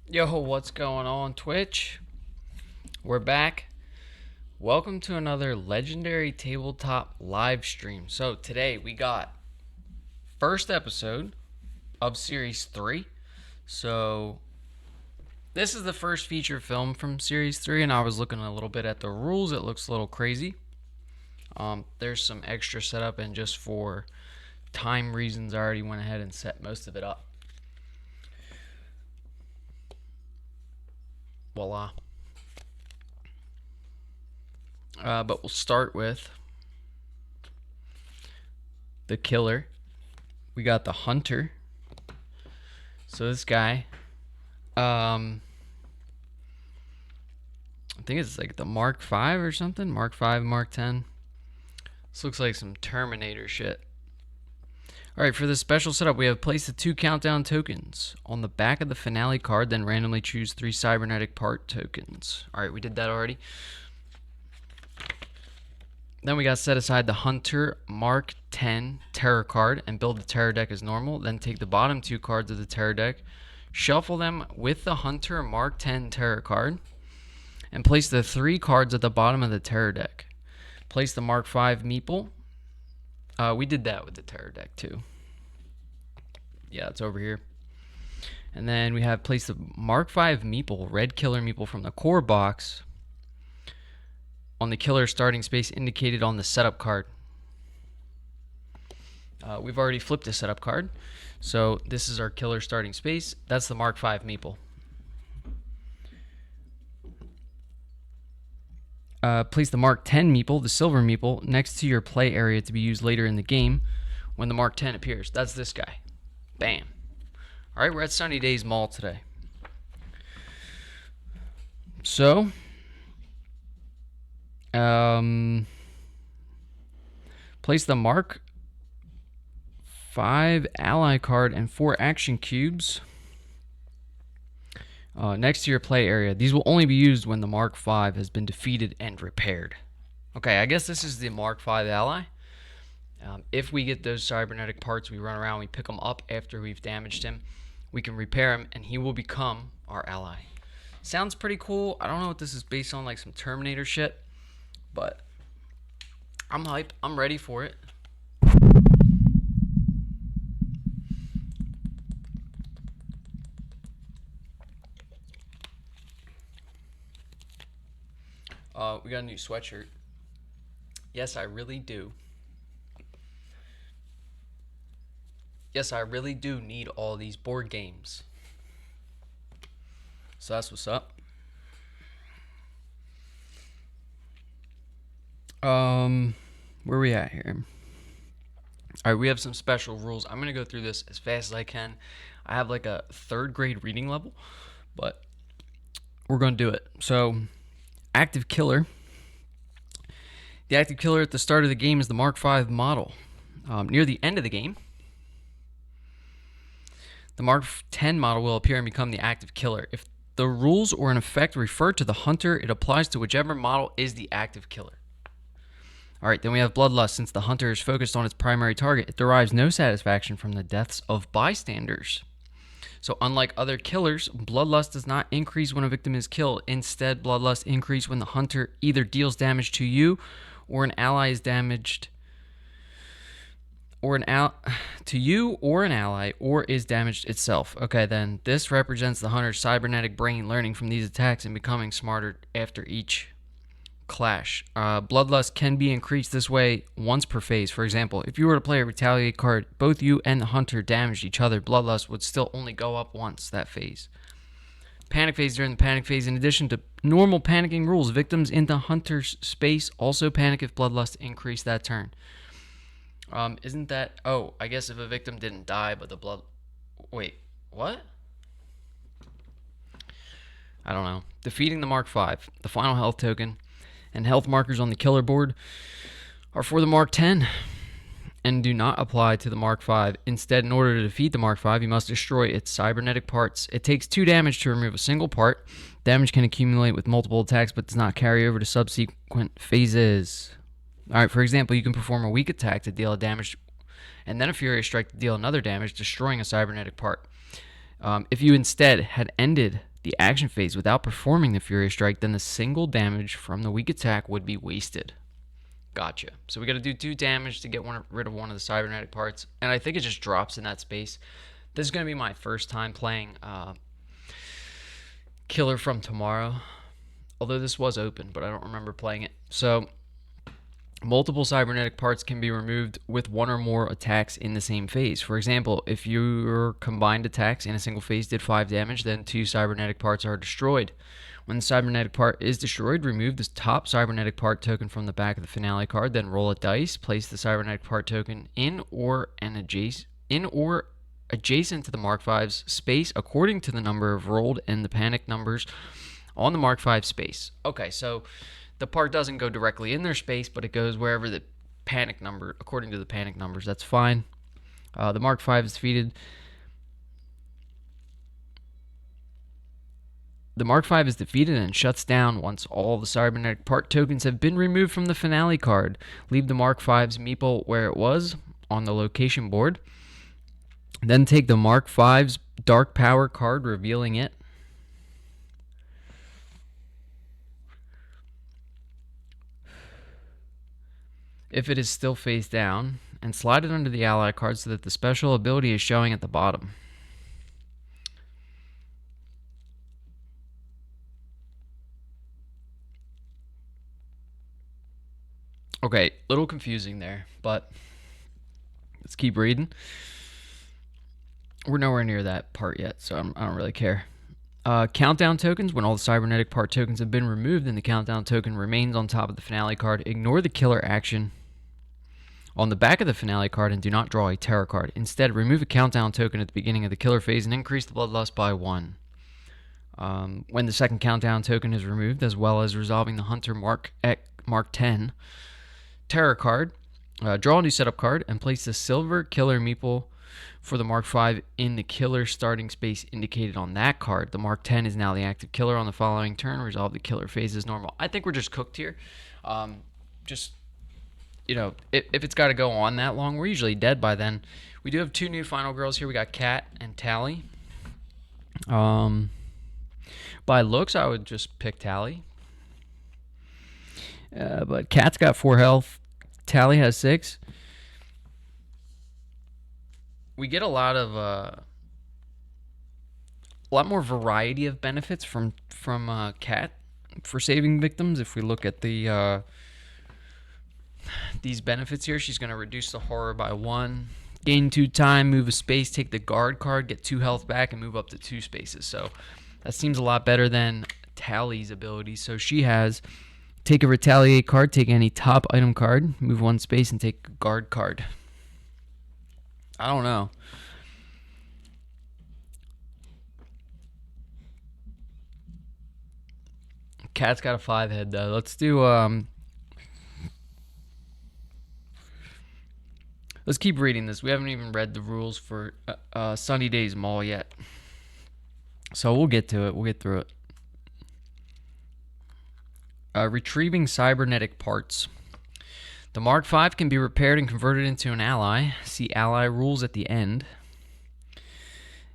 Yo, what's going on, Twitch? We're back. Welcome to another legendary tabletop live stream. So, today we got first episode of series 3. So, this is the first feature film from series 3, and I was looking a little bit at the rules. It looks a little crazy. There's some extra setup, and just for time reasons, I already went ahead and set most of it up. Voila. But we'll start with the killer. We got the hunter. So this guy, I think it's like the Mark 5 or something. Mark 5, Mark 10. This looks like some Terminator shit. Alright, for this special setup, we have placed the 2 countdown tokens on the back of the finale card, then randomly choose 3 cybernetic part tokens. Alright, we did that already. Then we got to set aside the Hunter Mark 10 Terror card and build the Terror deck as normal. Then take the bottom 2 cards of the Terror deck, shuffle them with the Hunter Mark 10 Terror card, and place the 3 cards at the bottom of the Terror deck. Place the Mark 5 Meeple. We did that with the Terror deck too. Yeah, it's over here. And then we have placed the Mark 5 Meeple, Red Killer Meeple from the core box, on the killer starting space indicated on the setup card. We've already flipped the setup card, so this is our killer starting space. That's the Mark 5 Meeple. Place the Mark 10 Meeple, the silver Meeple, next to your play area to be used later in the game when the Mark 10 appears. That's this guy. Bam. Alright, we're at Sundydaze Mall today. So, place the Mark 5 ally card and 4 action cubes next to your play area. These will only be used when the Mark 5 has been defeated and repaired. Okay, I guess this is the Mark 5 ally. If we get those cybernetic parts, we run around, we pick them up after we've damaged him. We can repair him, and he will become our ally. Sounds pretty cool. I don't know what this is based on, like some Terminator shit, but I'm hype. I'm ready for it. We got a new sweatshirt. Yes, I really do. Yes, I really do need all these board games. So that's what's up. Where are we at here? Alright, we have some special rules. I'm going to go through this as fast as I can. I have like a 3rd grade reading level, but we're going to do it. So, active killer. The active killer at the start of the game is the Mark 5 model. Near the end of the game, the Mark 10 model will appear and become the active killer. If the rules or an effect refer to the hunter, it applies to whichever model is the active killer. Alright, then we have Bloodlust. Since the hunter is focused on its primary target, it derives no satisfaction from the deaths of bystanders. So unlike other killers, Bloodlust does not increase when a victim is killed. Instead, Bloodlust increases when the hunter either deals damage to you or an ally is damaged, or to you or an ally, or is damaged itself. Okay, then this represents the hunter's cybernetic brain learning from these attacks and becoming smarter after each clash. Bloodlust can be increased this way once per phase. For example, if you were to play a retaliate card, both you and the hunter damaged each other, Bloodlust would still only go up once that phase. Panic phase. During the panic phase, in addition to normal panicking rules, victims in the hunter's space also panic if Bloodlust increased that turn. Isn't that... Oh, I guess if a victim didn't die, but the blood... Wait, what? I don't know. Defeating the Mark 5, the final health token, and health markers on the killer board are for the Mark 10 and do not apply to the Mark 5. Instead, in order to defeat the Mark 5, you must destroy its cybernetic parts. It takes 2 damage to remove a single part. Damage can accumulate with multiple attacks but does not carry over to subsequent phases. Alright, for example, you can perform a weak attack to deal a damage, and then a furious strike to deal another damage, destroying a cybernetic part. If you instead had ended the action phase without performing the Fury Strike, then the single damage from the weak attack would be wasted. Gotcha. So we got to do 2 damage to get rid of one of the cybernetic parts, and I think it just drops in that space. This is going to be my first time playing Killer from Tomorrow, although this was open, but I don't remember playing it. So multiple cybernetic parts can be removed with 1 or more attacks in the same phase. For example, if your combined attacks in a single phase did 5 damage, then 2 cybernetic parts are destroyed. When the cybernetic part is destroyed, remove the top cybernetic part token from the back of the finale card, then roll a dice, place the cybernetic part token in or adjacent to the Mark V's space according to the number of rolled and the panic numbers on the Mark V space. Okay, so the part doesn't go directly in their space, but it goes wherever the panic number, according to the panic numbers. That's fine. The Mark V is defeated. The Mark V is defeated and shuts down once all the cybernetic part tokens have been removed from the finale card. Leave the Mark V's meeple where it was on the location board. Then take the Mark V's Dark Power card, revealing it. If it is still face down, and slide it under the ally card so that the special ability is showing at the bottom. Okay, little confusing there, but let's keep reading. We're nowhere near that part yet, so I don't really care. Countdown tokens. When all the cybernetic part tokens have been removed and the countdown token remains on top of the finale card, ignore the killer action on the back of the finale card and do not draw a terror card. Instead, remove a countdown token at the beginning of the killer phase and increase the bloodlust by 1. When the second countdown token is removed, as well as resolving the Hunter Mark 10 terror card, draw a new setup card and place the silver killer meeple for the Mark V in the killer starting space indicated on that card. The Mark 10 is now the active killer on the following turn. Resolve the killer phase as normal. I think we're just cooked here. Just, you know, if it's got to go on that long, we're usually dead by then. We do have 2 new final girls here. We got Kat and Tally. By looks, I would just pick Tally. But Kat's got 4 health. Tally has 6. We get a lot more variety of benefits from Kat for saving victims. If we look at the these benefits here, she's going to reduce the horror by 1, gain 2 time, move a space, take the guard card, get 2 health back, and move up to 2 spaces. So that seems a lot better than Tally's ability. So she has take a retaliate card, take any top item card, move 1 space, and take a guard card. I don't know. Cat's got a 5 head though. Let's do let's keep reading this. We haven't even read the rules for Sundydaze Mall yet. So we'll get to it. We'll get through it. Retrieving cybernetic parts. The Mark V can be repaired and converted into an ally. See ally rules at the end.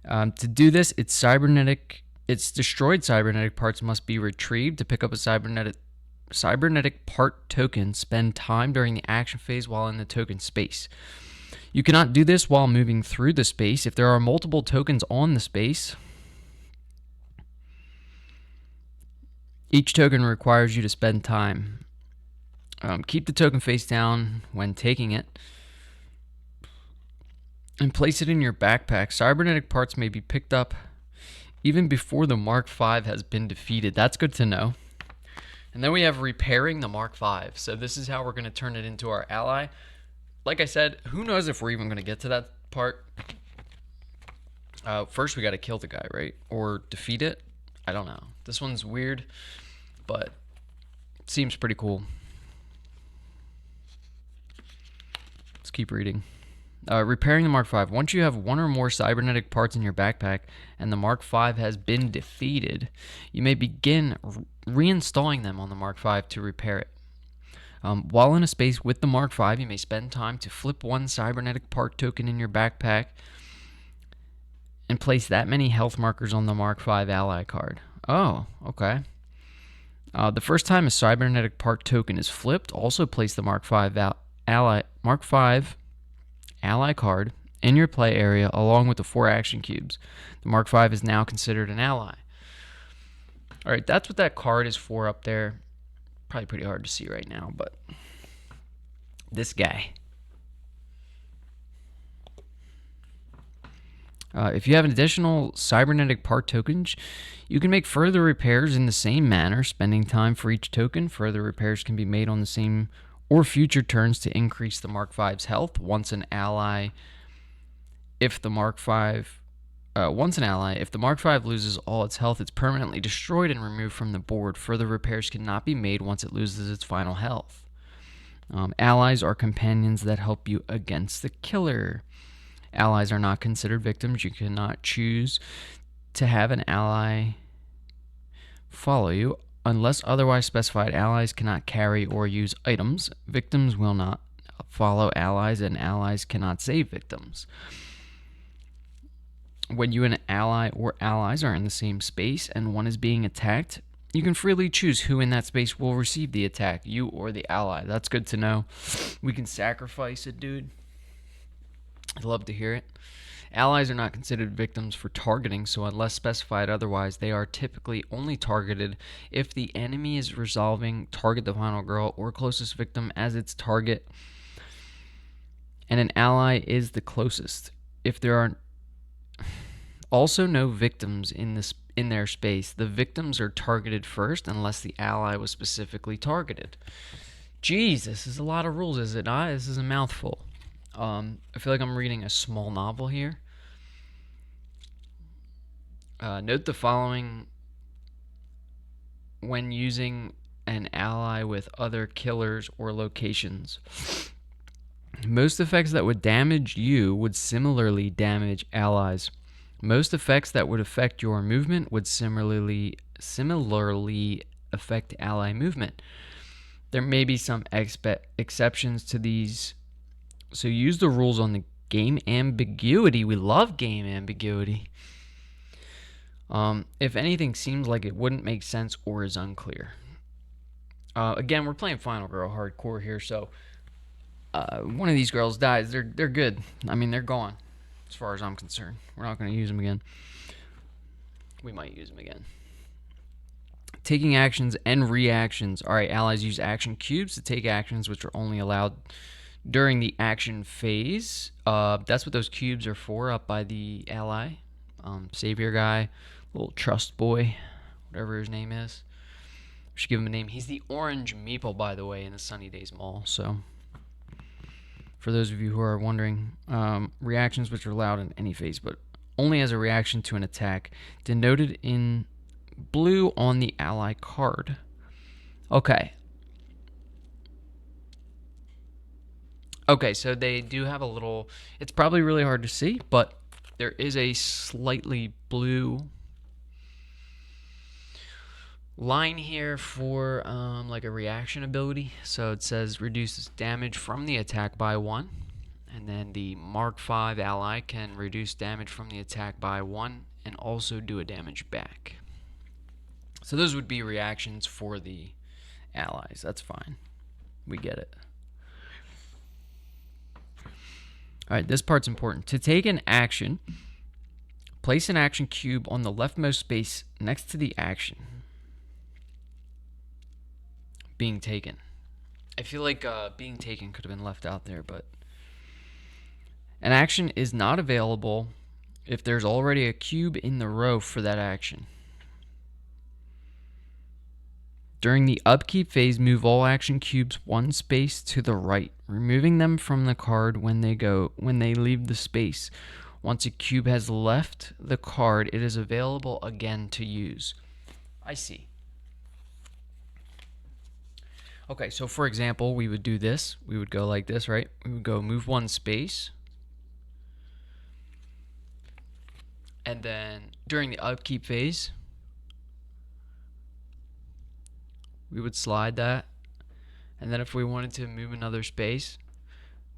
To do this, its destroyed cybernetic parts must be retrieved. To pick up a cybernetic part token, spend time during the action phase while in the token space. You cannot do this while moving through the space. If there are multiple tokens on the space, each token requires you to spend time. Keep the token face down when taking it and place it in your backpack. Cybernetic parts may be picked up even before the Mark V has been defeated. That's good to know. And then we have repairing the Mark V. So this is how we're going to turn it into our ally. Like I said, who knows if we're even going to get to that part. First we got to kill the guy, right? Or defeat it. I don't know. This one's weird, but it seems pretty cool. Let's keep reading. Repairing the Mark V. Once you have 1 or more cybernetic parts in your backpack and the Mark V has been defeated, you may begin reinstalling them on the Mark V to repair it. While in a space with the Mark V, you may spend time to flip 1 cybernetic part token in your backpack and place that many health markers on the Mark V ally card. Oh, okay. The first time a cybernetic part token is flipped, also place the Mark V ally card in your play area along with the 4 action cubes. The Mark V is now considered an ally. All right, that's what that card is for up there. Probably pretty hard to see right now, but this guy. If you have an additional cybernetic part tokens, you can make further repairs in the same manner, spending time for each token. Further repairs can be made on the same or future turns to increase the Mark V's health. Once an ally, if the Mark V loses all its health, it's permanently destroyed and removed from the board. Further repairs cannot be made once it loses its final health. Allies are companions that help you against the killer. Allies are not considered victims. You cannot choose to have an ally follow you unless otherwise specified. Allies cannot carry or use items. Victims will not follow allies, and allies cannot save victims. When you and an ally or allies are in the same space and one is being attacked, you can freely choose who in that space will receive the attack, you or the ally. That's good to know. We can sacrifice a dude. I'd love to hear it. Allies are not considered victims for targeting, so unless specified otherwise, they are typically only targeted if the enemy is resolving target the final girl or closest victim as its target, and an ally is the closest. If there are also no victims in their space, the victims are targeted first unless the ally was specifically targeted. Jeez, this is a lot of rules, is it not? This is a mouthful. I feel like I'm reading a small novel here. Note the following when using an ally with other killers or locations. Most effects that would damage you would similarly damage allies. Most effects that would affect your movement would similarly affect ally movement. There may be some exceptions to these, so use the rules on the game ambiguity. We love game ambiguity. If anything seems like it wouldn't make sense or is unclear. Again, we're playing Final Girl hardcore here, so one of these girls dies, they're good. I mean, they're gone, as far as I'm concerned. We're not going to use them again. We might use them again. Taking actions and reactions. All right, allies use action cubes to take actions which are only allowed during the action phase. That's what those cubes are for up by the ally. Savior guy, little trust boy, whatever his name is. We should give him a name. He's the orange meeple, by the way, in the Sundydaze Mall. So, for those of you who are wondering, reactions which are allowed in any phase, but only as a reaction to an attack, denoted in blue on the ally card. Okay. Okay, so they do have a little, it's probably really hard to see, but there is a slightly blue line here for like a reaction ability. So it says reduces damage from the attack by 1, and then the Mark V ally can reduce damage from the attack by 1 and also do a damage back. So those would be reactions for the allies. That's fine. We get it. All right, this part's important. To take an action, place an action cube on the leftmost space next to the action being taken. I feel like being taken could have been left out there, but an action is not available if there's already a cube in the row for that action. During the upkeep phase, move all action cubes one space to the right, removing them from the card when they leave the space. Once a cube has left the card, it is available again to use. I see. Okay, so for example, we would do this. We would go like this, right? We would go move one space. And then during the upkeep phase, we would slide that, and then if we wanted to move another space,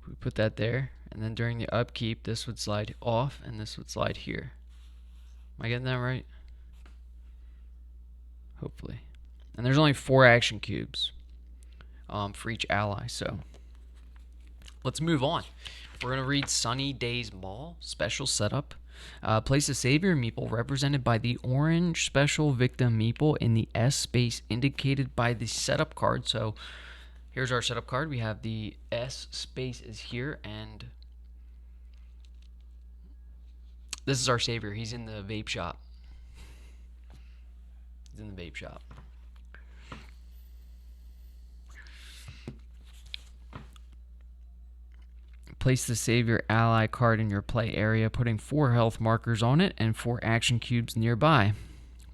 we put that there, and then during the upkeep, this would slide off, and this would slide here. Am I getting that right? Hopefully. And there's only 4 action cubes for each ally, so let's move on. We're going to read Sundydaze Mall, special setup. Place a savior meeple represented by the orange special victim meeple in the S space indicated by the setup card. So here's our setup card. We have the S space is here, and this is our savior. He's in the vape shop. He's in the vape shop. Place the savior ally card in your play area, putting 4 health markers on it and 4 action cubes nearby.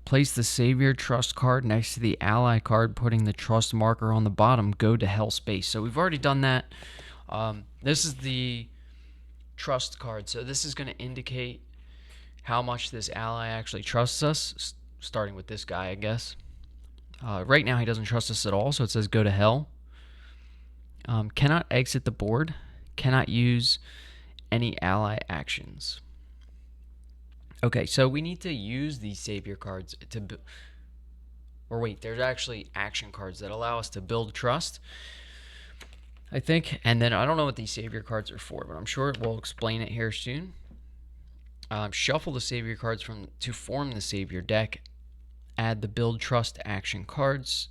Place the savior trust card next to the ally card, putting the trust marker on the bottom. Go to hell space. So we've already done that. This is the trust card. So this is going to indicate how much this ally actually trusts us, starting with this guy, I guess. Right now he doesn't trust us at all, so it says go to hell. Cannot exit the board. Cannot use any ally actions. Okay, so we need to use these savior cards to or wait, there's actually action cards that allow us to build trust, I think. And then I don't know what these savior cards are for, but I'm sure we'll explain it here soon. Shuffle the savior cards to form the savior deck. Add the build trust action cards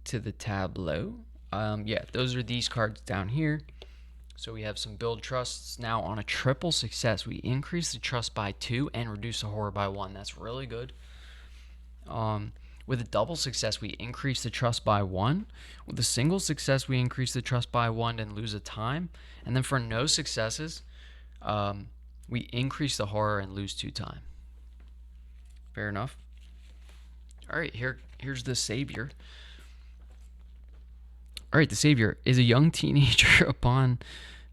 to the tableau. Yeah, those are these cards down here. So we have some build trusts. Now on a triple success, we increase the trust by 2 and reduce the horror by 1. That's really good. With a double success, we increase the trust by 1. With a single success, we increase the trust by 1 and lose a time. And then for no successes, we increase the horror and lose 2 time. Fair enough. All right, here's the savior. All right, the savior is a young teenager upon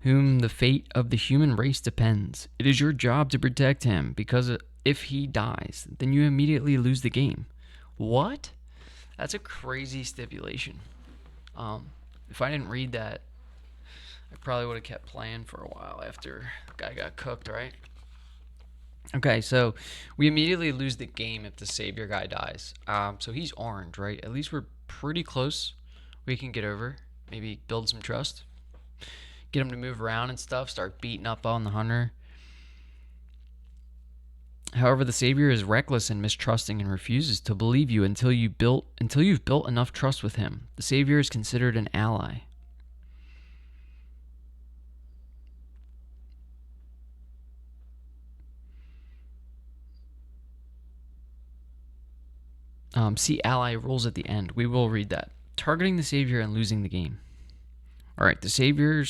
whom the fate of the human race depends. It is your job to protect him, because if he dies, then you immediately lose the game. What? That's a crazy stipulation. If I didn't read that, I probably would have kept playing for a while after the guy got cooked, right? Okay, so we immediately lose the game if the savior guy dies. So he's orange, right? At least we're pretty close. We can get over, maybe build some trust, get him to move around and stuff, start beating up on the hunter. However, the savior is reckless and mistrusting and refuses to believe you until you've built enough trust with him. The savior is considered an ally. See ally rules at the end. We will read that. Targeting the savior and losing the game. All right, the savior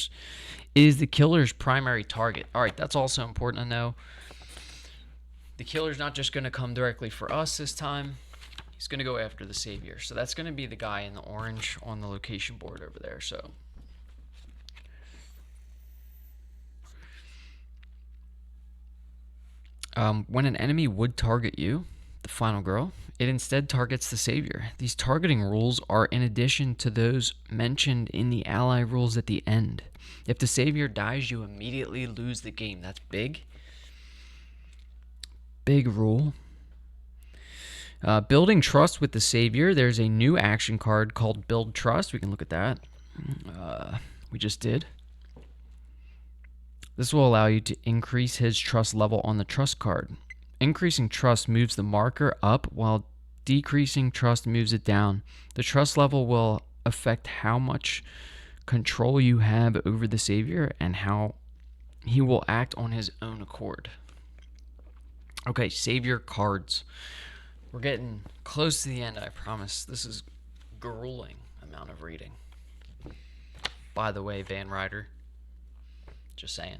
is the killer's primary target. All right, that's also important to know. The killer's not just going to come directly for us this time. He's going to go after the savior. So that's going to be the guy in the orange on the location board over there. So when an enemy would target you, the final girl, it instead targets the savior. These targeting rules are in addition to those mentioned in the ally rules at the end. If the savior dies, you immediately lose the game. That's big. Big rule. Building trust with the savior. There's a new action card called Build Trust. We can look at that. We just did. This will allow you to increase his trust level on the trust card. Increasing trust moves the marker up, while decreasing trust moves it down. The trust level will affect how much control you have over the savior and how he will act on his own accord. Okay, savior cards. We're getting close to the end, I promise. This is grueling amount of reading. By the way, Van Ryder. Just saying.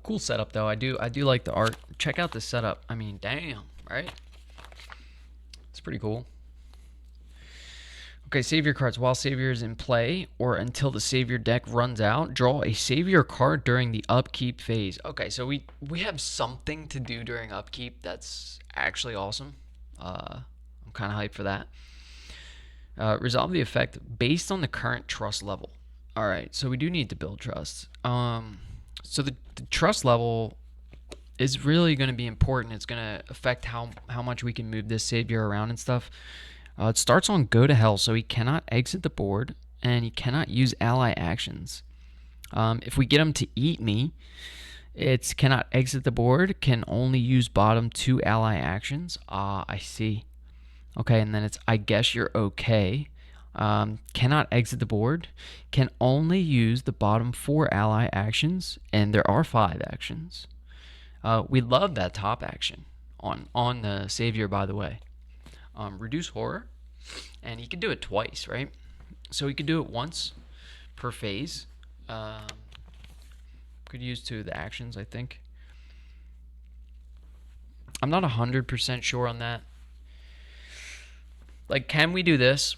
Cool setup though. I do like the art. Check out the setup. I mean, damn, right? It's pretty cool. Okay, savior cards. While savior is in play or until the savior deck runs out, draw a savior card during the upkeep phase. Okay, so we have something to do during upkeep. That's actually awesome. I'm kind of hyped for that. Resolve the effect based on the current trust level. All right, so we do need to build trust. So the trust level is really going to be important. It's going to affect how much we can move this savior around and stuff. It starts on go to hell, so he cannot exit the board, and he cannot use ally actions. If we get him to eat me, it's cannot exit the board, can only use bottom 2 ally actions. I see. Okay, and then it's I guess you're okay. Cannot exit the board, can only use the bottom 4 ally actions, and there are 5 actions. We love that top action on the savior, by the way. Reduce horror, and he can do it twice, right? So he could do it once per phase. Could use 2 of the actions, I think. I'm not 100% sure on that. Like, can we do this?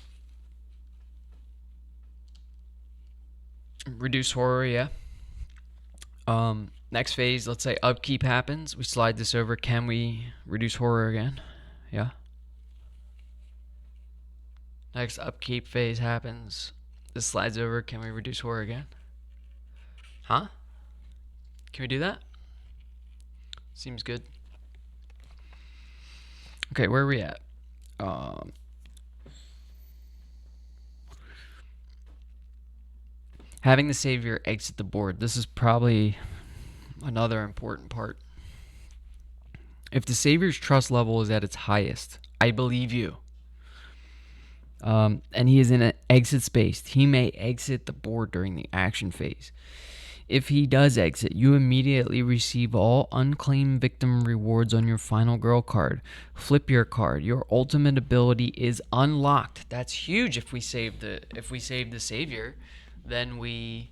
Reduce horror, yeah. Next phase, let's say upkeep happens. We slide this over. Can we reduce horror again? Yeah. Next upkeep phase happens. This slides over. Can we reduce horror again? Huh? Can we do that? Seems good. Okay, where are we at? Having the savior exit the board. This is probably another important part. If the savior's trust level is at its highest, I believe you, and he is in an exit space, he may exit the board during the action phase. If he does exit, you immediately receive all unclaimed victim rewards on your final girl card. Flip your card. Your ultimate ability is unlocked. That's huge. If we save the savior, then we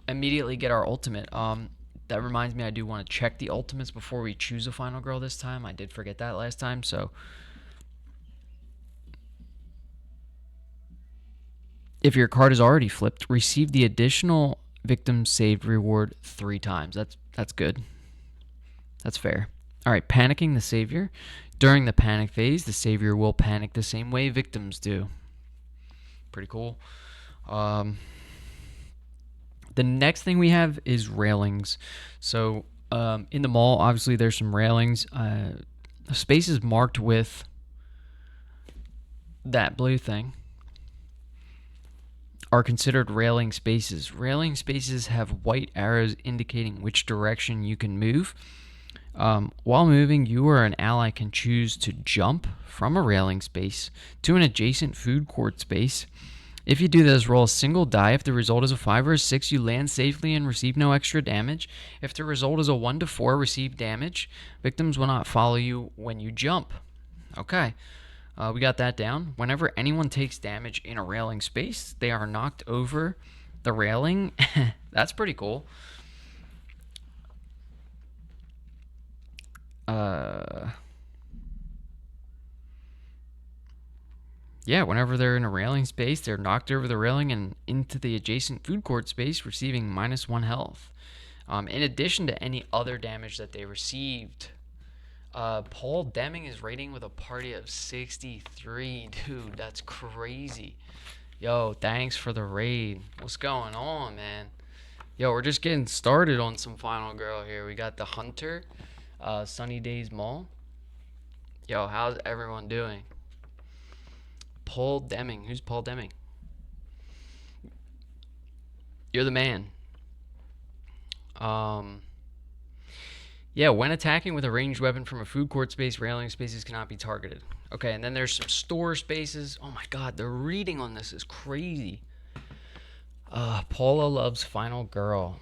immediately get our ultimate. That reminds me, I do want to check the ultimates before we choose a final girl this time. I did forget that last time, so if your card is already flipped, receive the additional victim saved reward 3 times. That's good. That's fair. All right, panicking the savior. During the panic phase, the savior will panic the same way victims do. Pretty cool. The next thing we have is railings. So in the mall, obviously there's some railings. Spaces marked with that blue thing are considered railing spaces. Railing spaces have white arrows indicating which direction you can move. While moving, you or an ally can choose to jump from a railing space to an adjacent food court space. If you do this, roll a single die. If the result is a 5 or a 6, you land safely and receive no extra damage. If the result is a 1 to 4, receive damage. Victims will not follow you when you jump. Okay, we got that down. Whenever anyone takes damage in a railing space, they are knocked over the railing. That's pretty cool. Yeah, whenever they're in a railing space, they're knocked over the railing and into the adjacent food court space, receiving -1 health. In addition to any other damage that they received. Paul Deming is rating with a party of 63. Dude, that's crazy. Yo, thanks for the raid. What's going on, man? Yo, we're just getting started on some Final Girl here. We got the Hunter, Sundydaze Mall. Yo, how's everyone doing? Paul Deming. Who's Paul Deming? You're the man. Yeah, when attacking with a ranged weapon from a food court space, railing spaces cannot be targeted. Okay, and then there's some store spaces. Oh my god, the reading on this is crazy. Paula loves Final Girl.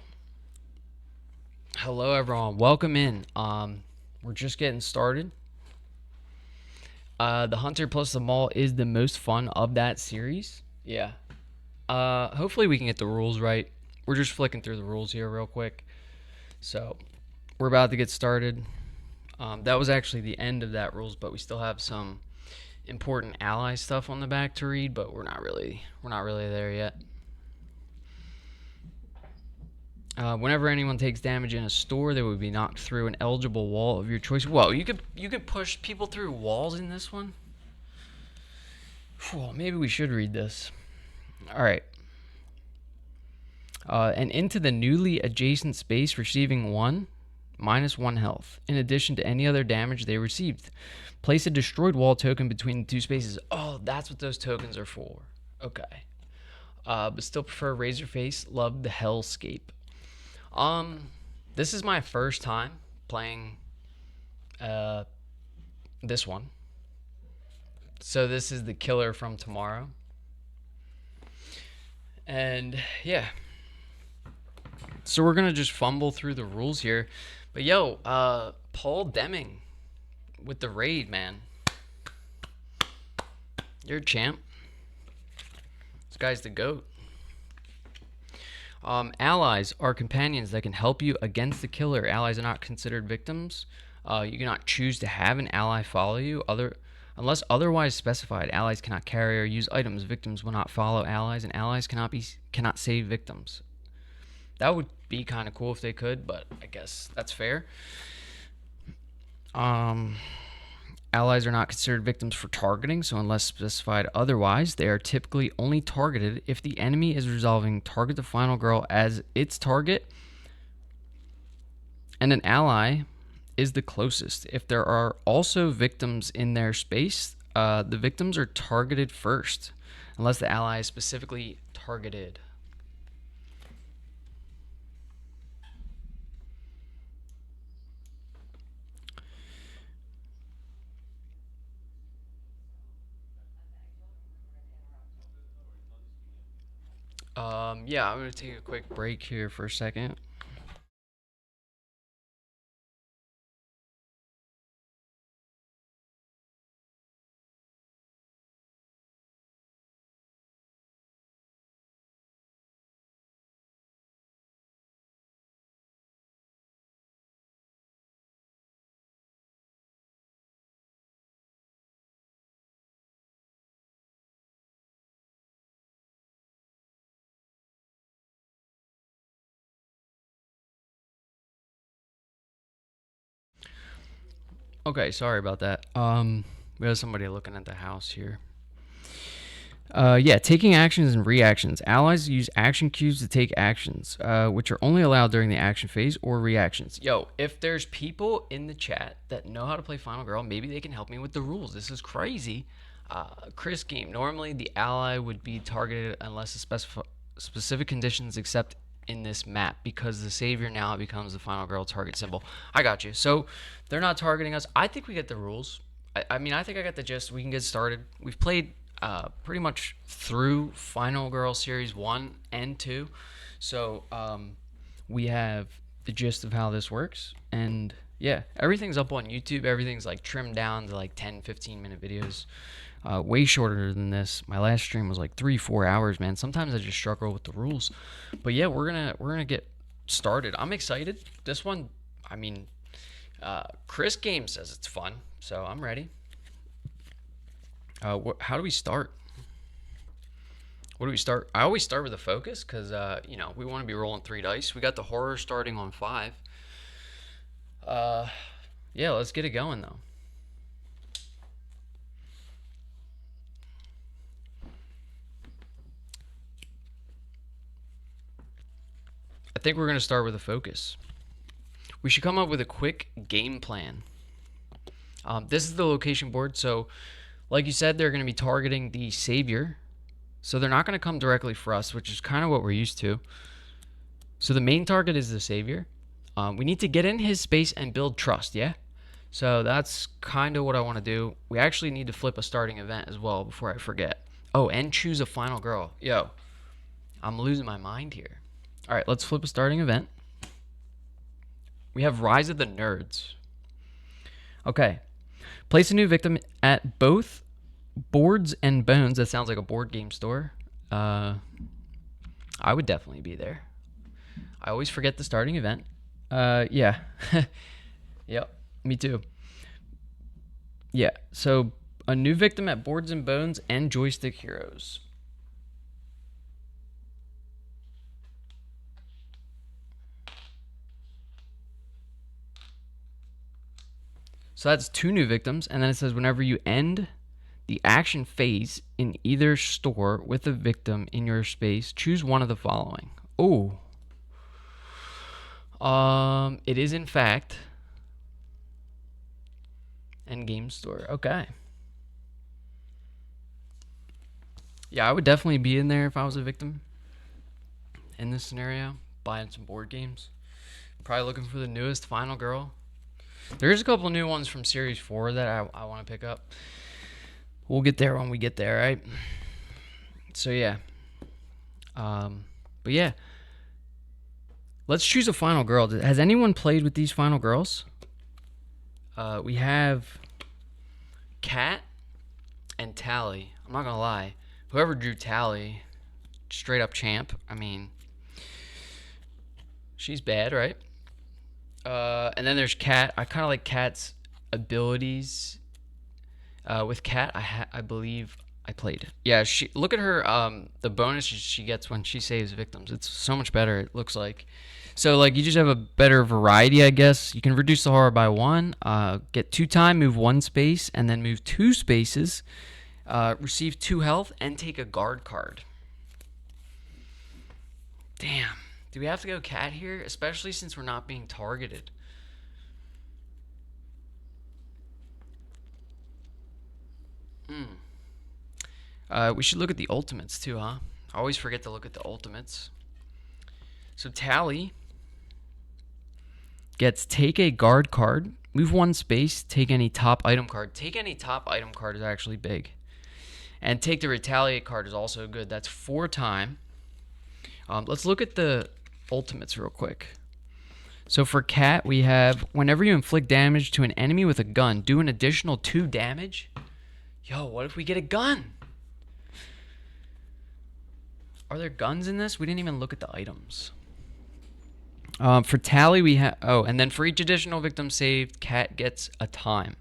Hello, everyone. Welcome in. We're just getting started. The Hunter plus the Mall is the most fun of that series. Yeah. Hopefully we can get the rules right. We're just flicking through the rules here real quick. So, we're about to get started. That was actually the end of that rules, but we still have some important ally stuff on the back to read, but we're not really there yet. Whenever anyone takes damage in a store, they would be knocked through an eligible wall of your choice. Whoa, you could push people through walls in this one? Whew, maybe we should read this. All right. And into the newly adjacent space, receiving 1 -1 health, in addition to any other damage they received. Place a destroyed wall token between the two spaces. Oh, that's what those tokens are for. Okay. But still prefer Razorface. Love the Hellscape. This is my first time playing this one. So this is the killer from tomorrow. And yeah. So we're gonna just fumble through the rules here. But yo, Paul Deming with the raid, man. You're a champ. This guy's the GOAT. Allies are companions that can help you against the killer. Allies are not considered victims. You cannot choose to have an ally follow you. Unless otherwise specified, allies cannot carry or use items. Victims will not follow allies, and allies cannot save victims. That would be kind of cool if they could, but I guess that's fair. Allies are not considered victims for targeting, so unless specified otherwise, they are typically only targeted if the enemy is resolving target the final girl as its target, and an ally is the closest. If there are also victims in their space, the victims are targeted first, unless the ally is specifically targeted. Yeah, I'm going to take a quick break here for a second. Okay, sorry about that. We have somebody looking at the house here. Yeah, taking actions and reactions. Allies use action cubes to take actions, which are only allowed during the action phase or reactions. Yo, if there's people in the chat that know how to play Final Girl, maybe they can help me with the rules. This is crazy. Chris game. Normally, the ally would be targeted unless the specific conditions except in this map, because the savior now becomes the Final Girl target symbol. I got you. So they're not targeting us. I think we get the rules. I mean, I think I got the gist. We can get started. We've played pretty much through Final Girl Series 1 and 2. So we have the gist of how this works. And yeah, everything's up on YouTube. Everything's like trimmed down to like 10-15 minute videos. Way shorter than this. My last stream was like 3-4 hours, man. Sometimes I just struggle with the rules. But yeah, we're gonna get started. I'm excited. This one, I mean, Chris Game says it's fun, so I'm ready. How do we start? What do we start? I always start with a focus because, you know, we want to be rolling 3 dice. We got the horror starting on 5. Yeah, let's get it going, though. I think we're going to start with a focus. We should come up with a quick game plan. This is the location board, so like you said, they're going to be targeting the savior. So they're not going to come directly for us, which is kind of what we're used to. So the main target is the savior. We need to get in his space and build trust, yeah? So that's kind of what I want to do. We actually need to flip a starting event as well before I forget. Oh, and choose a final girl. Yo, I'm losing my mind here. All right, let's flip a starting event. We have Rise of the Nerds. Okay. Place a new victim at both Boards and Bones. That sounds like a board game store. I would definitely be there. I always forget the starting event. Yeah. Yep, me too. Yeah, so a new victim at Boards and Bones and Joystick Heroes. So that's 2 new victims, and then it says whenever you end the action phase in either store with a victim in your space, choose one of the following. Oh. It is in fact Endgame store. Okay. Yeah, I would definitely be in there if I was a victim in this scenario, buying some board games. Probably looking for the newest Final Girl. There's a couple new ones from Series 4 that I want to pick up. We'll get there when we get there, right? So, yeah. But, yeah. Let's choose a Final Girl. Has anyone played with these Final Girls? We have Kat and Tally. I'm not going to lie. Whoever drew Tally, straight up champ. I mean, she's bad, right? And then there's Kat. I kind of like Kat's abilities. With Kat, I believe I played. Yeah, look at her. The bonus she gets when she saves victims. It's so much better. It looks like. So like you just have a better variety, I guess. You can reduce the horror by 1. Get 2 time, move 1 space, and then move 2 spaces. Receive 2 health and take a guard card. Damn. Do we have to go Cat here? Especially since we're not being targeted. We should look at the ultimates too, huh? I always forget to look at the ultimates. So Tally gets take a guard card, move 1 space, take any top item card. Take any top item card is actually big. And take the retaliate card is also good. That's 4 time. Let's look at the ultimates real quick. So for Cat, we have whenever you inflict damage to an enemy with a gun, do an additional 2 damage. Yo, what if we get a gun? Are there guns in this? We didn't even look at the items. For Tally, we have... Oh, and then for each additional victim saved, Cat gets a time.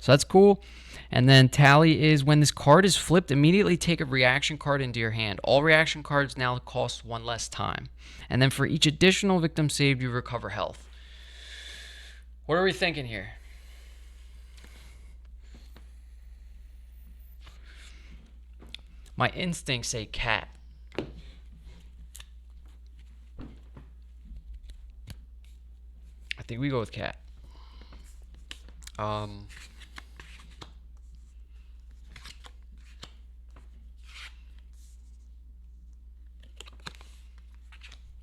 So that's cool. And then Tally is when this card is flipped, immediately take a reaction card into your hand. All reaction cards now cost 1 less time. And then for each additional victim saved, you recover health. What are we thinking here? My instincts say Cat. I think we go with Cat.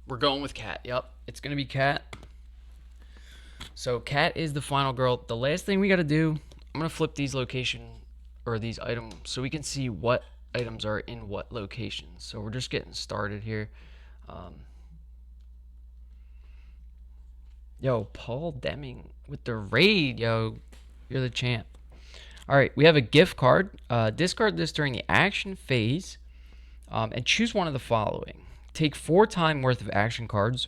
We're going with Cat. Yep, it's gonna be Cat. So Cat is the final girl. The last thing we gotta do, I'm gonna flip these location or these items so we can see what items are in what locations. So we're just getting started here. Yo, Paul Deming with the raid. Yo, you're the champ. All right, we have a gift card. Discard this during the action phase and choose one of the following. Take 4 time worth of action cards,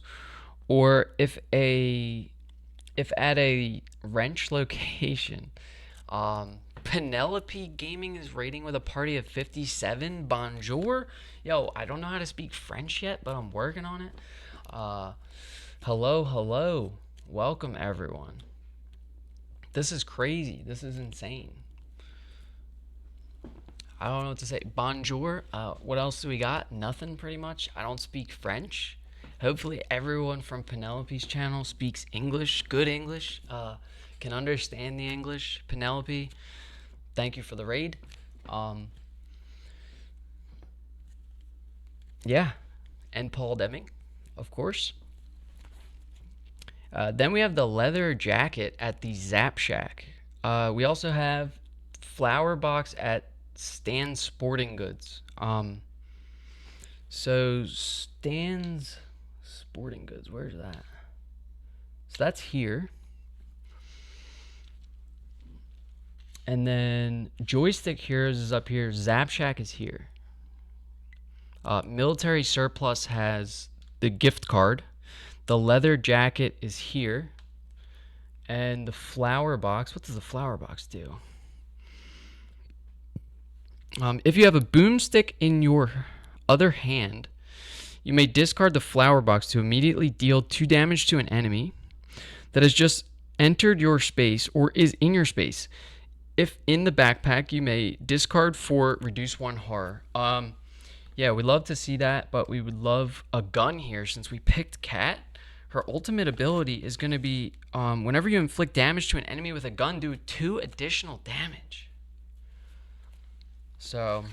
or if at a wrench location, Penelope Gaming is raiding with a party of 57. Bonjour. Yo, I don't know how to speak French yet, but I'm working on it. Hello. Welcome, everyone. This is crazy. This is insane. I don't know what to say. Bonjour. What else do we got? Nothing, pretty much. I don't speak French. Hopefully everyone from Penelope's channel speaks English, good English, can understand the English. Penelope, thank you for the raid. Yeah, and Paul Deming, of course. Then we have the leather jacket at the Zap Shack. We also have flower box at Stan's Sporting Goods. So Stan's Sporting Goods, where's that? So that's here. And then Joystick Heroes is up here. Zap Shack is here. Military Surplus has the gift card. The leather jacket is here. And the flower box, what does the flower box do? If you have a boomstick in your other hand, you may discard the flower box to immediately deal 2 damage to an enemy that has just entered your space or is in your space. If in the backpack, you may discard for reduce 1 horror. Yeah, we'd love to see that, but we would love a gun here since we picked Cat. her ultimate ability is going to be whenever you inflict damage to an enemy with a gun, do 2 additional damage. So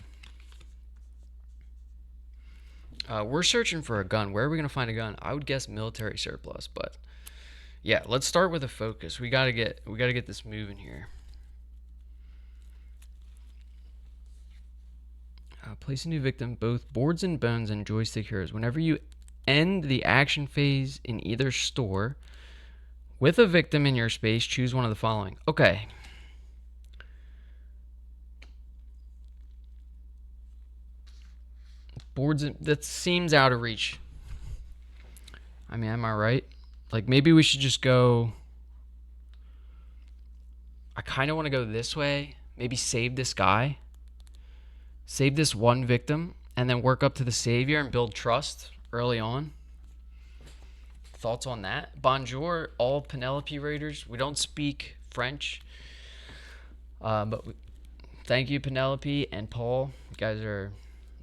we're searching for a gun. Where are we going to find a gun? I would guess military surplus, but yeah, let's start with a focus. We gotta get this moving here. Place a new victim, both boards and bones and joystick heroes. Whenever you end the action phase in either store with a victim in your space, choose one of the following. Okay. Boards, that seems out of reach. I mean, am I right? Like, maybe we should just go... I kind of want to go this way. Maybe save this guy. Save this one victim. And then work up to the savior and build trust early on. Thoughts on that? Bonjour, all Penelope Raiders. We don't speak French. But thank you, Penelope and Paul. You guys are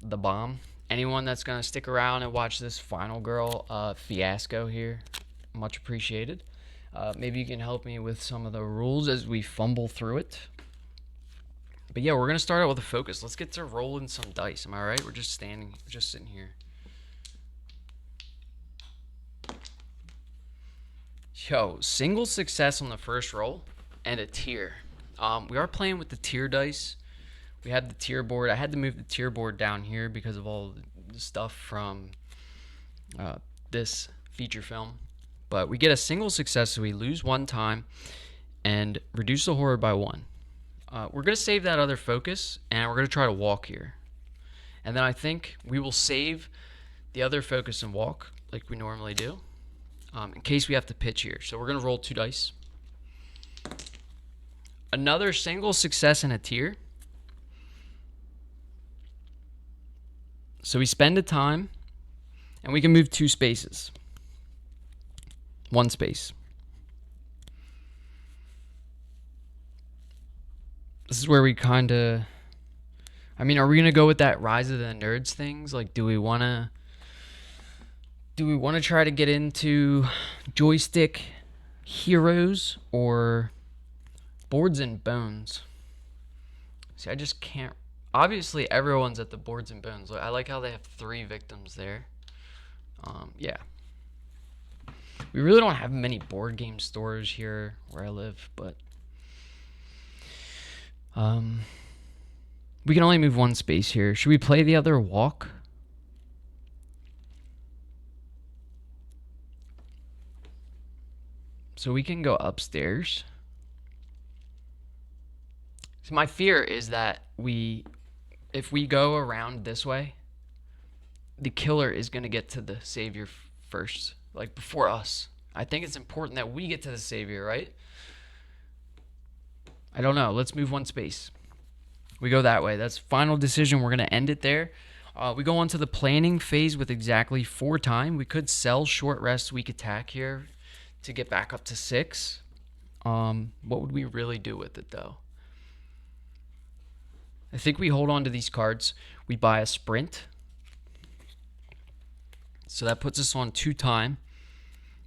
the bomb. Anyone that's going to stick around and watch this final girl fiasco here, much appreciated. Maybe you can help me with some of the rules as we fumble through it. But yeah, we're going to start out with a focus. Let's get to rolling some dice. Am I right? We're just sitting here. Yo, single success on the first roll and a tier. We are playing with the tier dice. We had the tier board. I had to move the tier board down here because of all the stuff from this feature film. But we get a single success, so we lose 1 time and reduce the horde by 1. We're going to save that other focus, and we're going to try to walk here. And then I think we will save the other focus and walk like we normally do in case we have to pitch here. So we're going to roll 2 dice. Another single success and a tier. So we spend a time, and we can move 2 spaces. 1 space. This is where we kind of... I mean, are we going to go with that Rise of the Nerds things? Like, do we want to try to get into joystick heroes or boards and bones? See, I just can't... Obviously, everyone's at the boards and bones. I like how they have 3 victims there. Yeah. We really don't have many board game stores here where I live, but... we can only move 1 space here. Should we play the other walk? So we can go upstairs. So my fear is that if we go around this way, the killer is going to get to the savior first, like before us. I think it's important that we get to the savior, right? I don't know. Let's move 1 space. We go that way. That's final decision. We're going to end it there. We go on to the planning phase with exactly 4 time. We could sell short rest, weak attack here to get back up to 6. What would we really do with it, though? I think we hold on to these cards. We buy a sprint. So that puts us on 2 time.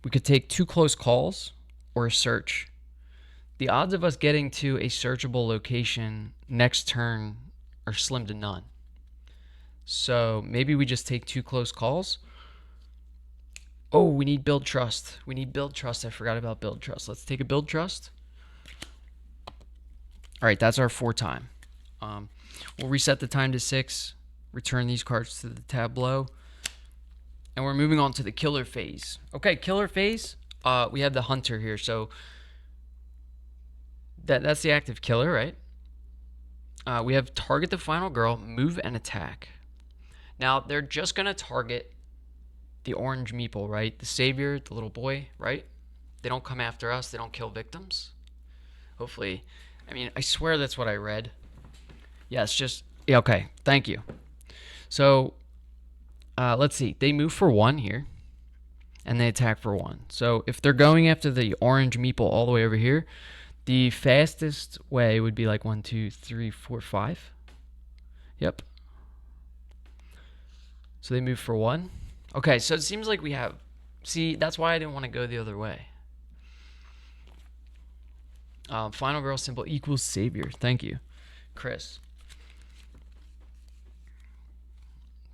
We could take 2 close calls or a search. The odds of us getting to a searchable location next turn are slim to none. So maybe we just take 2 close calls. Oh, we need build trust. We need build trust. I forgot about build trust. Let's take a build trust. All right, that's our 4 time. We'll reset the time to 6, return these cards to the tableau, and we're moving on to the killer phase. Okay, killer phase. We have the hunter here, so that's the active killer, right? We have target the final girl, move and attack. Now, they're just going to target the orange meeple, right? The savior, the little boy, right? They don't come after us. They don't kill victims. Hopefully. I mean, I swear that's what I read. Yeah, it's just... Yeah, okay, thank you. So, let's see. They move for 1 here, and they attack for 1. So, if they're going after the orange meeple all the way over here, the fastest way would be like 1, 2, 3, 4, 5. Yep. So they move for 1. Okay, so it seems like we have See, that's why I didn't want to go the other way. Final girl symbol equals savior. Thank you, Chris.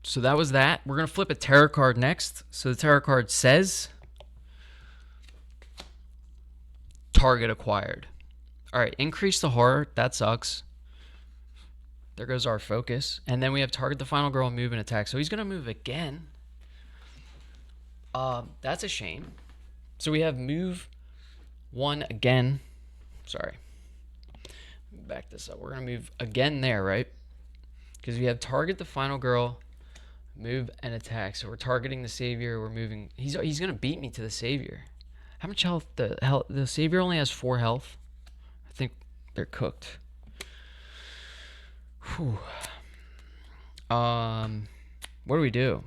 So that was that. We're going to flip a tarot card next. So the tarot card says target acquired. All right, increase the horror. That sucks. There goes our focus. And then we have target the final girl, move and attack. So he's going to move again. That's a shame. So we have move 1 again. Sorry. Back this up. We're going to move again there, right? Because we have target the final girl, move and attack. So we're targeting the savior. We're moving. He's going to beat me to the savior. How much health? The savior only has 4 health. I think they're cooked. Whew. What do we do?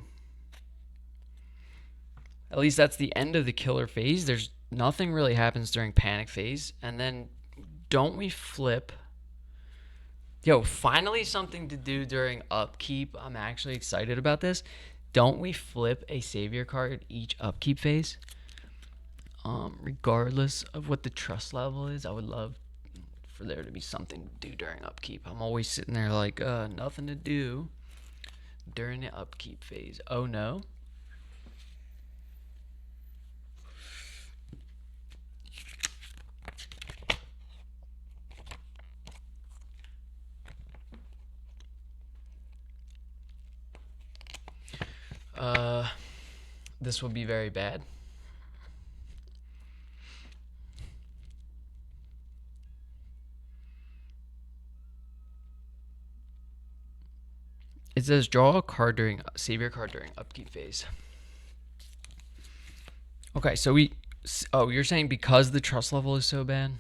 At least that's the end of the killer phase. There's nothing really happens during panic phase. And then don't we flip? Yo, finally something to do during upkeep. I'm actually excited about this. Don't we flip a savior card each upkeep phase? Regardless of what the trust level is, I would love for there to be something to do during upkeep. I'm always sitting there like, nothing to do during the upkeep phase. Oh no. This will be very bad. It says draw a card during savior card during upkeep phase. Okay, so you're saying because the trust level is so bad?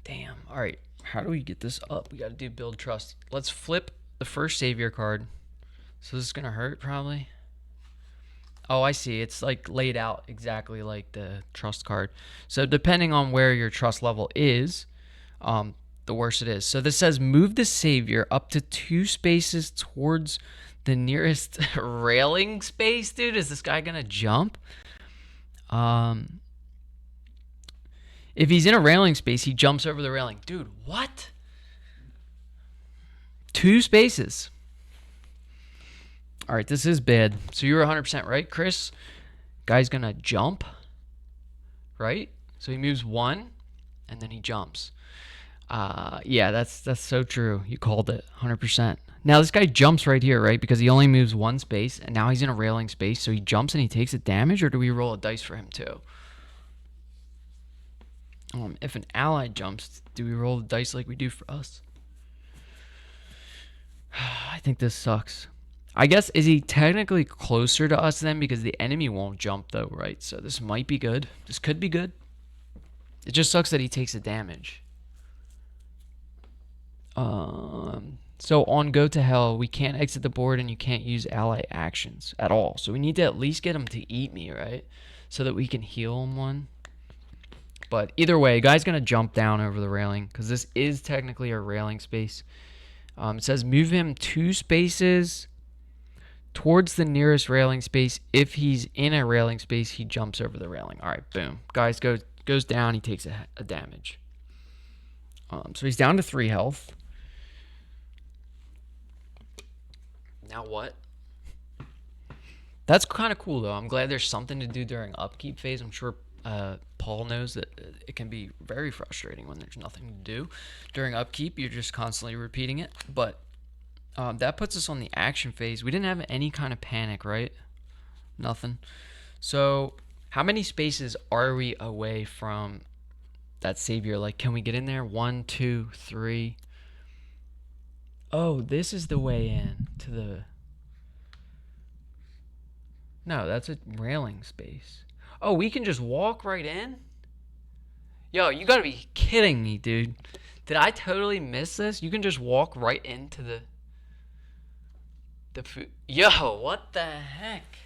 Damn. All right. How do we get this up? We got to do build trust. Let's flip the first savior card. So this is going to hurt probably. Oh, I see. It's like laid out exactly like the trust card. So depending on where your trust level is, the worse it is. So this says move the savior up to 2 spaces towards the nearest railing space. Dude, is this guy gonna jump? If he's in a railing space, he jumps over the railing. Dude, what? 2 spaces. All right, this is bad. So you were 100% right, Chris. Guy's gonna jump, right? So he moves 1, and then he jumps. Yeah, that's so true. You called it 100%. Now this guy jumps right here, right? Because he only moves 1 space, and now he's in a railing space. So he jumps and he takes a damage, or do we roll a dice for him too? If an ally jumps, do we roll the dice like we do for us? I think this sucks. I guess, is he technically closer to us then? Because the enemy won't jump though, right? So this might be good. This could be good. It just sucks that he takes a damage. So on Go to Hell, we can't exit the board and you can't use ally actions at all. So we need to at least get him to eat me, right? So that we can heal him 1. But either way, guy's going to jump down over the railing because this is technically a railing space. It says move him 2 spaces towards the nearest railing space. If he's in a railing space, he jumps over the railing. All right, boom. Guys goes down. He takes a damage. So he's down to 3 health. Now what? That's kind of cool, though. I'm glad there's something to do during upkeep phase. I'm sure Paul knows that it can be very frustrating when there's nothing to do. During upkeep, you're just constantly repeating it. But that puts us on the action phase. We didn't have any kind of panic, right? Nothing. So how many spaces are we away from that savior? Like, can we get in there? 1, 2, 3. Oh, this is the way in to the... No, that's a railing space. Oh, we can just walk right in? Yo, you gotta be kidding me, dude. Did I totally miss this? You can just walk right into the food. Yo, what the heck?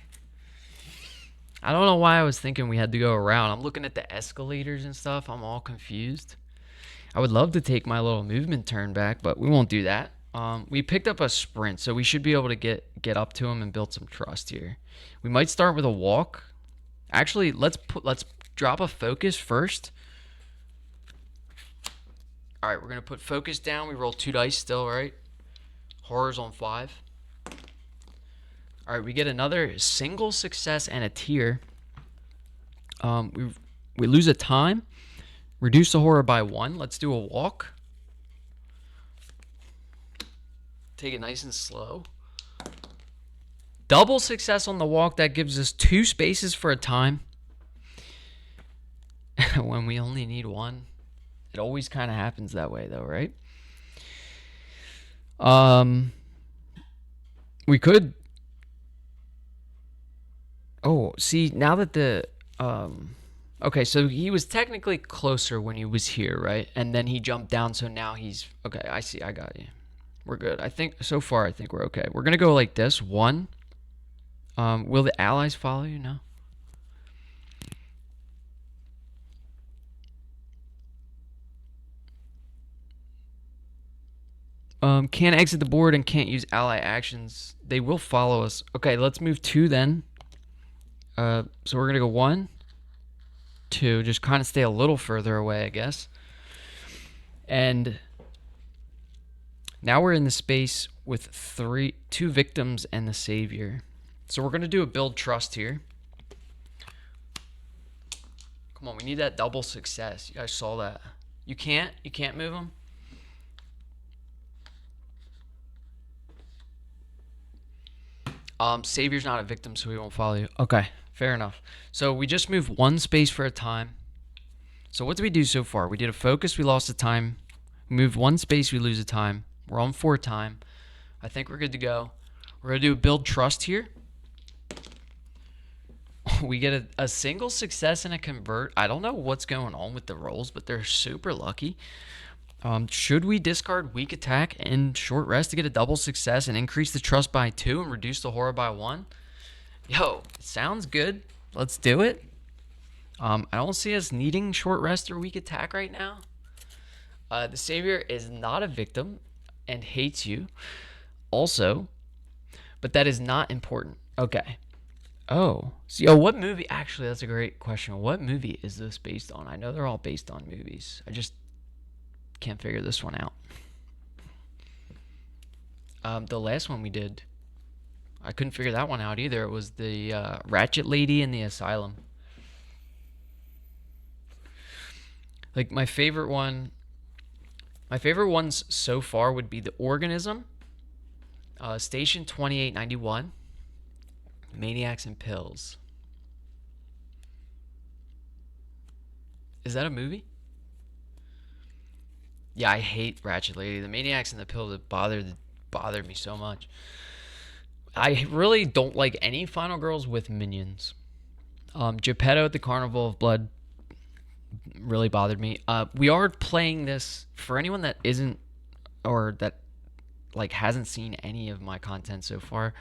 I don't know why I was thinking we had to go around. I'm looking at the escalators and stuff. I'm all confused. I would love to take my little movement turn back, but we won't do that. We picked up a sprint, so we should be able to get up to him and build some trust here. We might start with a walk. Actually, let's drop a focus first. All right, we're gonna put focus down. We roll 2 dice still, right? Horrors on 5. All right, we get another single success and a tier. We lose a time. Reduce the horror by 1. Let's do a walk. Take it nice and slow. Double success on the walk. That gives us 2 spaces for a time. When we only need 1. It always kind of happens that way though, right? We could... Oh, see, now that the... Okay, so he was technically closer when he was here, right? And then he jumped down, so now he's... Okay, I see. I got you. We're good. I think, so far, I think we're okay. We're going to go like this. 1. Will the allies follow you? No. Can't exit the board and can't use ally actions. They will follow us. Okay, let's move 2 then. So we're going to go 1, 2. Just kind of stay a little further away, I guess. And... now we're in the space with 2 victims and the savior. So we're going to do a build trust here. Come on, we need that double success. You guys saw that. You can't move them? Savior's not a victim, so we won't follow you. Okay, fair enough. So we just moved 1 space for a time. So what did we do so far? We did a focus, we lost a time. We moved 1 space, we lose a time. We're on 4 time. I think we're good to go. We're going to do a build trust here. We get a single success and a convert. I don't know what's going on with the rolls, but they're super lucky. Should we discard weak attack and short rest to get a double success and increase the trust by 2 and reduce the horror by 1? Yo, it sounds good. Let's do it. I don't see us needing short rest or weak attack right now. The savior is not a victim and hates you also, but that is not important. Okay. Oh, so what movie? Actually, that's a great question. What movie is this based on? I know they're all based on movies. I just can't figure this one out. The last one we did, I couldn't figure that one out either. It was the Ratchet Lady in the Asylum. Like my favorite ones so far would be The Organism, Station 2891, Maniacs and Pills. Is that a movie? Yeah, I hate Ratchet Lady. The Maniacs and the Pills bothered me so much. I really don't like any Final Girls with minions. Geppetto at the Carnival of Blood really bothered me. We are playing this for anyone that isn't, or that like hasn't seen any of my content so far.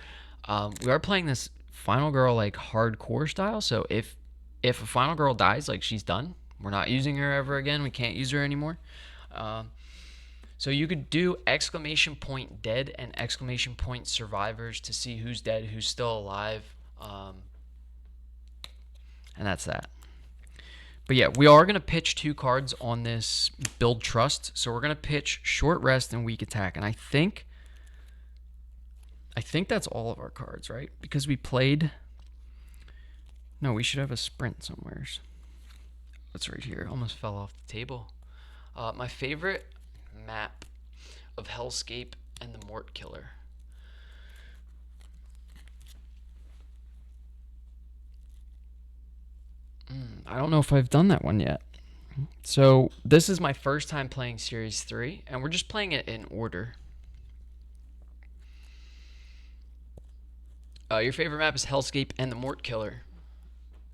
We are playing this Final Girl like hardcore style. So if a Final Girl dies, like she's done. We're not using her ever again. We can't use her anymore. So you could do !dead and !survivors to see who's dead, who's still alive. And that's that. But yeah, we are going to pitch 2 cards on this build trust. So we're going to pitch short rest and weak attack. And I think that's all of our cards, right? Because we played... No, we should have a sprint somewhere. It's right here. Almost fell off the table. My favorite map of Hellscape and the Mort Killer. I don't know if I've done that one yet. So this is my first time playing Series 3, and we're just playing it in order. Your favorite map is Hellscape and the Mort Killer.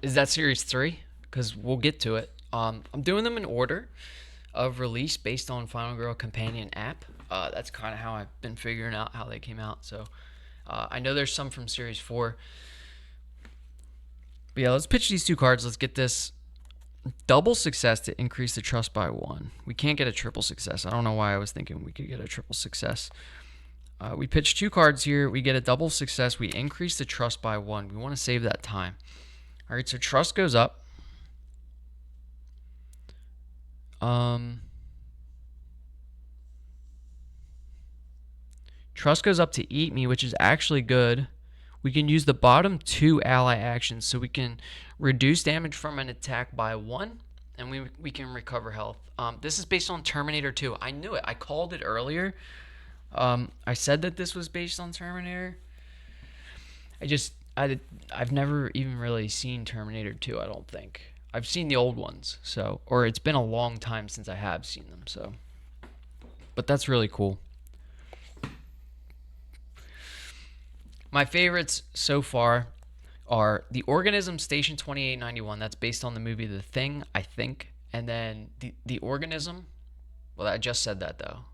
Is that Series 3? Because we'll get to it. I'm doing them in order of release based on Final Girl Companion app. That's kind of how I've been figuring out how they came out. So I know there's some from Series 4. But yeah, let's pitch these 2 cards. Let's get this double success to increase the trust by 1. We can't get a triple success. I don't know why I was thinking we could get a triple success. We pitch 2 cards here. We get a double success. We increase the trust by 1. We want to save that time. All right, so trust goes up. Trust goes up to eat me, which is actually good. We can use the bottom 2 ally actions, so we can reduce damage from an attack by 1, and we can recover health. This is based on Terminator 2. I knew it. I called it earlier. I said that this was based on Terminator. I've never even really seen Terminator 2, I don't think. I've seen the old ones, or it's been a long time since I have seen them, so. But that's really cool. My favorites so far are the Organism Station 2891. That's based on the movie The Thing, I think. And then the Organism. Well, I just said that, though.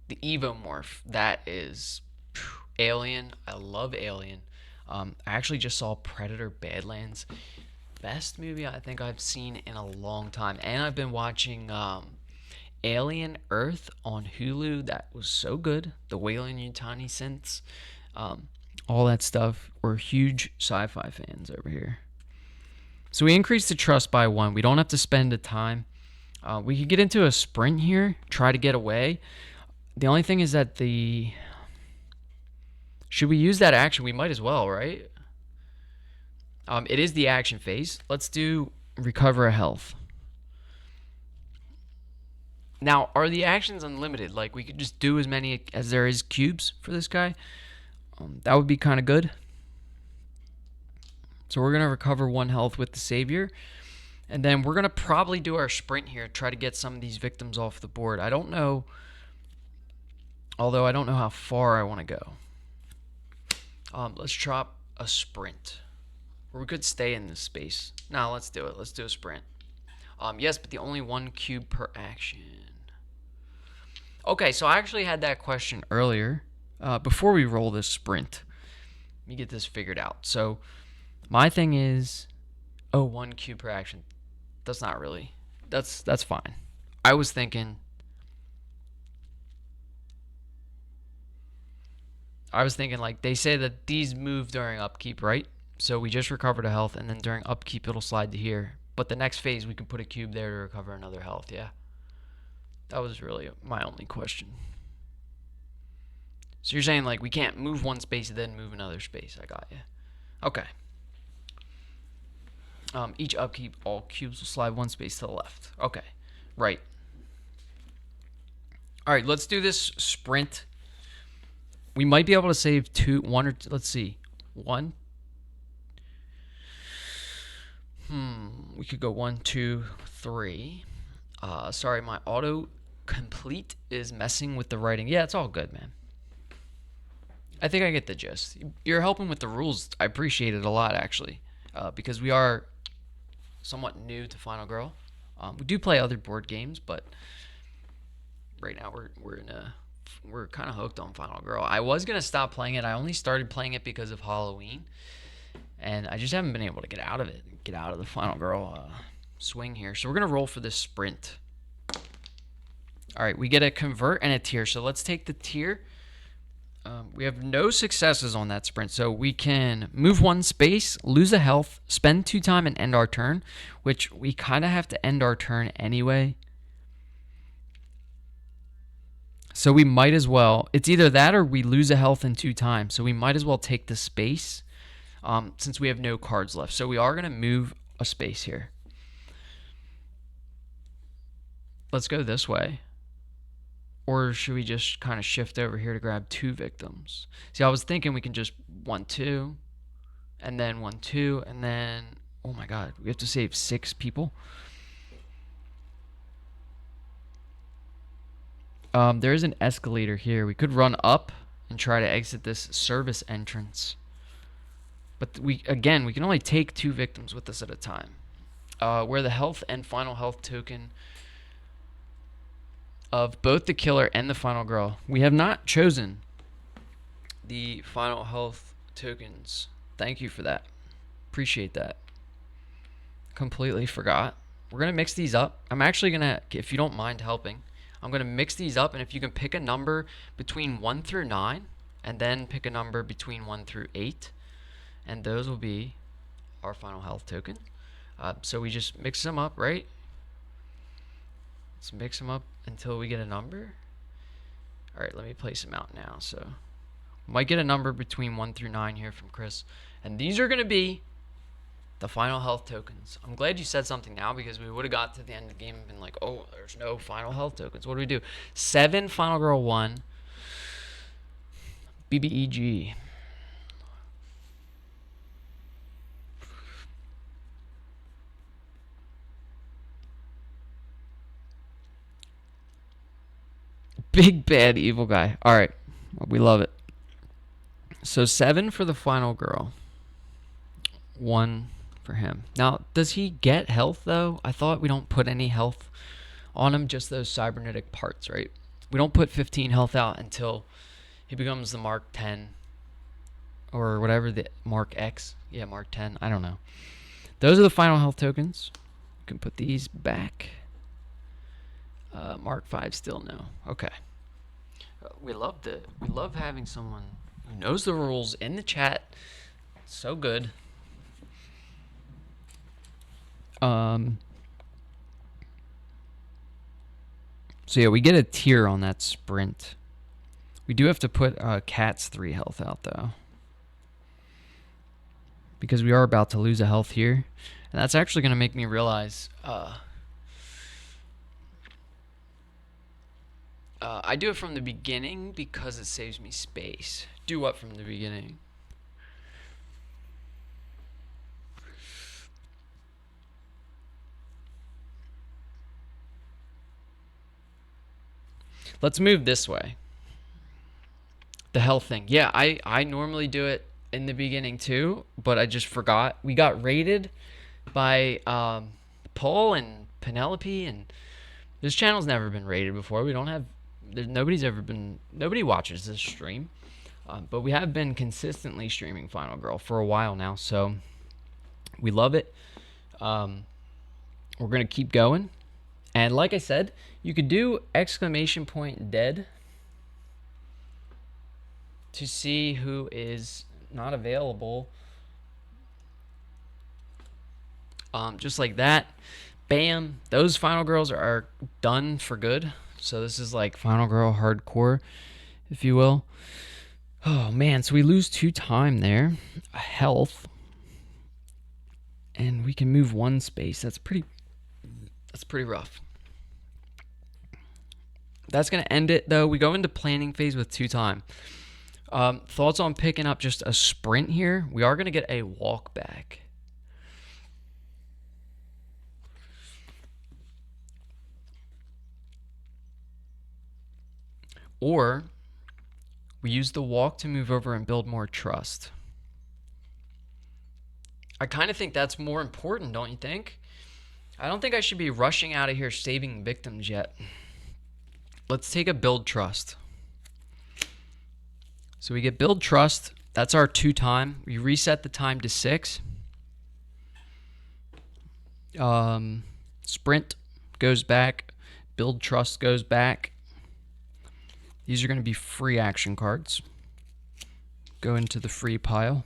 The Evomorph. That is Alien. I love Alien. I actually just saw Predator Badlands. Best movie I think I've seen in a long time. And I've been watching Alien Earth on Hulu. That was so good. The Wailing Yutani Synths. All that stuff. We're huge sci-fi fans over here. So we increase the trust by 1. We don't have to spend the time. We could get into a sprint here, try to get away. The only thing is that should we use that action? We might as well, right? It is the action phase. Let's do recover a health. Now, are the actions unlimited? Like, we could just do as many as there is cubes for this guy. That would be kind of good. So we're going to recover 1 health with the Savior. And then we're going to probably do our sprint here, try to get some of these victims off the board. I don't know, although I don't know how far I want to go. Let's drop a sprint. Or we could stay in this space. No, let's do it. Let's do a sprint. Yes, but the only 1 cube per action. Okay, so I actually had that question earlier. Before we roll this sprint, let me get this figured out. So my thing is, 1 cube per action. That's not really. That's fine. I was thinking like they say that these move during upkeep, right? So we just recovered a health, and then during upkeep it'll slide to here. But the next phase we can put a cube there to recover another health. Yeah. That was really my only question. So you're saying like we can't move 1 space and then move another space. I got you. Okay. Each upkeep, all cubes will slide 1 space to the left. Okay. Right. All right, let's do this sprint. We might be able to save 1 or 2. Let's see. 1. We could go 1, 2, 3. Sorry, my auto complete is messing with the writing. Yeah, it's all good, man. I think I get the gist. You're helping with the rules. I appreciate it a lot, actually, because we are somewhat new to Final Girl. We do play other board games, but right now we're kind of hooked on Final Girl. I was gonna stop playing it. I only started playing it because of Halloween, and I just haven't been able to get out of it. Get out of the Final Girl swing here. So we're gonna roll for this sprint. All right, we get a convert and a tier. So let's take the tier. We have no successes on that sprint, so we can move 1 space, lose a health, spend 2 time, and end our turn, which we kind of have to end our turn anyway. So we might as well. It's either that or we lose a health in 2 times, so we might as well take the space since we have no cards left. So we are going to move a space here. Let's go this way. Or should we just kind of shift over here to grab 2 victims? See, I was thinking we can just 1, 2, and then 1, 2, and then, oh my god, we have to save 6 people. There is an escalator here. We could run up and try to exit this service entrance. But we can only take 2 victims with us at a time. Where the health and final health token of both the killer and the final girl. We have not chosen the final health tokens. Thank you for that. Appreciate that. Completely forgot. We're going to mix these up. I'm actually going to, if you don't mind helping, I'm going to mix these up, and if you can pick a number between 1 through 9, and then pick a number between 1 through 8, and those will be our final health token. So we just mix them up, right? Let's mix them up until we get a number. Alright, let me place them out now. So might get a number between 1 through 9 here from Chris. And these are going to be the final health tokens. I'm glad you said something now, because we would have got to the end of the game and been like, oh, there's no final health tokens. What do we do? 7, final girl 1, BBEG. Big bad evil guy. All right, we love it. So 7 for the final girl, 1 for him. Now, does he get health though? I thought we don't put any health on him, just those cybernetic parts, right? We don't put 15 health out until he becomes the Mark 10 or whatever, the Mark X. Yeah, Mark 10. I don't know. Those are the final health tokens. You can put these back. Mark 5 still no. Okay. We love having someone who knows the rules in the chat. So good. So yeah, we get a tier on that sprint. We do have to put Cat's 3 health out though, because we are about to lose a health here, and that's actually going to make me realize I do it from the beginning because it saves me space. Do what from the beginning? Let's move this way. The health thing. Yeah, I normally do it in the beginning too, but I just forgot. We got raided by Paul and Penelope, and this channel's never been raided before. We don't have... Nobody watches this stream, but we have been consistently streaming Final Girl for a while now, so we love it. We're gonna keep going, and like I said, you could do !dead to see who is not available. Just like that, bam, those Final Girls are done for good. So this is like Final Girl hardcore, if you will. Oh man, so we lose 2 time there, health, and we can move 1 space. That's pretty rough. That's gonna end it though. We go into planning phase with 2 time. Thoughts on picking up just a sprint here? We are gonna get a walk back. Or we use the walk to move over and build more trust. I kind of think that's more important, don't you think? I don't think I should be rushing out of here saving victims yet. Let's take a build trust. So we get build trust. That's our 2 time. We reset the time to 6. Sprint goes back. Build trust goes back. These are going to be free action cards. Go into the free pile.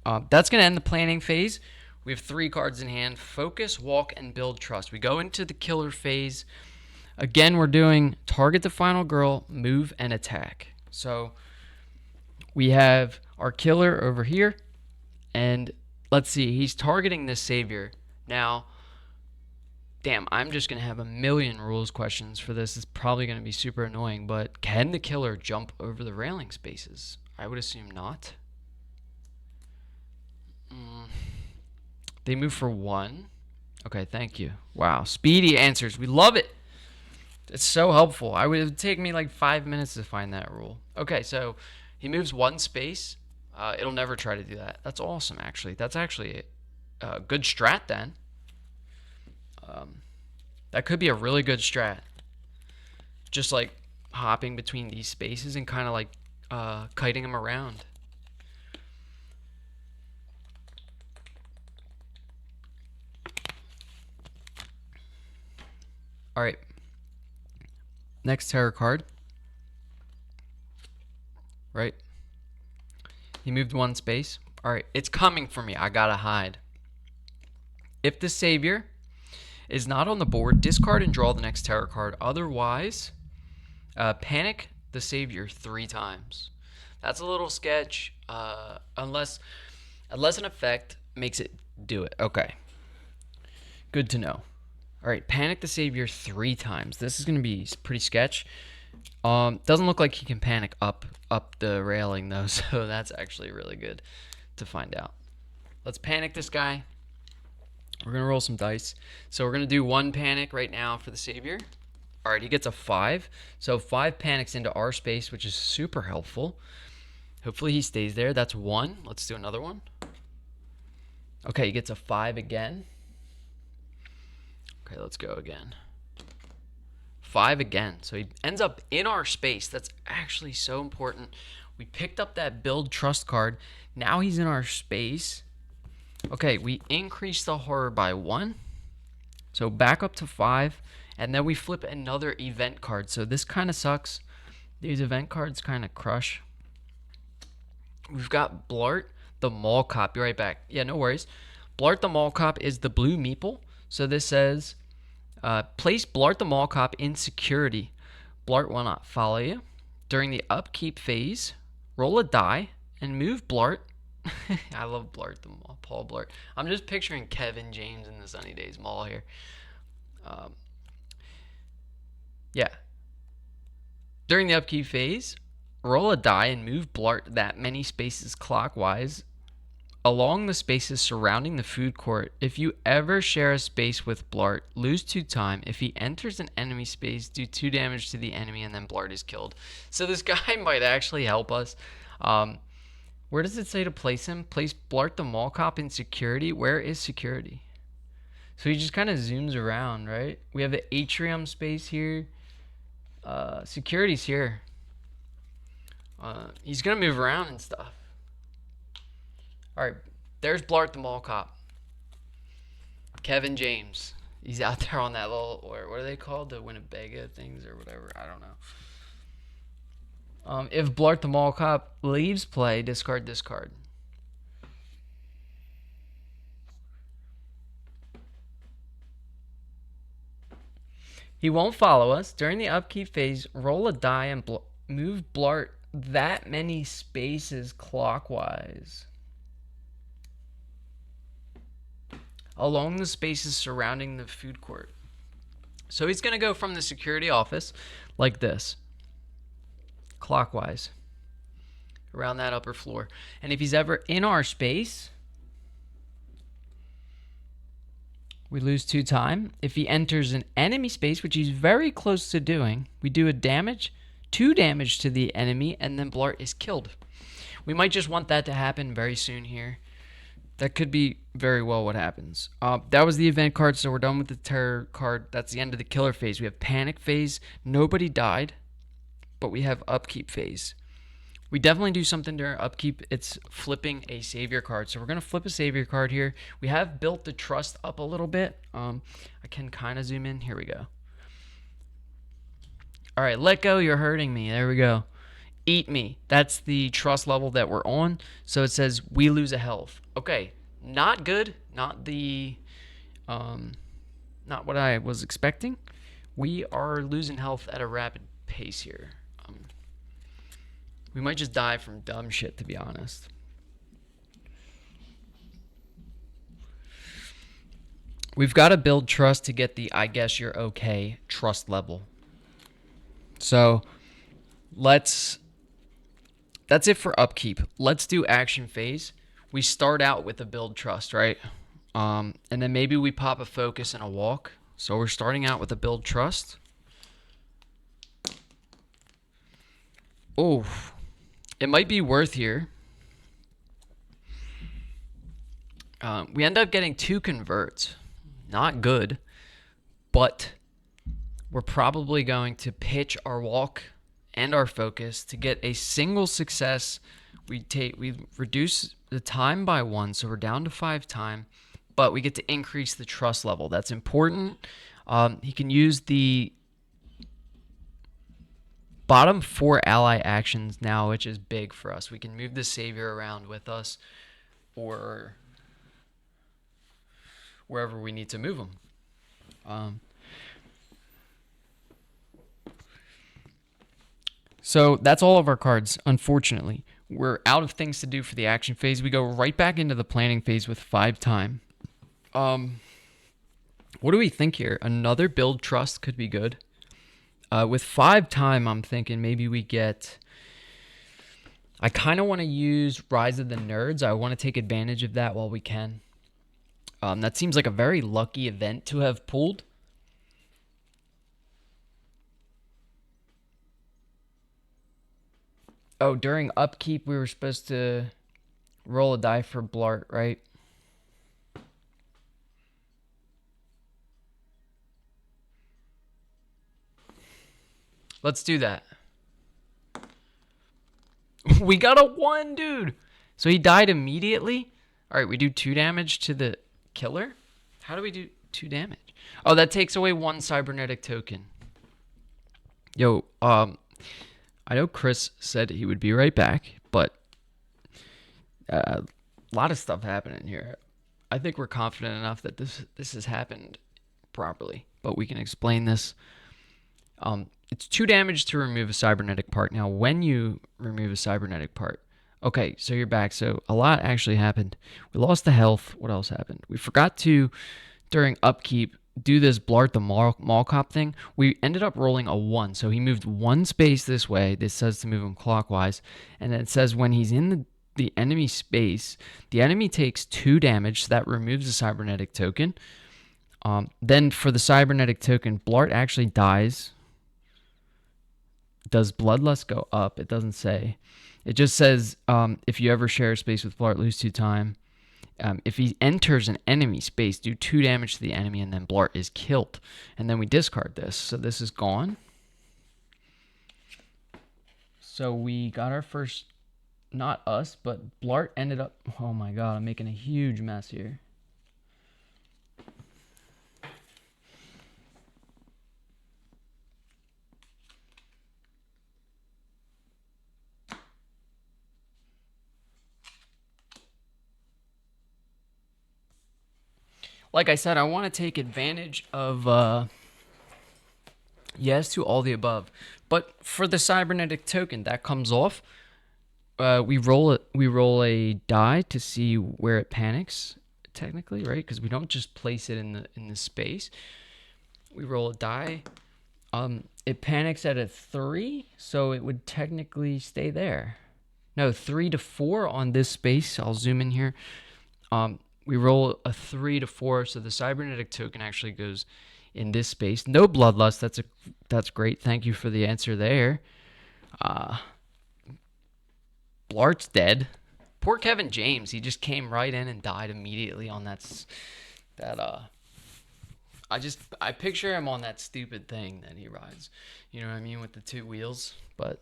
That's going to end the planning phase. We have 3 cards in hand. Focus, walk, and build trust. We go into the killer phase. Again, we're doing target the final girl, move, and attack. So we have our killer over here. And let's see, he's targeting this savior. Now, damn, I'm just going to have a million rules questions for this. It's probably going to be super annoying, but can the killer jump over the railing spaces? I would assume not. They move for 1. Okay, thank you. Wow, speedy answers. We love it. It's so helpful. It would take me like 5 minutes to find that rule. Okay, so he moves 1 space. It'll never try to do that. That's awesome, actually. That's actually a good strat then. That could be a really good strat. Just like hopping between these spaces and kind of like kiting them around. All right. Next tarot card. right? He moved 1 space. All right, it's coming for me. I gotta hide. If the savior is not on the board, discard and draw the next terror card. Otherwise, panic the savior 3 times. That's a little sketch, unless an effect makes it do it. Okay, good to know. All right, panic the savior 3 times. This is going to be pretty sketch. Doesn't look like he can panic up the railing though, so that's actually really good to find out. Let's panic this guy. We're going to roll some dice. So we're going to do 1 panic right now for the savior. All right, he gets a 5. So 5 panics into our space, which is super helpful. Hopefully he stays there. That's 1. Let's do another one. Okay, he gets a 5 again. Okay, let's go again. 5 again. So he ends up in our space. That's actually so important. We picked up that build trust card. Now he's in our space. Okay, we increase the horror by 1. So back up to 5. And then we flip another event card. So this kind of sucks. These event cards kind of crush. We've got Blart, the mall cop. Be right back. Yeah, no worries. Blart the mall cop is the blue meeple. So this says, place Blart the mall cop in security. Blart will not follow you. During the upkeep phase, roll a die and move Blart. I love Blart the mall, Paul Blart. I'm just picturing Kevin James in the Sundydaze Mall here. Yeah. During the upkeep phase, roll a die and move Blart that many spaces clockwise along the spaces surrounding the food court. If you ever share a space with Blart, lose 2 time. If he enters an enemy space, do 2 damage to the enemy, and then Blart is killed. So this guy might actually help us. Where does it say to place him? Place Blart the mall cop in security. Where is security? So he just kind of zooms around, right? We have the atrium space here. Security's here. He's gonna move around and stuff. All right, there's Blart the mall cop. Kevin James. He's out there on that little, or what are they called? The Winnebago things or whatever. I don't know. If Blart the mall cop leaves play, discard this card. He won't follow us. During the upkeep phase, roll a die and move Blart that many spaces clockwise along the spaces surrounding the food court. So he's going to go from the security office like this, clockwise, around that upper floor. And if he's ever in our space, we lose 2 time. If he enters an enemy space, which he's very close to doing, we do 2 damage to the enemy, and then Blart is killed. We might just want that to happen very soon here. That could be very well what happens. That was the event card, so we're done with the terror card. That's the end of the killer phase. We have panic phase. Nobody died, but we have upkeep phase. We definitely do something during upkeep. It's flipping a savior card. So we're going to flip a savior card here. We have built the trust up a little bit. I can kind of zoom in. Here we go. All right, let go. You're hurting me. There we go. Eat me. That's the trust level that we're on. So it says we lose a health. Okay, not good. Not the, not what I was expecting. We are losing health at a rapid pace here. We might just die from dumb shit, to be honest. We've got to build trust to get the I guess you're okay trust level. So that's it for upkeep. Let's do action phase. We start out with a build trust, right? And then maybe we pop a focus and a walk. So we're starting out with a build trust. Oh, it might be worth here. We end up getting 2 converts. Not good, but we're probably going to pitch our walk and our focus to get a single success. We reduce the time by 1, so we're down to 5 time, but we get to increase the trust level. That's important. He can use the Bottom 4 ally actions now, which is big for us. We can move the savior around with us or wherever we need to move them. So that's all of our cards, unfortunately. We're out of things to do for the action phase. We go right back into the planning phase with 5 time. What do we think here? Another build trust could be good. With 5 time, I'm thinking maybe we get... I kind of want to use Rise of the Nerds. I want to take advantage of that while we can. That seems like a very lucky event to have pulled. Oh, during upkeep, we were supposed to roll a die for Blart, right? Let's do that. We got a 1, dude. So he died immediately? All right, we do 2 damage to the killer? How do we do 2 damage? Oh, that takes away 1 cybernetic token. Yo, I know Chris said he would be right back, but a lot of stuff happening here. I think we're confident enough that this has happened properly, but we can explain this. It's 2 damage to remove a cybernetic part. Now, when you remove a cybernetic part, okay, so you're back. So a lot actually happened. We lost the health. What else happened? We forgot to, during upkeep, do this Blart the mall cop thing. We ended up rolling a 1. So he moved 1 space this way. This says to move him clockwise. And it says when he's in the enemy space, the enemy takes 2 damage. So that removes the cybernetic token. Then for the cybernetic token, Blart actually dies. Does Bloodlust go up? It doesn't say. It just says if you ever share a space with Blart, lose 2 time. If he enters an enemy space, do 2 damage to the enemy, and then Blart is killed. And then we discard this. So this is gone. So we got our first, not us, but Blart ended up... Oh my god, I'm making a huge mess here. Like I said, I want to take advantage of yes to all the above. But for the cybernetic token, that comes off. We roll a die to see where it panics, technically, right? Because we don't just place it in the space. We roll a die. It panics at a 3, so it would technically stay there. No, 3 to 4 on this space. I'll zoom in here. We roll a 3 to 4, so the cybernetic token actually goes in this space. No Bloodlust. That's great. Thank you for the answer there. Blart's dead. Poor Kevin James. He just came right in and died immediately on that. I picture him on that stupid thing that he rides. You know what I mean, with the 2 wheels. But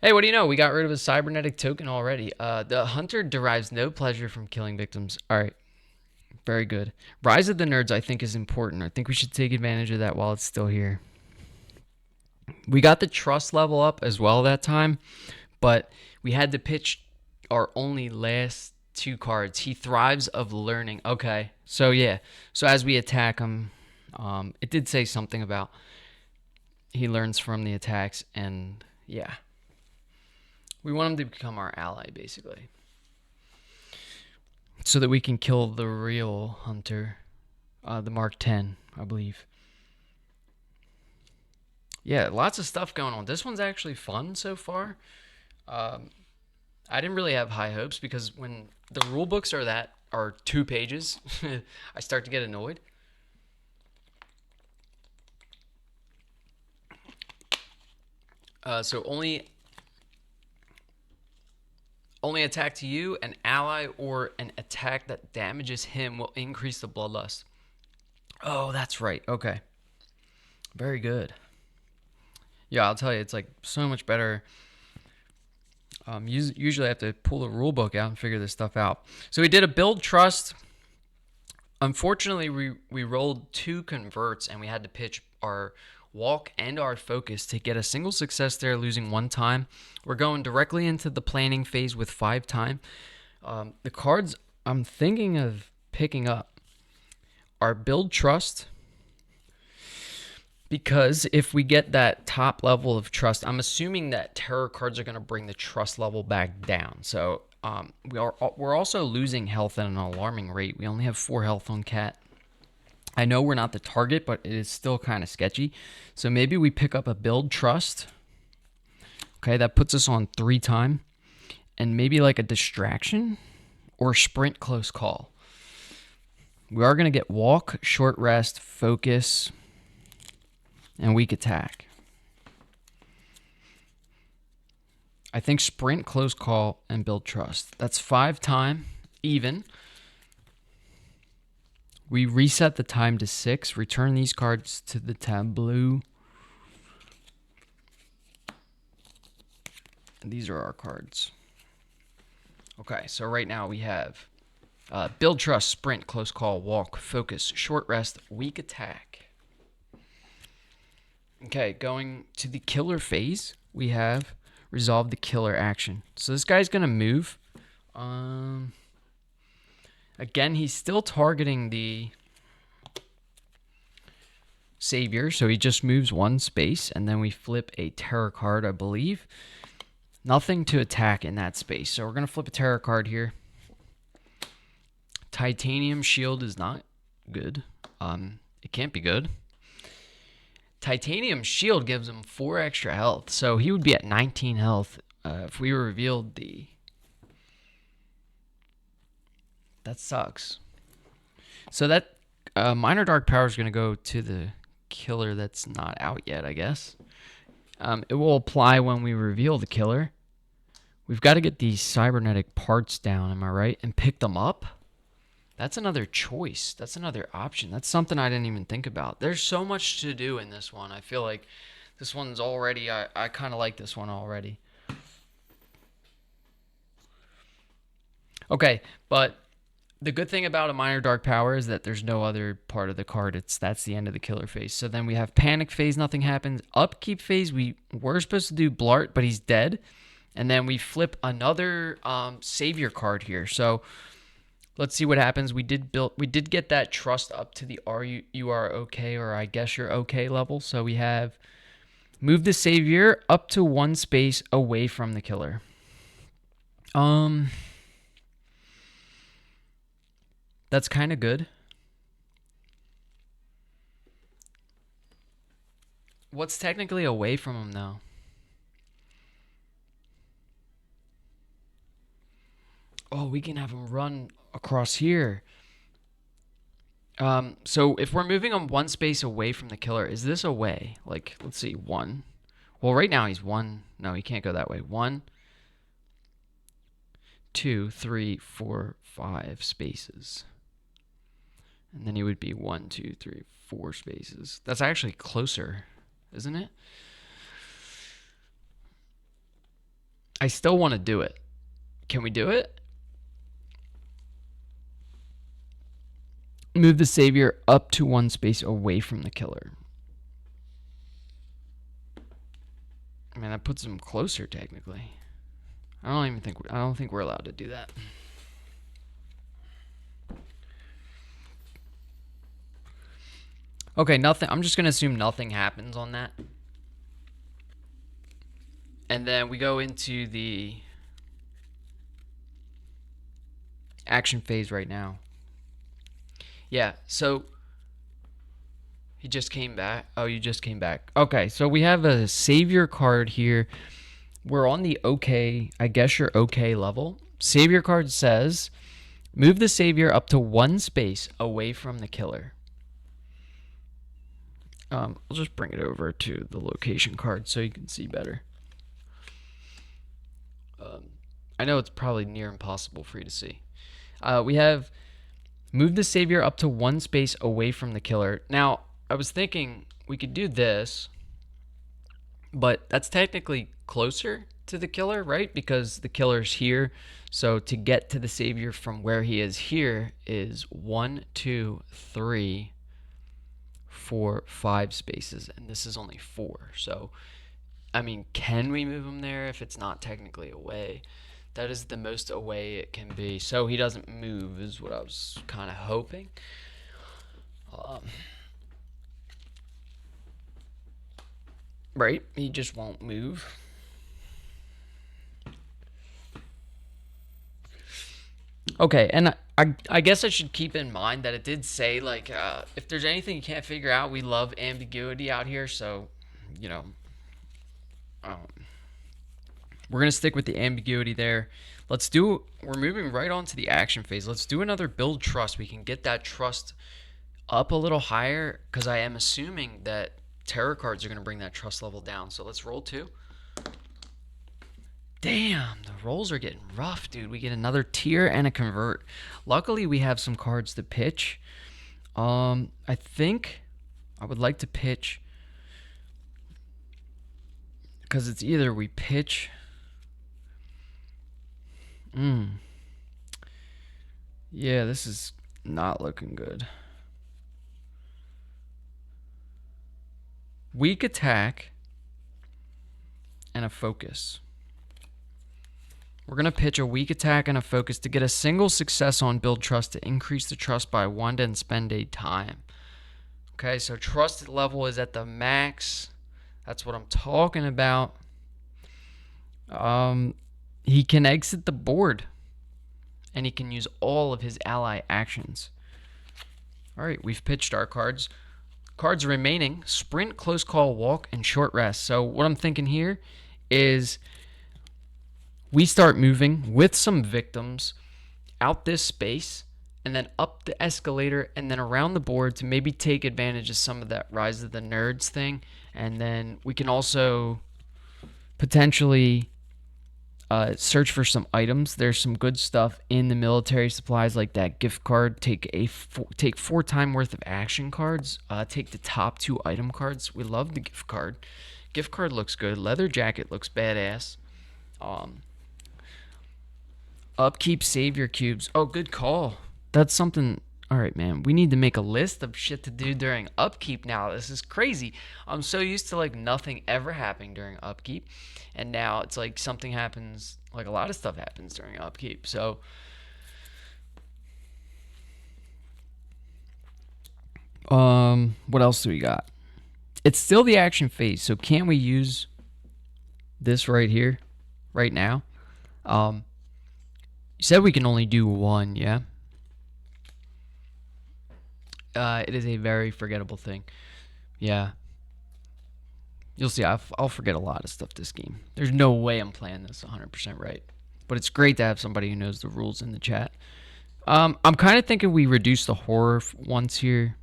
hey, what do you know? We got rid of a cybernetic token already. The hunter derives no pleasure from killing victims. All right. Very good. Rise of the Nerds, I think, is important. I think we should take advantage of that while it's still here. We got the trust level up as well that time, but we had to pitch our only last 2 cards. He thrives of learning. Okay. So, yeah. So, as we attack him, it did say something about he learns from the attacks, and yeah. We want him to become our ally, basically. So that we can kill the real hunter. The Mark 10, I believe. Yeah, lots of stuff going on. This one's actually fun so far. I didn't really have high hopes because when the rule books are 2 pages, I start to get annoyed. So only attack to you, an ally, or an attack that damages him will increase the bloodlust. Oh, that's right. Okay. Very good. Yeah, I'll tell you, it's like so much better. Usually I have to pull the rule book out and figure this stuff out. So we did a build trust. Unfortunately, we rolled 2 converts and we had to pitch our walk and our focus to get a single success there, losing 1 time. We're going directly into the planning phase with 5 time. The cards I'm thinking of picking up are Build Trust, because if we get that top level of trust, I'm assuming that terror cards are going to bring the trust level back down. So we're also losing health at an alarming rate. We only have 4 health on Cat. I know we're not the target, but it is still kind of sketchy. So maybe we pick up a Build Trust. Okay, that puts us on 3 time. And maybe like a Distraction or Sprint Close Call. We are going to get Walk, Short Rest, Focus, and Weak Attack. I think Sprint, Close Call, and Build Trust. That's 5 time, even. We reset the time to 6. Return these cards to the tableau. And these are our cards. Okay, so right now we have Build Trust, Sprint, Close Call, Walk, Focus, Short Rest, Weak Attack. Okay, going to the killer phase, we have Resolve the Killer action. So this guy's going to move. Again, he's still targeting the Savior, so he just moves 1 space, and then we flip a Terror card, I believe. Nothing to attack in that space, so we're going to flip a Terror card here. Titanium Shield is not good. It can't be good. Titanium Shield gives him 4 extra health, so he would be at 19 health if we revealed the... That sucks. So that Minor Dark Power is going to go to the killer that's not out yet, I guess. It will apply when we reveal the killer. We've got to get these cybernetic parts down, am I right? And pick them up? That's another choice. That's another option. That's something I didn't even think about. There's so much to do in this one. I feel like this one's already... I kind of like this one already. Okay, but the good thing about a Minor Dark Power is that there's no other part of the card. That's the end of the killer phase. So then we have Panic phase, nothing happens. Upkeep phase, we were supposed to do Blart, but he's dead. And then we flip another Savior card here. So... let's see what happens. We did get that trust up to the you are okay, or I guess you're okay level. So we have move the Savior up to 1 space away from the killer. That's kind of good. What's technically away from him though? Oh, we can have him run across here. So if we're moving him 1 space away from the killer, is this away? Like, let's see, 1. Well, right now he's 1. No, he can't go that way. 1, 2, 3, 4, 5 spaces. And then he would be 1, 2, 3, 4 spaces. That's actually closer, isn't it? I still want to do it. Can we do it? Move the Savior up to 1 space away from the killer. I mean, that puts him closer technically. I don't think we're allowed to do that. Okay, nothing. I'm just gonna assume nothing happens on that. And then we go into the action phase right now. Yeah, so he just came back. Oh, you just came back. Okay, so we have a Savior card here. We're on the okay, I guess you're okay level. Savior card says, move the Savior up to 1 space away from the killer. I'll just bring it over to the location card so you can see better. I know it's probably near impossible for you to see. We have move the Savior up to 1 space away from the killer. Now, I was thinking we could do this, but that's technically closer to the killer, right? Because the killer's here. So to get to the Savior from where he is here is 1, 2, 3, 4, 5 spaces, and this is only 4. So, I mean, can we move him there if it's not technically away? That is the most away it can be. So he doesn't move is what I was kind of hoping. Right? He just won't move. Okay, and I guess I should keep in mind that it did say, like, if there's anything you can't figure out, we love ambiguity out here. So, you know, we're going to stick with the ambiguity there. We're moving right on to the action phase. Let's do another build trust. We can get that trust up a little higher because I am assuming that terror cards are going to bring that trust level down. So let's roll 2. Damn, the rolls are getting rough, dude. We get another tier and a convert. Luckily, we have some cards to pitch. I think I would like to pitch because it's either we pitch. Yeah, this is not looking good. Weak attack and a focus. We're going to pitch a weak attack and a focus to get a single success on build trust to increase the trust by 1 and spend a time. Okay, so trust level is at the max. That's what I'm talking about. He can exit the board and he can use all of his ally actions. All right, we've pitched our cards. Cards remaining: sprint, close call, walk, and short rest. So what I'm thinking here is we start moving with some victims out this space and then up the escalator and then around the board to maybe take advantage of some of that Rise of the Nerds thing. And then we can also potentially search for some items. There's some good stuff in the military supplies, like that gift card. Take 4 time worth of action cards. Take the top 2 item cards. We love the gift card. Gift card looks good. Leather jacket looks badass. Upkeep savior cubes. Oh, good call. That's something. All right, man. We need to make a list of shit to do during upkeep now. This is crazy. I'm so used to like nothing ever happening during upkeep, and now it's like something happens. Like a lot of stuff happens during upkeep. So what else do we got? It's still the action phase, so can't we use this right here, right now? You said we can only do 1, yeah? It is a very forgettable thing. Yeah. You'll see, I'll forget a lot of stuff this game. There's no way I'm playing this 100% right. But it's great to have somebody who knows the rules in the chat. I'm kind of thinking we reduce the horror once here.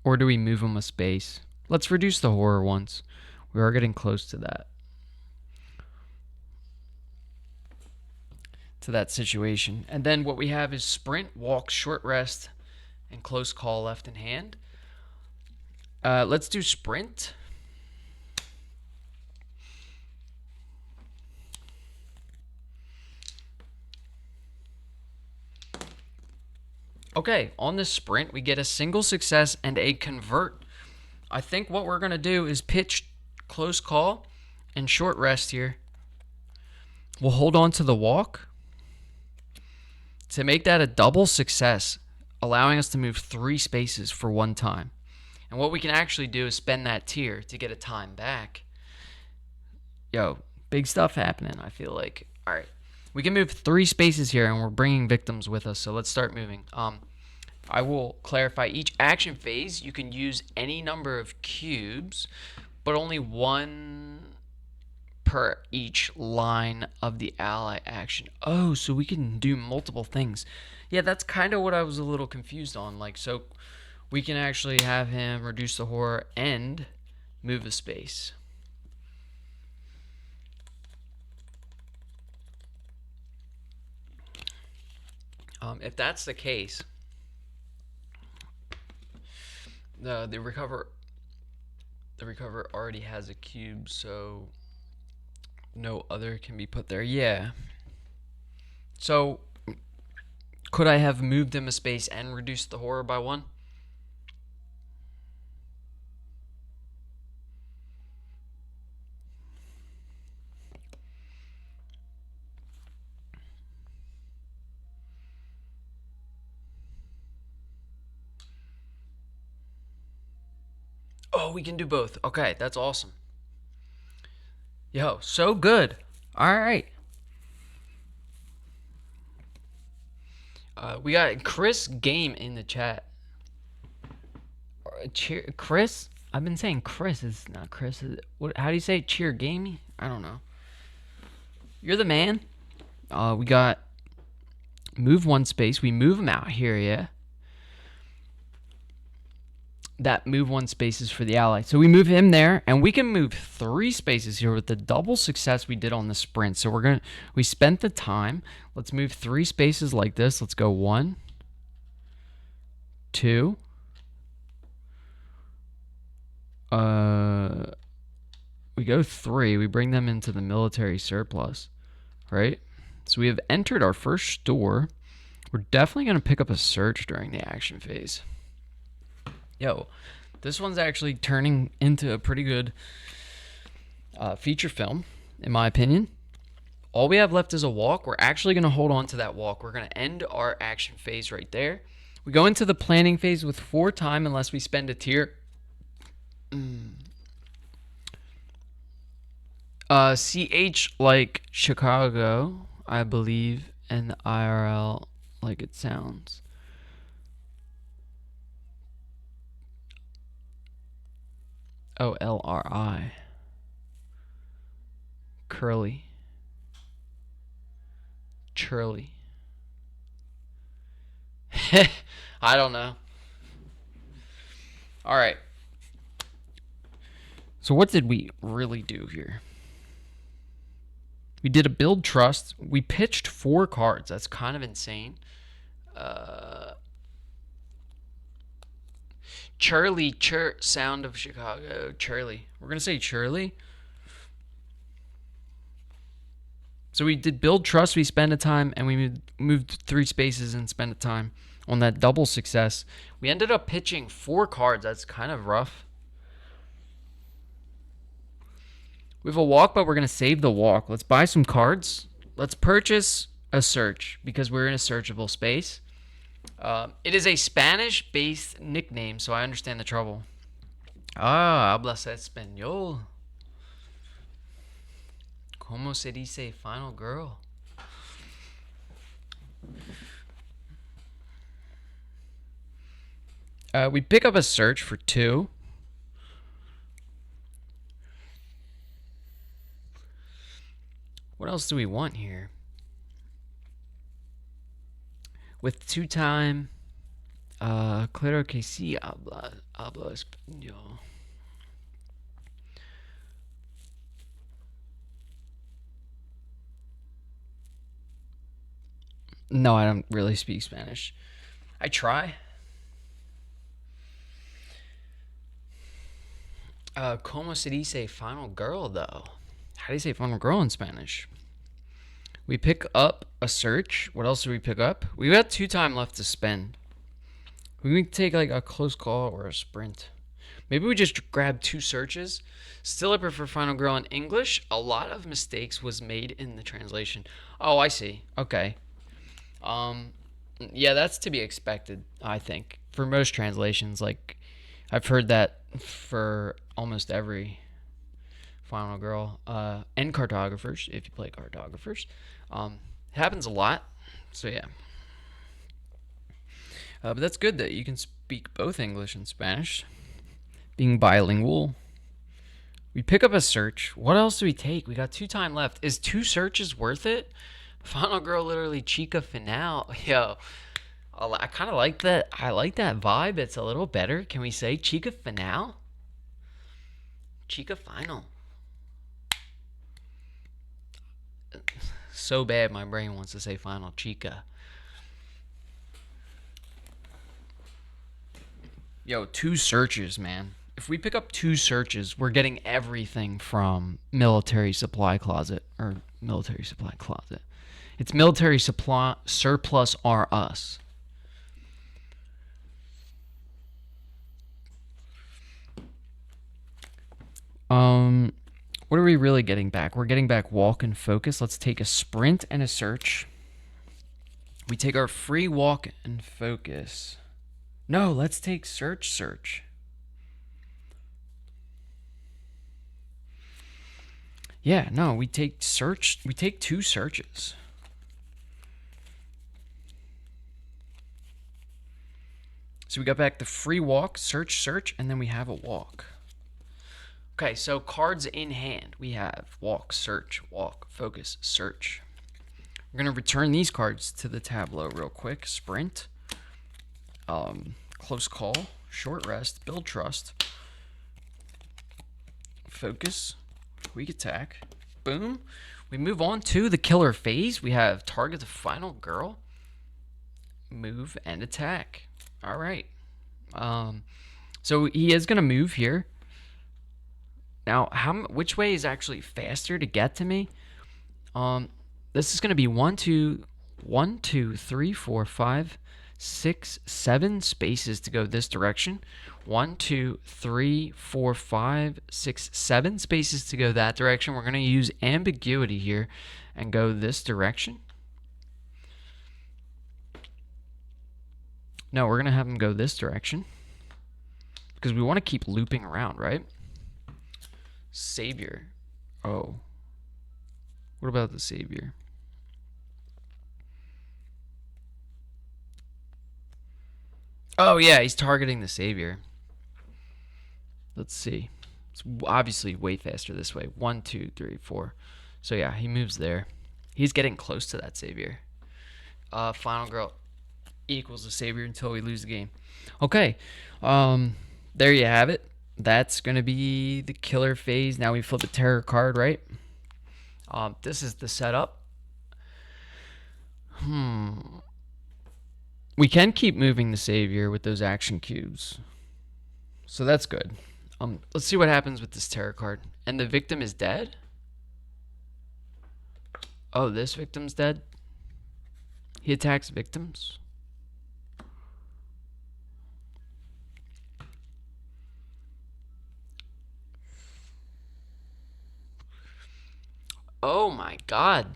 Or do we move them a space? Let's reduce the horror once. We are getting close to that. To that situation. And then what we have is sprint, walk, short rest, and close call left in hand. Let's do sprint. Okay, on this sprint, we get a single success and a convert. I think what we're going to do is pitch close call and short rest here. We'll hold on to the walk to make that a double success, allowing us to move 3 spaces for 1 time. And what we can actually do is spend that tier to get a time back. Yo, big stuff happening, I feel like. All right, we can move 3 spaces here, and we're bringing victims with us, so let's start moving. I will clarify each action phase. You can use any number of cubes, but only 1 per each line of the ally action. Oh, so we can do multiple things. Yeah, that's kind of what I was a little confused on. Like, so we can actually have him reduce the horror and move a space. If that's the case, the recover already has a cube, so no other can be put there. Yeah. So Could I have moved him a space and reduced the horror by 1? Oh, we can do both. Okay, that's awesome. Yo, so good. All right. We got Chris Game in the chat. Chris? I've been saying Chris. It's not Chris. How do you say cheer gamey? I don't know. You're the man. We got move 1 space. We move him out here, yeah? That move 1 space is for the ally. So we move him there, and we can move 3 spaces here with the double success we did on the sprint. So we spent the time. Let's move 3 spaces like this. Let's go 1, 2. We go 3. We bring them into the military surplus, right? So we have entered our first store. We're definitely going to pick up a search during the action phase. Yo, this one's actually turning into a pretty good feature film, in my opinion. All we have left is a walk. We're actually going to hold on to that walk. We're going to end our action phase right there. We go into the planning phase with 4 time unless we spend a tier. CH like Chicago, I believe, and IRL like it sounds. OLRI. Curly. Churly. I don't know. All right. So what did we really do here? We did a build trust. We pitched 4 cards. That's kind of insane. Charlie, sound of Chicago. Charlie. We're going to say Charlie. So we did build trust. We spent a time, and we moved 3 spaces and spent a time on that double success. We ended up pitching 4 cards. That's kind of rough. We have a walk, but we're going to save the walk. Let's buy some cards. Let's purchase a search because we're in a searchable space. It is a Spanish-based nickname, so I understand the trouble. Hablas español. ¿Cómo se dice final girl? We pick up a search for 2. What else do we want here? With 2 time, claro que sí hablo español. No, I don't really speak Spanish. I try. ¿Cómo se dice final girl, though? How do you say final girl in Spanish? We pick up a search. What else do we pick up? We got 2 time left to spend. We can take like a close call or a sprint. Maybe we just grab 2 searches. Still, I prefer final girl in English. A lot of mistakes was made in the translation. Oh, I see. Okay. Yeah, that's to be expected, I think. For most translations, like I've heard that for almost every final girl and cartographers, if you play cartographers. It happens a lot, so yeah. But that's good that you can speak both English and Spanish, being bilingual. We pick up a search. What else do we take? We got 2 time left. Is 2 searches worth it? Final girl, literally chica final. Yo, I kind of like that. I like that vibe. It's a little better. Can we say chica final? Chica final. So bad my brain wants to say final chica. Yo, 2 searches, man. If we pick up 2 searches, we're getting everything from military supply closet. Its military supply surplus are us. What are we really getting back? We're getting back walk and focus. Let's take a sprint and a search. We take our free walk and focus. No, let's take search. Yeah, no, we take search. We take 2 searches. So we got back the free walk, search, and then we have a walk. Okay, so cards in hand. We have walk, focus, search. We're going to return these cards to the tableau real quick. Sprint, close call, short rest, build trust, focus, weak attack, boom. We move on to the killer phase. We have target the final girl, move, and attack. All right. So he is going to move here. Now, which way is actually faster to get to me? This is going to be 1, 2, 3, 4, 5, 6, 7 spaces to go this direction. 1, 2, 3, 4, 5, 6, 7 spaces to go that direction. We're going to use ambiguity here and go this direction. No, we're going to have him go this direction because we want to keep looping around, right? Savior. Oh. What about the Savior? Oh, yeah, he's targeting the Savior. Let's see. It's obviously way faster this way. 1, 2, 3, 4. So, yeah, he moves there. He's getting close to that Savior. Final girl equals the Savior until we lose the game. Okay. There you have it. That's going to be the killer phase. Now we flip a terror card, right? This is the setup. We can keep moving the Savior with those action cubes. So that's good. Let's see what happens with this terror card. And the victim is dead? Oh, this victim's dead? He attacks victims? Oh my god.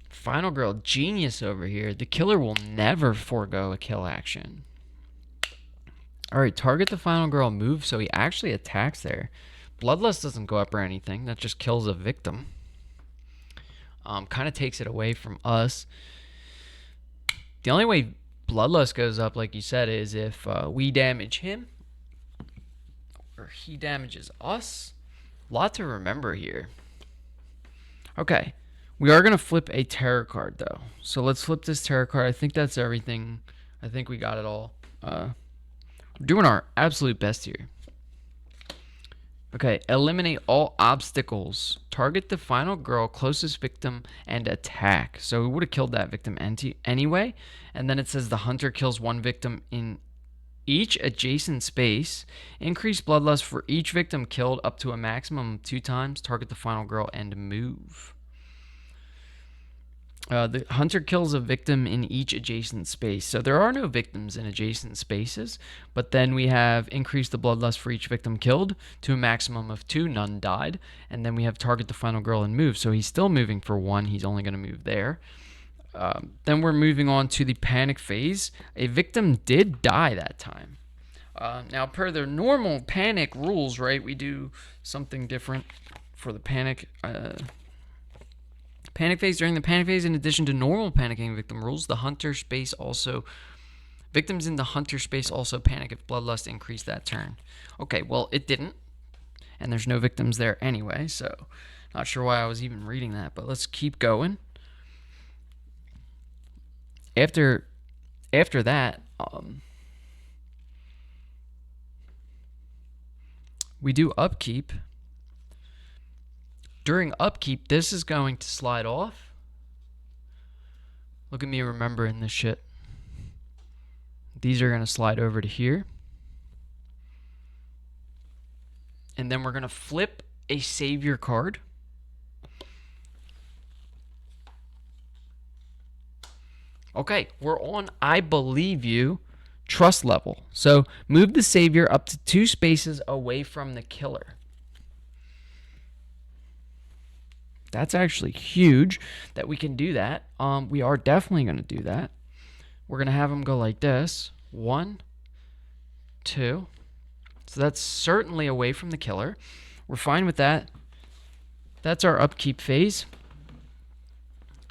Final girl, genius over here. The killer will never forego a kill action. Alright, target the final girl, move, so he actually attacks there. Bloodlust doesn't go up or anything. That just kills a victim. Kind of takes it away from us. The only way Bloodlust goes up, like you said, is if we damage him or he damages us. A lot to remember here. Okay, we are going to flip a terror card, though. So let's flip this terror card. I think that's everything. I think we got it all. We're doing our absolute best here. Okay, eliminate all obstacles. Target the final girl, closest victim, and attack. So we would have killed that victim anyway. And then it says the hunter kills 1 victim in each adjacent space. Increase bloodlust for each victim killed up to a maximum of 2 times. Target the final girl and move. The hunter kills a victim in each adjacent space. So there are no victims in adjacent spaces, but then we have increased the bloodlust for each victim killed to a maximum of 2. None died. And then we have target the final girl and move. So he's still moving for 1. He's only going to move there. Then we're moving on to the panic phase. A victim did die that time. Now, per the normal panic rules, right, we do something different for the panic phase. During the panic phase, in addition to normal panicking victim rules, the hunter space also... Victims in the hunter space also panic if bloodlust increased that turn. Okay, well, it didn't. And there's no victims there anyway, so not sure why I was even reading that, but let's keep going. After that, we do upkeep. During upkeep, this is going to slide off. Look at me remembering this shit. These are going to slide over to here. And then we're going to flip a savior card. Okay, we're on I believe you trust level. So move the savior up to 2 spaces away from the killer. That's actually huge that we can do that. We are definitely going to do that. We're going to have him go like this. 1, 2. So that's certainly away from the killer. We're fine with that. That's our upkeep phase.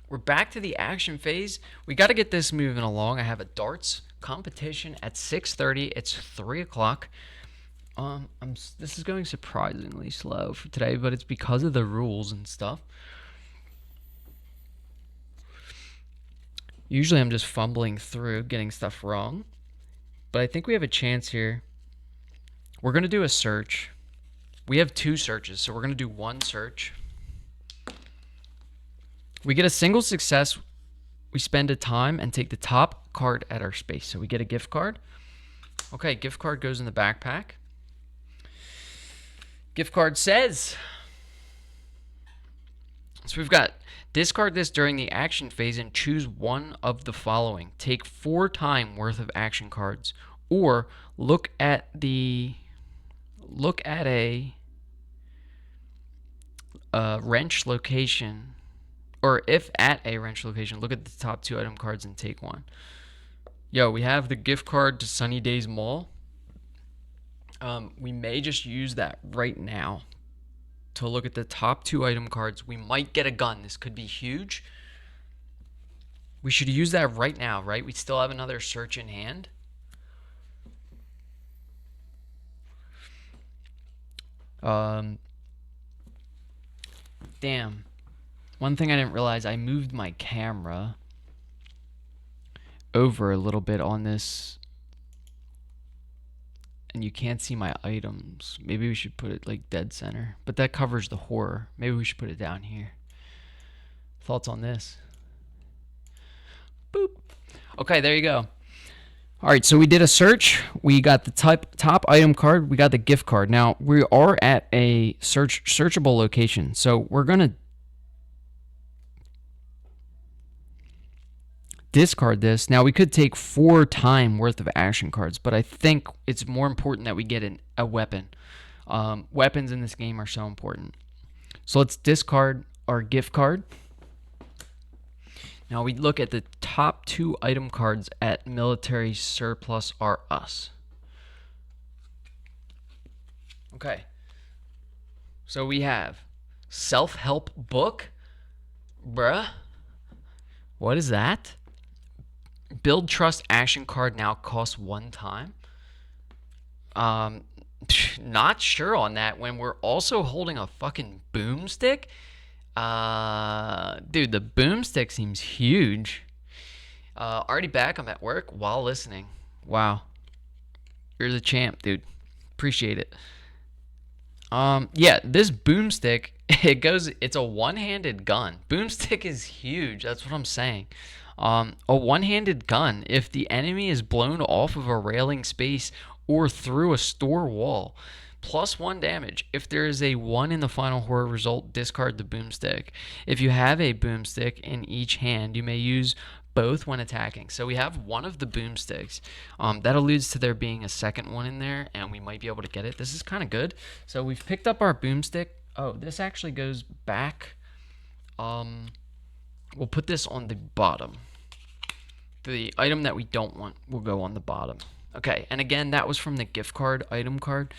We're back to the action phase. We got to get this moving along. I have a darts competition at 6:30. It's 3 o'clock. This is going surprisingly slow for today, but it's because of the rules and stuff. Usually I'm just fumbling through, getting stuff wrong. But I think we have a chance here. We're going to do a search. We have 2 searches, so we're going to do 1 search. We get a single success. We spend a time and take the top card at our space. So we get a gift card. Okay, gift card goes in the backpack. Gift card says, so we've got discard this during the action phase and choose one of the following. Take 4 time worth of action cards, or look at a wrench location, or if at a wrench location, look at the top 2 item cards and take 1. Yo, we have the gift card to Sundydaze Mall. We may just use that right now to look at the top 2 item cards. We might get a gun. This could be huge. We should use that right now, right? We still have another search in hand. Damn. One thing I didn't realize, I moved my camera over a little bit on this, and you can't see my items. Maybe we should put it like dead center, but that covers the horror. Maybe we should put it down here. Thoughts on this? Boop. Okay, there you go. All right, so we did a search. We got the top item card. We got the gift card. Now, we are at a searchable location, so we're going to discard this. Now, we could take 4 time worth of action cards, but I think it's more important that we get a weapon. Weapons in this game are so important. So let's discard our gift card. Now we look at the top 2 item cards at military surplus are us. Okay. So we have self-help book. Bruh. What is that? Build trust action card now costs 1 time. Not sure on that when we're also holding a fucking boomstick. Dude, the boomstick seems huge. Already back. I'm at work while listening. Wow. You're the champ, dude. Appreciate it. Yeah, this boomstick, it's a one-handed gun. Boomstick is huge. That's what I'm saying. A one-handed gun, if the enemy is blown off of a railing space or through a store wall, +1 damage. If there is a 1 in the final horror result, discard the boomstick. If you have a boomstick in each hand, you may use both when attacking. So we have one of the boomsticks. That alludes to there being a second one in there, and we might be able to get it. This is kind of good. So we've picked up our boomstick. Oh, this actually goes back. We'll put this on the bottom. The item that we don't want will go on the bottom. Okay, and again, that was from the gift card, item card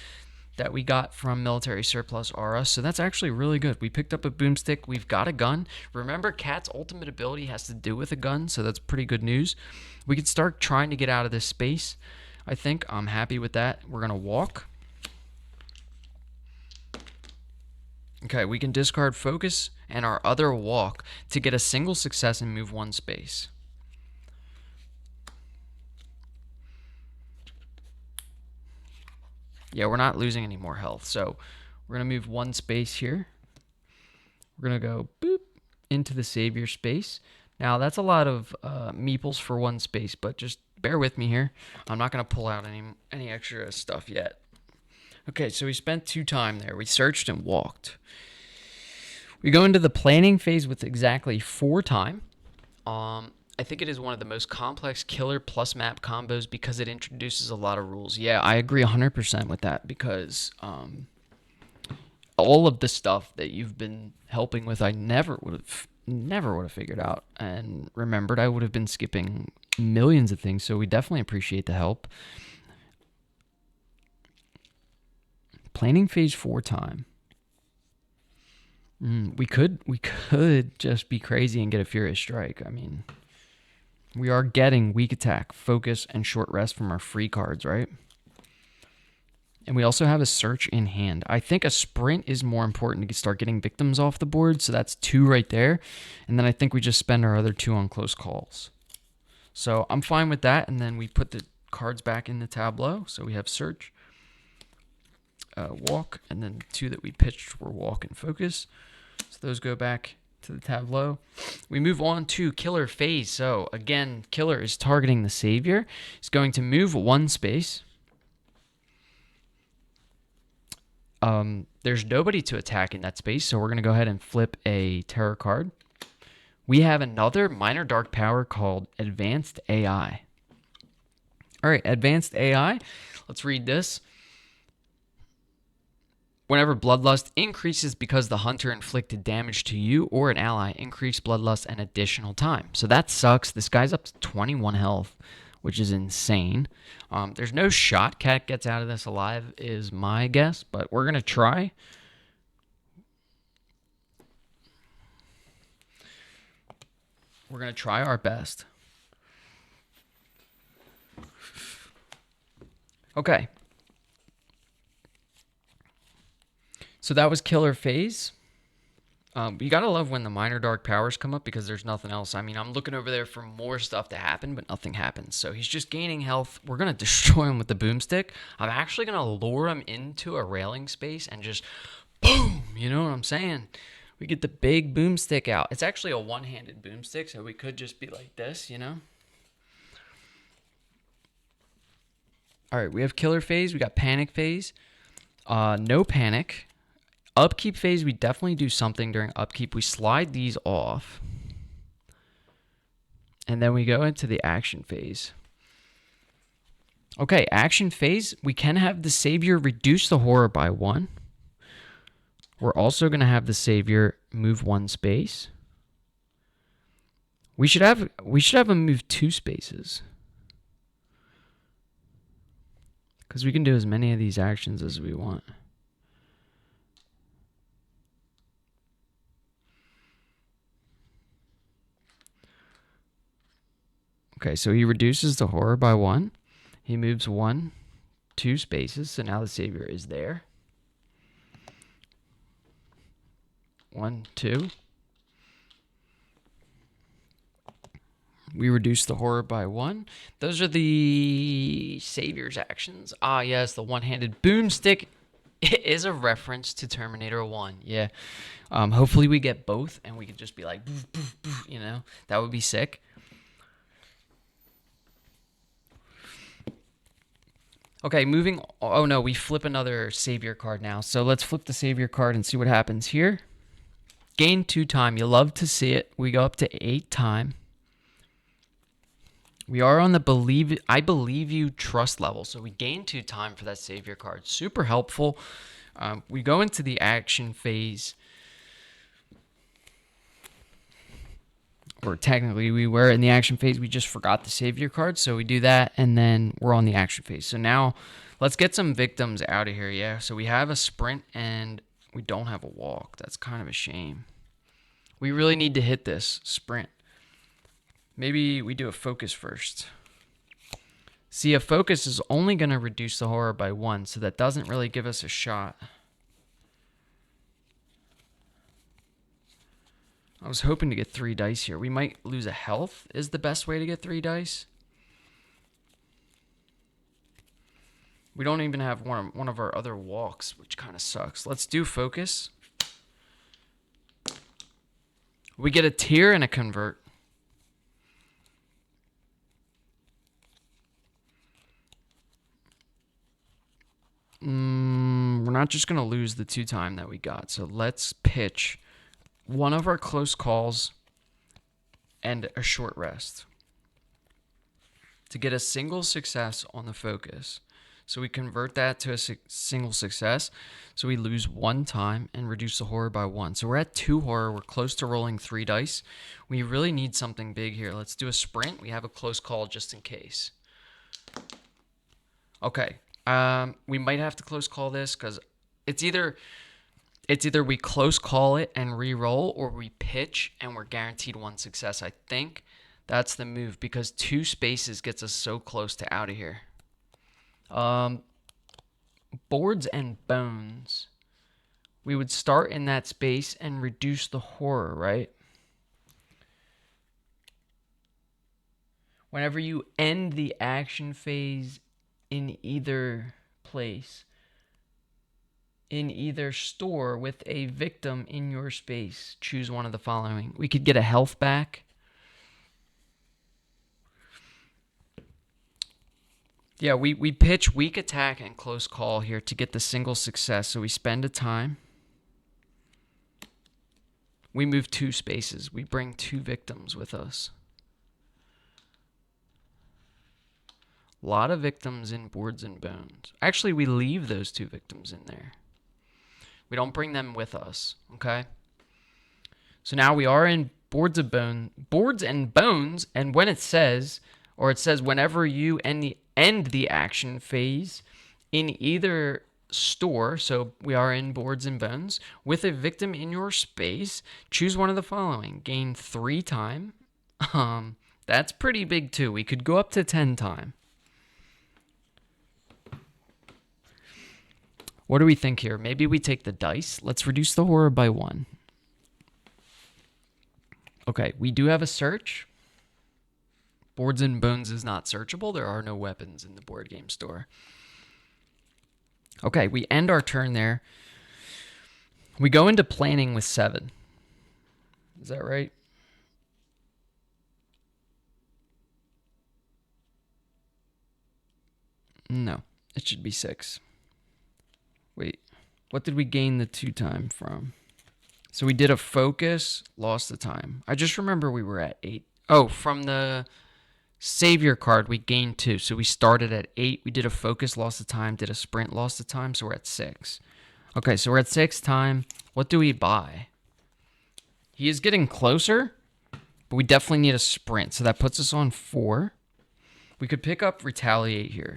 that we got from Military Surplus RS. So that's actually really good. We picked up a boomstick. We've got a gun. Remember, Cat's ultimate ability has to do with a gun, so that's pretty good news. We can start trying to get out of this space. I think I'm happy with that. We're going to walk. Okay, we can discard focus and our other walk to get a single success and move 1 space. Yeah, we're not losing any more health. So we're going to move 1 space here. We're going to go boop into the savior space. Now, that's a lot of meeples for 1 space, but just bear with me here. I'm not going to pull out any extra stuff yet. Okay, so we spent 2 time there. We searched and walked. We go into the planning phase with exactly 4 time. I think it is one of the most complex killer plus map combos because it introduces a lot of rules. Yeah, I agree 100% with that because all of the stuff that you've been helping with, I never would have figured out and remembered. I would have been skipping millions of things, so we definitely appreciate the help. Planning phase 4 time. We could just be crazy and get a furious strike. I mean, we are getting weak attack, focus, and short rest from our free cards, right? And we also have a search in hand. I think a sprint is more important to start getting victims off the board, so that's 2 right there. And then I think we just spend our other 2 on close calls. So I'm fine with that, and then we put the cards back in the tableau. So we have search, walk, and then the 2 that we pitched were walk and focus. So those go back to the tableau. We move on to killer phase. So again, killer is targeting the savior. He's going to move 1 space. There's nobody to attack in that space, so we're going to go ahead and flip a terror card. We have another minor dark power called Advanced AI. All right, Advanced AI. Let's read this. Whenever Bloodlust increases because the hunter inflicted damage to you or an ally, increase Bloodlust an additional time. So that sucks. This guy's up to 21 health, which is insane. There's no shot Cat gets out of this alive is my guess, but we're going to try. We're going to try our best. Okay. So that was killer phase. You gotta love when the minor dark powers come up because there's nothing else. I mean, I'm looking over there for more stuff to happen, but nothing happens. So he's just gaining health. We're gonna destroy him with the boomstick. I'm actually gonna lure him into a railing space and just boom. You know what I'm saying? We get the big boomstick out. It's actually a one-handed boomstick, so we could just be like this, you know? All right, we have killer phase. We got panic phase. No panic. Upkeep phase, we definitely do something during upkeep. We slide these off. And then we go into the action phase. Okay, action phase, we can have the savior reduce the horror by 1. We're also going to have the savior move 1 space. We should have him move 2 spaces. Because we can do as many of these actions as we want. Okay, so he reduces the horror by 1. He moves 1, 2 spaces. So now the savior is there. 1, 2. We reduce the horror by 1. Those are the savior's actions. Ah, yes, the one-handed boomstick is a reference to Terminator 1. Yeah. Hopefully we get both, and we could just be like, boof, boof, boof, you know? That would be sick. Okay, moving. Oh, no, we flip another savior card now. So let's flip the savior card and see what happens here. Gain 2 time. You love to see it. We go up to 8 time. We are on the I believe you trust level. So we gain 2 time for that savior card. Super helpful. We go into the action phase. Or technically we were in the action phase. We just forgot the savior card. So we do that and then we're on the action phase. So now let's get some victims out of here. Yeah. So we have a sprint and we don't have a walk. That's kind of a shame. We really need to hit this sprint. Maybe we do a focus first. See, a focus is only going to reduce the horror by 1, so that doesn't really give us a shot. I was hoping to get 3 dice here. We might lose a health is the best way to get 3 dice. We don't even have one of our other walks, which kind of sucks. Let's do focus. We get a tier and a convert. We're not just going to lose the 2 time that we got. So let's pitch one of our close calls and a short rest. to get a single success on the focus. So we convert that to a single success. So we lose 1 time and reduce the horror by 1. So we're at 2 horror. We're close to rolling 3 dice. We really need something big here. Let's do a sprint. We have a close call just in case. Okay. We might have to close call this because it's either we close call it and re-roll, or we pitch and we're guaranteed 1 success. I think that's the move because 2 spaces gets us so close to out of here. Boards and bones. We would start in that space and reduce the horror, right? Whenever you end the action phase in either place, in either store with a victim in your space, choose one of the following. We could get a health back. Yeah, we pitch weak attack and close call here to get the single success. So we spend a time. We move 2 spaces. We bring 2 victims with us. A lot of victims in boards and bones. Actually, we leave those 2 victims in there. We don't bring them with us, okay? So now we are in boards and bones, and when it says whenever you end the action phase in either store, so we are in boards and bones, with a victim in your space, choose one of the following. Gain 3 time. That's pretty big too. We could go up to 10 time. What do we think here? Maybe we take the dice. Let's reduce the horror by 1. Okay, we do have a search. Boards and bones is not searchable. There are no weapons in the board game store. Okay, we end our turn there. We go into planning with 7. Is that right? No, it should be 6. Wait, what did we gain the 2 time from? So we did a focus, lost the time. I just remember we were at 8. Oh, from the savior card, we gained 2. So we started at 8. We did a focus, lost the time. Did a sprint, lost the time. So we're at 6. Okay, so we're at 6 time. What do we buy? He is getting closer, but we definitely need a sprint. So that puts us on 4. We could pick up retaliate here.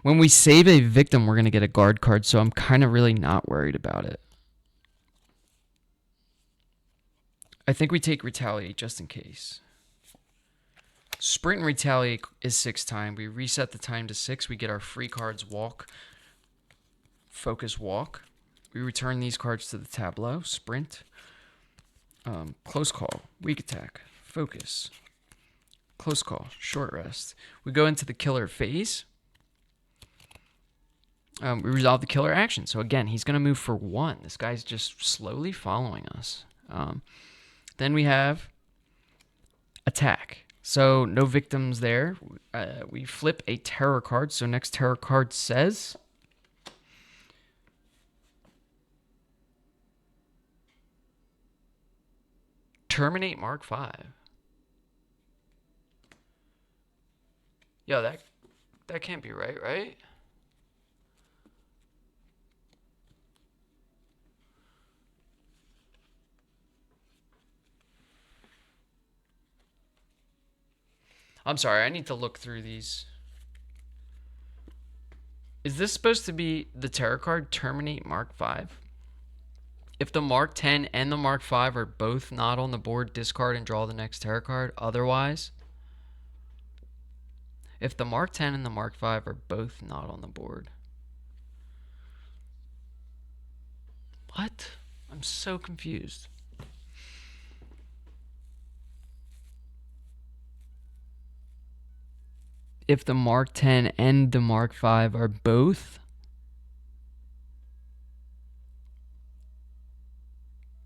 When we save a victim, we're going to get a guard card, so I'm kind of really not worried about it. I think we take retaliate just in case. Sprint and retaliate is 6 time. We reset the time to 6. We get our free cards walk, focus, walk. We return these cards to the tableau. Sprint, close call, weak attack, focus, close call, short rest. We go into the killer phase. We resolve the killer action. So again, he's going to move for 1. This guy's just slowly following us. Then we have attack. So no victims there. We flip a terror card. So next terror card says terminate Mark 5. Yo, that can't be right, right? I'm sorry, I need to look through these. Is this supposed to be the terror card, terminate Mark 5? If the Mark 10 and the Mark 5 are both not on the board, discard and draw the next terror card. Otherwise, if the Mark 10 and the Mark 5 are both not on the board. What? I'm so confused. If the Mark 10 and the Mark 5 are both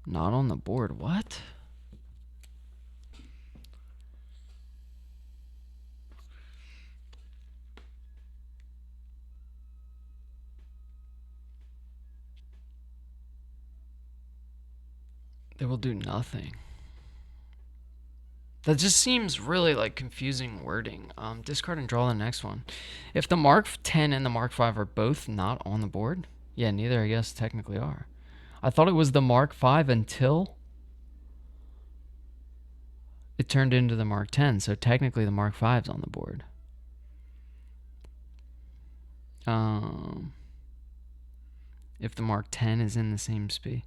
not on the board, what? They will do nothing. That just seems really like confusing wording. Discard and draw the next one. If the Mark 10 and the Mark 5 are both not on the board, yeah, neither I guess technically are. I thought it was the Mark 5 until it turned into the Mark 10, so technically the Mark 5's on the board. If the Mark 10 is in the same space.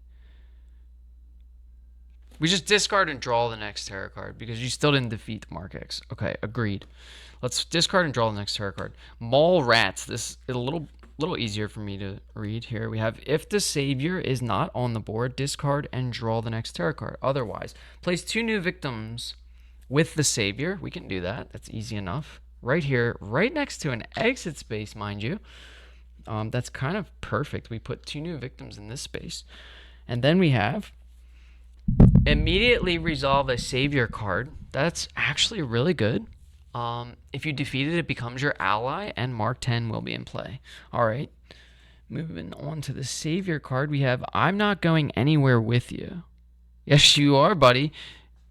We just discard and draw the next tarot card because you still didn't defeat the Mark X. Okay, agreed. Let's discard and draw the next tarot card. Mall Rats. This is a little easier for me to read here. We have, if the Savior is not on the board, discard and draw the next tarot card. Otherwise, place 2 new victims with the Savior. We can do that. That's easy enough. Right here, right next to an exit space, mind you. That's kind of perfect. We put 2 new victims in this space. And then we have immediately resolve a Savior card. That's actually really good. If you defeat it, it becomes your ally, and Mark 10 will be in play. All right. Moving on to the Savior card, we have, I'm not going anywhere with you. Yes, you are, buddy.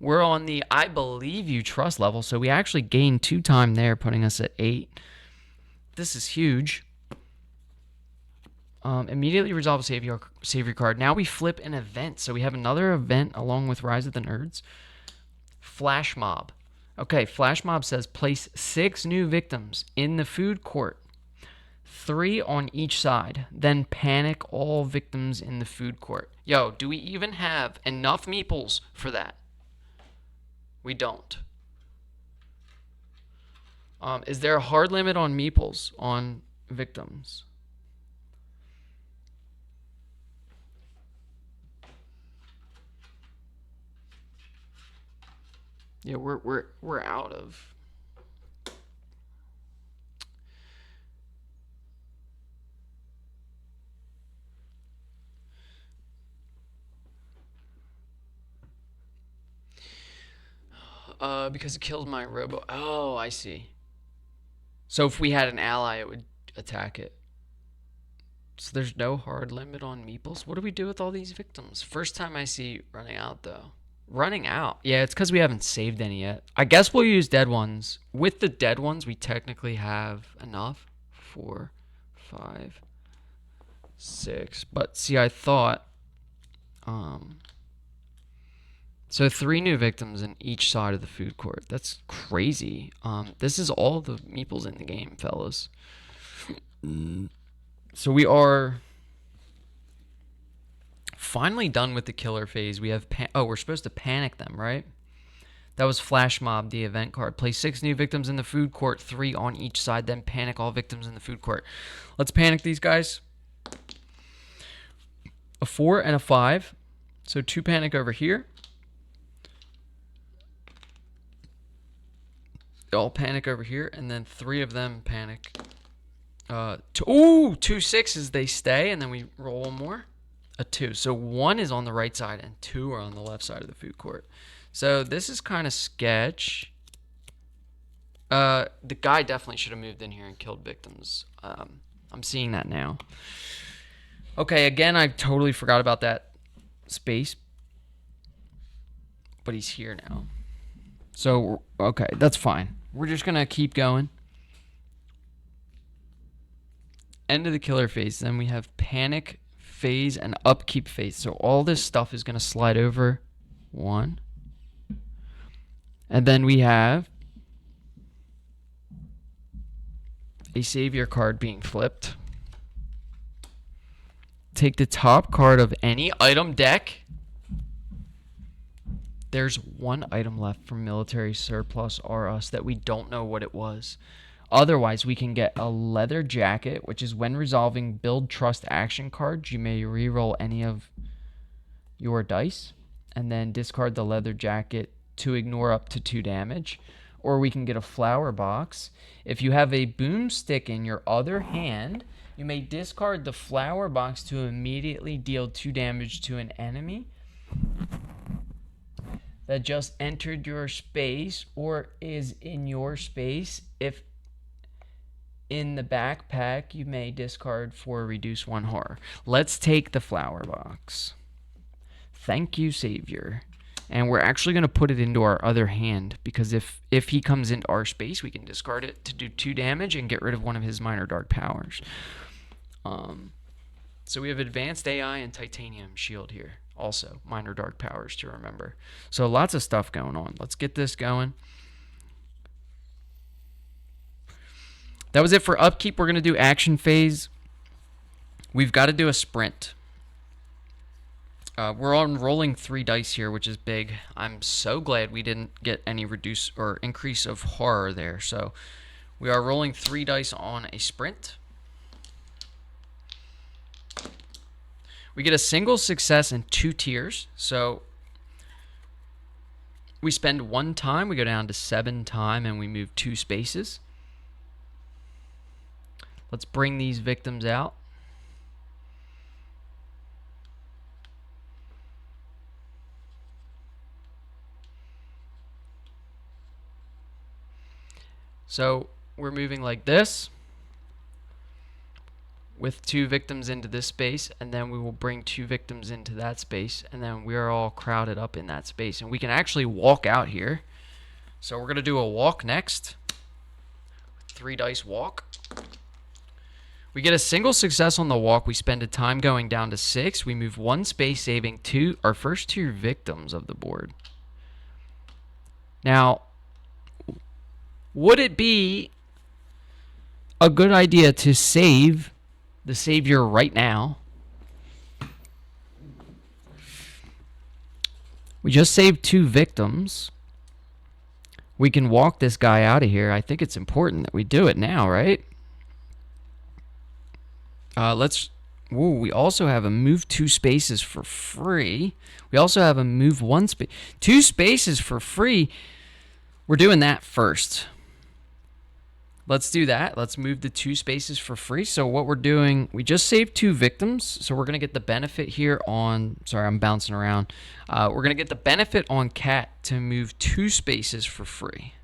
We're on the I believe you trust level, so we actually gained 2 time there, putting us at 8. This is huge. Immediately resolve a Savior card. Now we flip an event. So we have another event along with Rise of the Nerds. Flash Mob. Okay, Flash Mob says place 6 new victims in the food court. 3 on each side. Then panic all victims in the food court. Yo, do we even have enough meeples for that? We don't. Is there a hard limit on meeples on victims? Yeah, we're out of. Because it killed my robo. Oh, I see. So if we had an ally, it would attack it. So there's no hard limit on meeples. What do we do with all these victims? First time I see running out though. Running out. Yeah, it's because we haven't saved any yet. I guess we'll use dead ones. With the dead ones, we technically have enough. 4, 5, 6. But see, I thought... So 3 new victims in each side of the food court. That's crazy. This is all the meeples in the game, fellas. So we are... finally done with the killer phase. We have we're supposed to panic them, right? That was Flash Mob, the event card. Place 6 new victims in the food court, 3 on each side, then panic all victims in the food court. Let's panic these guys. A 4 and a 5. So 2 panic over here. They all panic over here, and then 3 of them panic. 2 6s, they stay, and then we roll 1 more. A 2. So 1 is on the right side and 2 are on the left side of the food court. So this is kind of sketch. The guy definitely should have moved in here and killed victims. I'm seeing that now. Okay, again, I totally forgot about that space. But he's here now. So, okay, that's fine. We're just going to keep going. End of the killer phase. Then we have panic phase and upkeep phase. So all this stuff is going to slide over. 1. And then we have a Savior card being flipped. Take the top card of any item deck. There's 1 item left from military surplus or us that we don't know what it was. Otherwise, we can get a leather jacket, which is when resolving build trust action cards, you may reroll any of your dice and then discard the leather jacket to ignore up to 2 damage. Or we can get a flower box. If you have a boomstick in your other hand, you may discard the flower box to immediately deal 2 damage to an enemy that just entered your space or is in your space. If in the backpack, you may discard for reduce 1 horror. Let's take the flower box. Thank you, Savior. And we're actually going to put it into our other hand, because if he comes into our space, we can discard it to do 2 damage and get rid of one of his minor dark powers. So we have advanced AI and titanium shield here. Also, minor dark powers to remember. So lots of stuff going on. Let's get this going. That was it for upkeep. We're going to do action phase. We've got to do a sprint. We're on rolling 3 dice here, which is big. I'm so glad we didn't get any reduce or increase of horror there. So we are rolling 3 dice on a sprint. We get a single success and 2 tiers. So we spend 1 time, we go down to 7 time, and we move 2 spaces. Let's bring these victims out. So we're moving like this with 2 victims into this space, and then we will bring 2 victims into that space, and then we are all crowded up in that space. And we can actually walk out here. So we're going to do a walk next. 3 dice walk. We get a single success on the walk. We spend a time going down to 6. We move 1 space, saving our first 2 victims of the board. Now, would it be a good idea to save the Savior right now? We just saved 2 victims. We can walk this guy out of here. I think it's important that we do it now, right? We also have a move 2 spaces for free. We also have a move 1 space. 2 spaces for free. We're doing that first. Let's do that. Let's move the 2 spaces for free. So what we're doing, we just saved 2 victims. So we're going to get the benefit here on, sorry, I'm bouncing around. We're going to get the benefit on Cat to move 2 spaces for free.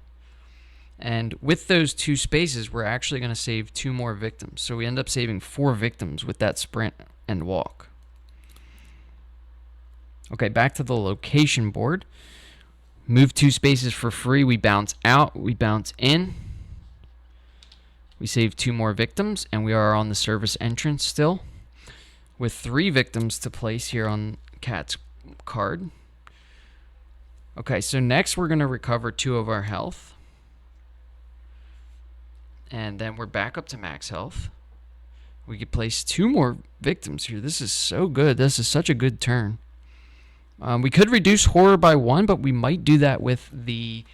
And with those 2 spaces, we're actually going to save 2 more victims. So we end up saving 4 victims with that sprint and walk. Okay, back to the location board. Move 2 spaces for free. We bounce out. We bounce in. We save 2 more victims, and we are on the service entrance still with 3 victims to place here on Cat's card. Okay, so next we're going to recover 2 of our health. And then we're back up to max health. We could place 2 more victims here. This is so good. This is such a good turn. We could reduce horror by 1, but we might do that with the...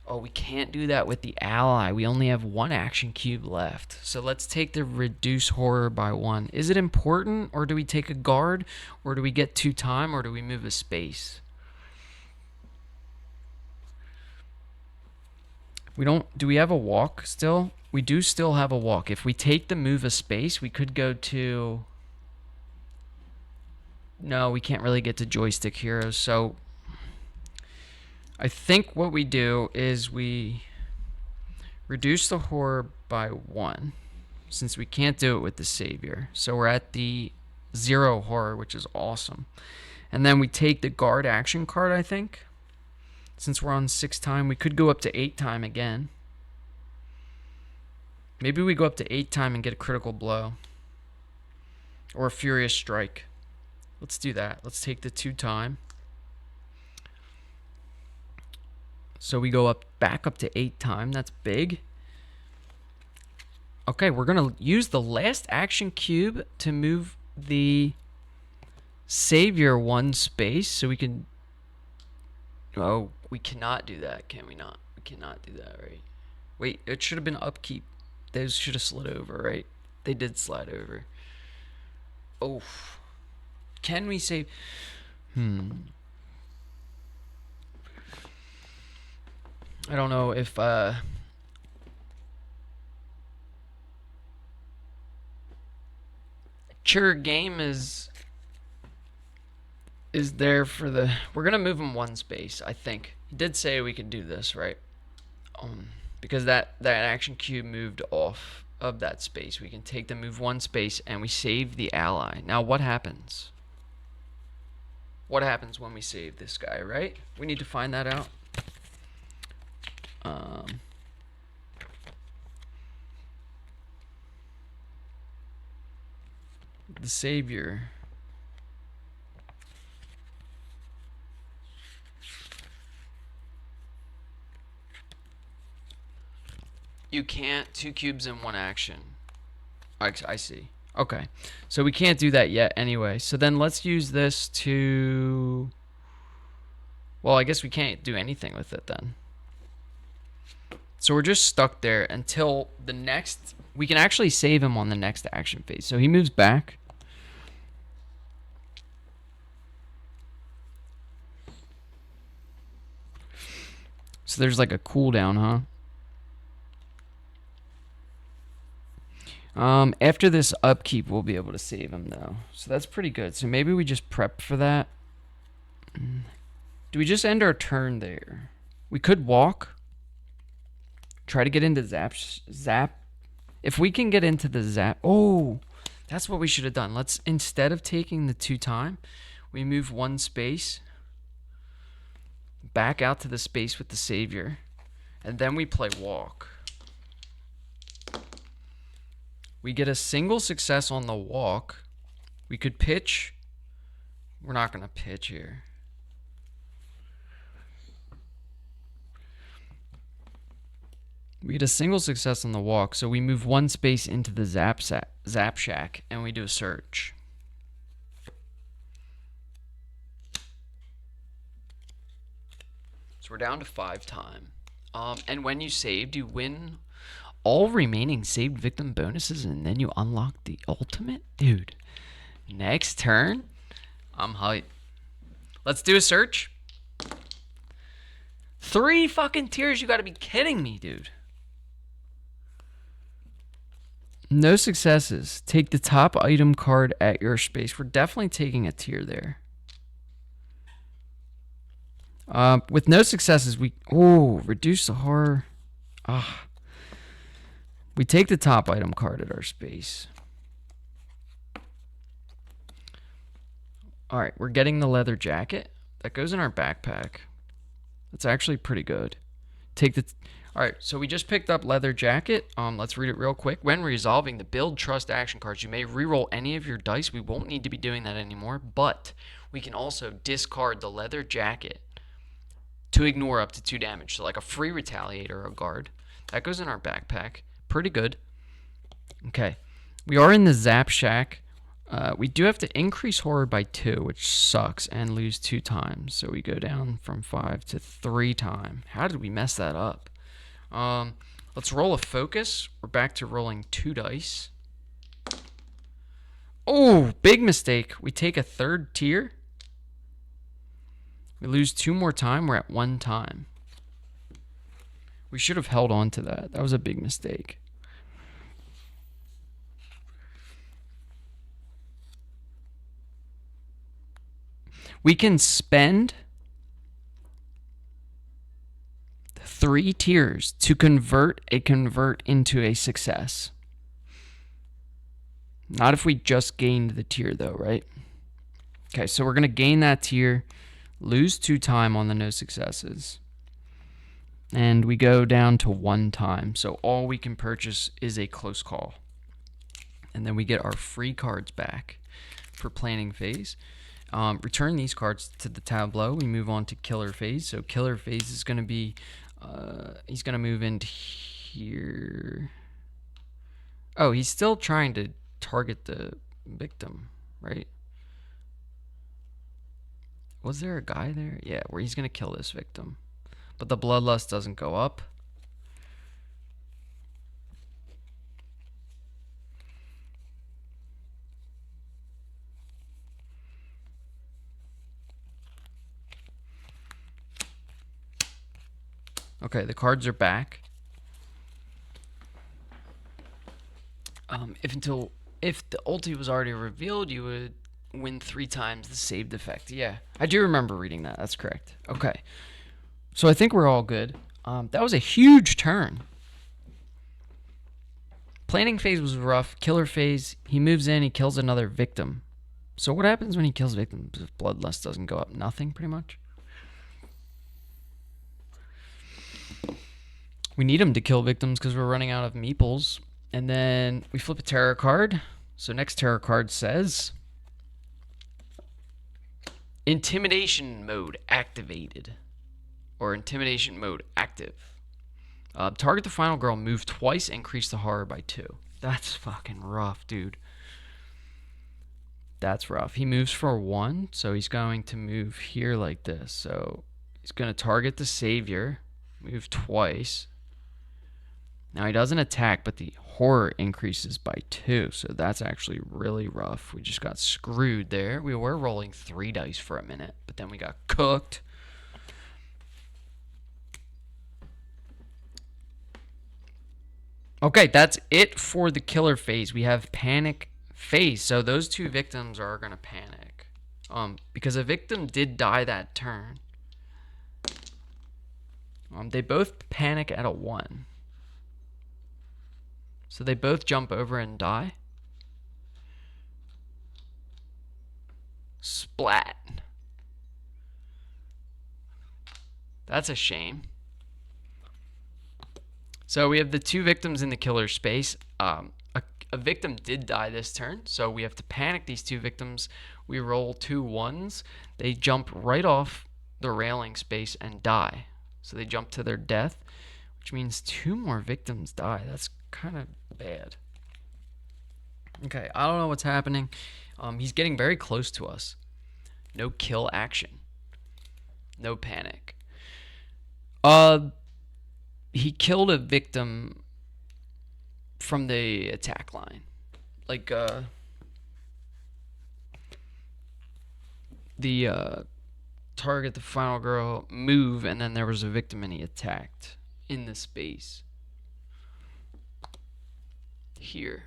Oh, we can't do that with the ally. We only have 1 action cube left. So let's take the reduce horror by 1. Is it important, or do we take a guard, or do we get 2 time, or do we move a space? Do we have a walk still? We do still have a walk. If we take the move a space, we could go to... No, we can't really get to joystick heroes, so... I think what we do is we reduce the horror by 1, since we can't do it with the Savior. So we're at the 0 horror, which is awesome. And then we take the guard action card, I think. Since we're on 6 time, we could go up to 8 time again. Maybe we go up to 8 time and get a critical blow. Or a furious strike. Let's do that. Let's take the 2 time. So we go back up to 8 time. That's big. Okay, we're going to use the last action cube to move the Savior 1 space. So we can... Oh, we cannot do that, can we not? We cannot do that, right? Wait, it should have been upkeep. Those should have slid over, right? They did slide over. Oh. Can we save... I don't know if sure game is there for the... We're gonna move him 1 space, I think. He did say we could do this, right? Because that action cube moved off of that space. We can take the move 1 space and we save the ally. Now what happens? what happens when we save this guy, right? We need to find that out. The savior. You can't 2 cubes in 1 action. I see. Okay. So we can't do that yet anyway. So then let's use this to... Well, I guess we can't do anything with it then. So we're just stuck there until the next... We can actually save him on the next action phase. So he moves back. So there's like a cooldown, huh? After this upkeep, we'll be able to save him, though. So that's pretty good. So maybe we just prep for that. Do we just end our turn there? We could walk. Try to get into zap. If we can get into the zap... Oh, that's what we should have done. Let's, instead of taking the 2 time, we move 1 space. Back out to the space with the savior. And then we play walk. We get a single success on the walk. We could pitch. We're not going to pitch here. We get a single success on the walk, so we move 1 space into the zap shack, and we do a search. So we're down to 5 time. And when you saved, you win all remaining saved victim bonuses, and then you unlock the ultimate? Dude, next turn, I'm hyped. Let's do a search. 3 fucking tiers, you gotta be kidding me, dude. No successes. Take the top item card at your space. We're definitely taking a tier there. With no successes, we... Oh, reduce the horror. We take the top item card at our space. Alright, we're getting the leather jacket. That goes in our backpack. That's actually pretty good. Take the... Alright, so we just picked up leather jacket. Let's read it real quick. When resolving the build trust action cards, you may reroll any of your dice. We won't need to be doing that anymore, but we can also discard the leather jacket to ignore up to 2 damage. So like a free retaliate or a guard. That goes in our backpack. Pretty good. Okay. We are in the Zap Shack. We do have to increase horror by 2, which sucks, and lose 2 times. So we go down from 5 to 3 times. How did we mess that up? Let's roll a focus. We're back to rolling 2 dice. Oh, big mistake. We take a 3rd tier. We lose 2 more time. We're at 1 time. We should have held on to that. That was a big mistake. We can spend 3 tiers to convert a convert into a success. Not if we just gained the tier though, right? Okay, so we're going to gain that tier, lose 2 time on the no successes. And we go down to 1 time. So all we can purchase is a close call. And then we get our free cards back for planning phase. Return these cards to the tableau. We move on to killer phase. So killer phase is going to be, he's going to move into here. Oh, he's still trying to target the victim, right? Was there a guy there? Yeah, where he's going to kill this victim. But the bloodlust doesn't go up. Okay, the cards are back. If the ulti was already revealed, you would win 3 times the saved effect. Yeah, I do remember reading that. That's correct. Okay. So I think we're all good. That was a huge turn. Planning phase was rough. Killer phase, he moves in, he kills another victim. So what happens when he kills victims if bloodlust doesn't go up? Nothing, pretty much. We need him to kill victims because we're running out of meeples. And then we flip a terror card. So next terror card says intimidation mode activated. Or intimidation mode active. Target the final girl, move twice, increase the horror by 2. That's fucking rough, dude. That's rough. He moves for 1, so he's going to move here like this. So he's going to target the savior, move twice. Now he doesn't attack, but the horror increases by 2, so that's actually really rough. We just got screwed there. We were rolling 3 dice for a minute, but then we got cooked. Okay, that's it for the killer phase. We have panic phase. So those 2 victims are going to panic. Because a victim did die that turn. They both panic at a 1. So they both jump over and die. Splat. That's a shame. So we have the 2 victims in the killer space. A victim did die this turn, so we have to panic these 2 victims. We roll 2 1s. They jump right off the railing space and die. So they jump to their death, which means 2 more victims die. That's kind of bad. Okay, I don't know what's happening. He's getting very close to us. No kill action. No panic. He killed a victim from the attack line. Like, the target the final girl, move, and then there was a victim and he attacked in the space. Here.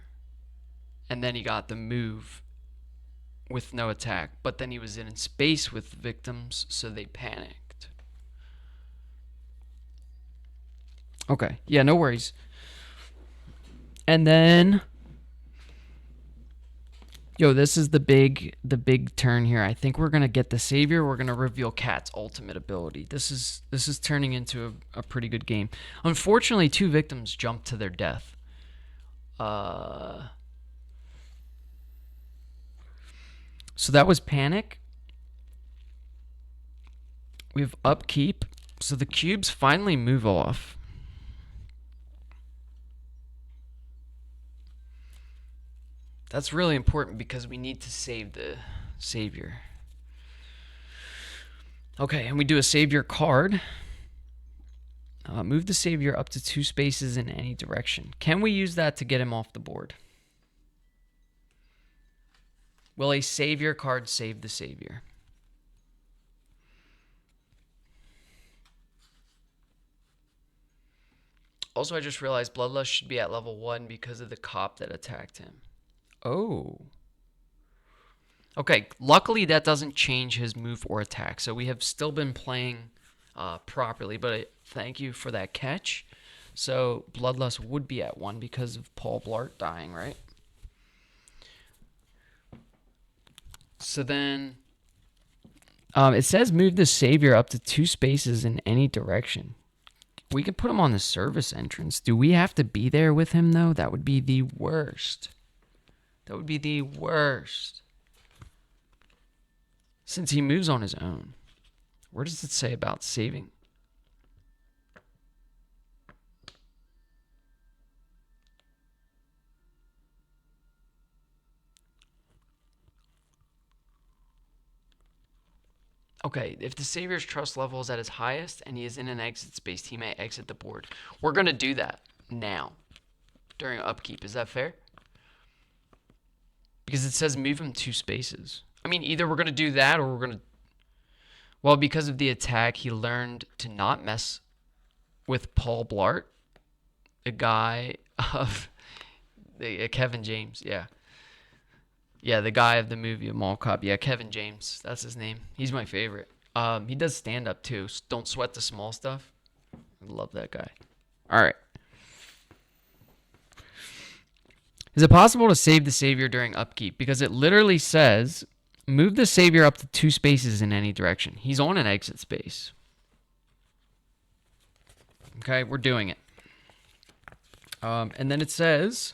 And then he got the move with no attack. But then he was in space with victims, so they panicked. Okay. Yeah, no worries. And then, yo, this is the big turn here. I think we're gonna get the savior. We're gonna reveal Cat's ultimate ability. This is turning into a pretty good game. Unfortunately, 2 victims jumped to their death. So that was panic. We have upkeep. So the cubes finally move off. That's really important because we need to save the savior. Okay, and we do a savior card. Move the savior up to 2 spaces in any direction. Can we use that to get him off the board? Will a savior card save the savior? Also, I just realized Bloodlust should be at level 1 because of the cop that attacked him. Oh. Okay, luckily that doesn't change his move or attack, so we have still been playing properly, but thank you for that catch. So Bloodlust would be at 1 because of Paul Blart dying, right? So then it says move the savior up to 2 spaces in any direction. We could put him on the service entrance. Do we have to be there with him, though? That would be the worst. That would be the worst. Since he moves on his own. Where does it say about saving? Okay, if the Savior's trust level is at his highest and he is in an exit space, he may exit the board. We're going to do that now during upkeep. Is that fair? Because it says move him 2 spaces. I mean, either we're going to do that or we're going to... Well, because of the attack, he learned to not mess with Paul Blart, the guy of... Kevin James, yeah. Yeah, the guy of the movie, Mall Cop. Yeah, Kevin James. That's his name. He's my favorite. He does stand-up, too. Don't sweat the small stuff. I love that guy. All right. Is it possible to save the Savior during upkeep? Because it literally says Move the savior up to 2 spaces in any direction. He's on an exit space. Okay, we're doing it. And then it says,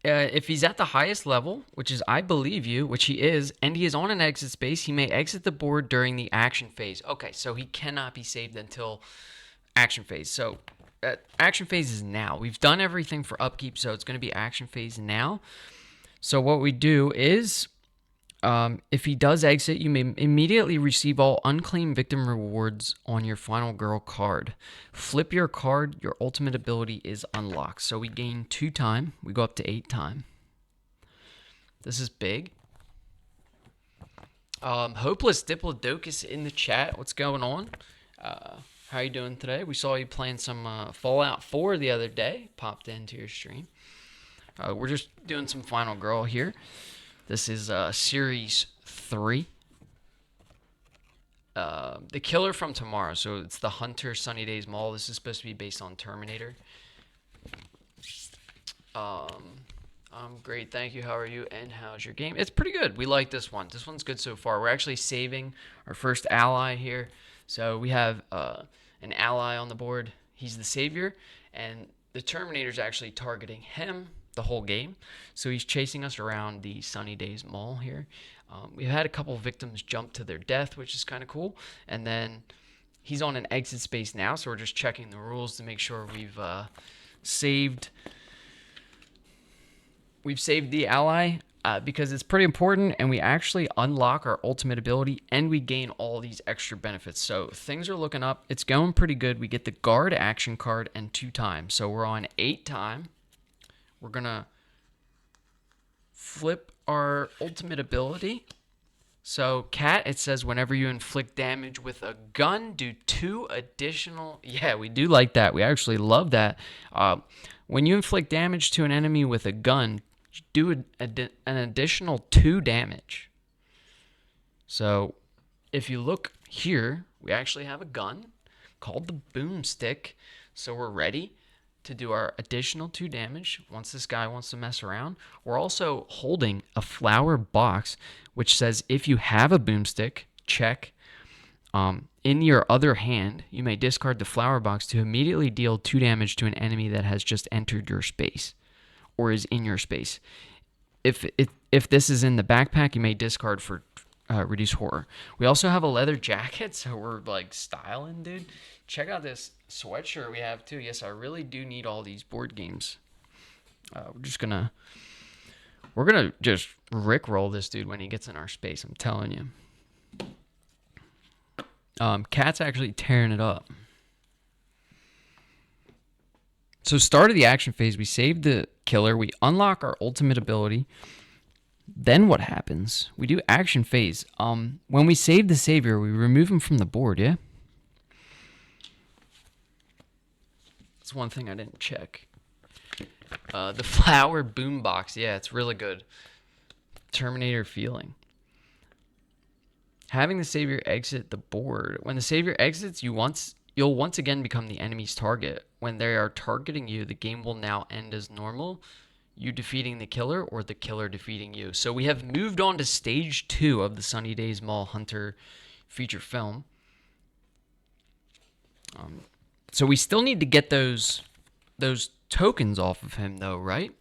if he's at the highest level, which is I believe you, which he is, and he is on an exit space, he may exit the board during the action phase. Okay, so he cannot be saved until action phase. So action phase is now. We've done everything for upkeep, so it's going to be action phase now. So what we do is, if he does exit, you may immediately receive all unclaimed victim rewards on your final girl card. Flip your card, your ultimate ability is unlocked. So we gain 2 time. We go up to 8 time. This is big. Hopeless Diplodocus in the chat. What's going on? How you doing today? We saw you playing some Fallout 4 the other day. Popped into your stream. We're just doing some final girl here. This is Series 3. The Killer from Tomorrow. So it's the Hunter Sundydaze Mall. This is supposed to be based on Terminator. I'm great, thank you. How are you? And how's your game? It's pretty good. We like this one. This one's good so far. We're actually saving our first ally here. So we have an ally on the board. He's the savior. And the Terminator's actually targeting him the whole game. So he's chasing us around the Sundydaze Mall here. We've had a couple victims jump to their death, which is kind of cool. And then he's on an exit space now, so we're just checking the rules to make sure we've saved the ally because it's pretty important, and we actually unlock our ultimate ability and we gain all these extra benefits. So things are looking up. It's going pretty good. We get the guard action card and 2 times. So we're on 8 time. We're going to flip our ultimate ability. So, Cat, it says whenever you inflict damage with a gun, do 2 additional... Yeah, we do like that. We actually love that. When you inflict damage to an enemy with a gun, do an additional 2 damage. So, if you look here, we actually have a gun called the broomstick. So, we're ready to do our additional 2 damage once this guy wants to mess around. We're also holding a flower box, which says if you have a boomstick, check. In your other hand, you may discard the flower box to immediately deal 2 damage to an enemy that has just entered your space or is in your space. If this is in the backpack, you may discard for reduce horror. We also have a leather jacket, so we're like styling, dude. Check out this sweatshirt we have too. Yes, I really do need all these board games. We're gonna just rickroll this dude when he gets in our space. I'm telling you. Cat's actually tearing it up. So start of the action phase, we save the killer, we unlock our ultimate ability. Then what happens? We do action phase. When we save the savior, we remove him from the board, yeah? That's one thing I didn't check. The flower boombox, yeah, it's really good. Terminator feeling. Having the savior exit the board. When the savior exits, you'll once again become the enemy's target. When they are targeting you, the game will now end as normal. You defeating the killer or the killer defeating you. So we have moved on to stage 2 of the Sundydaze Mall Hunter feature film. So we still need to get those tokens off of him though, right?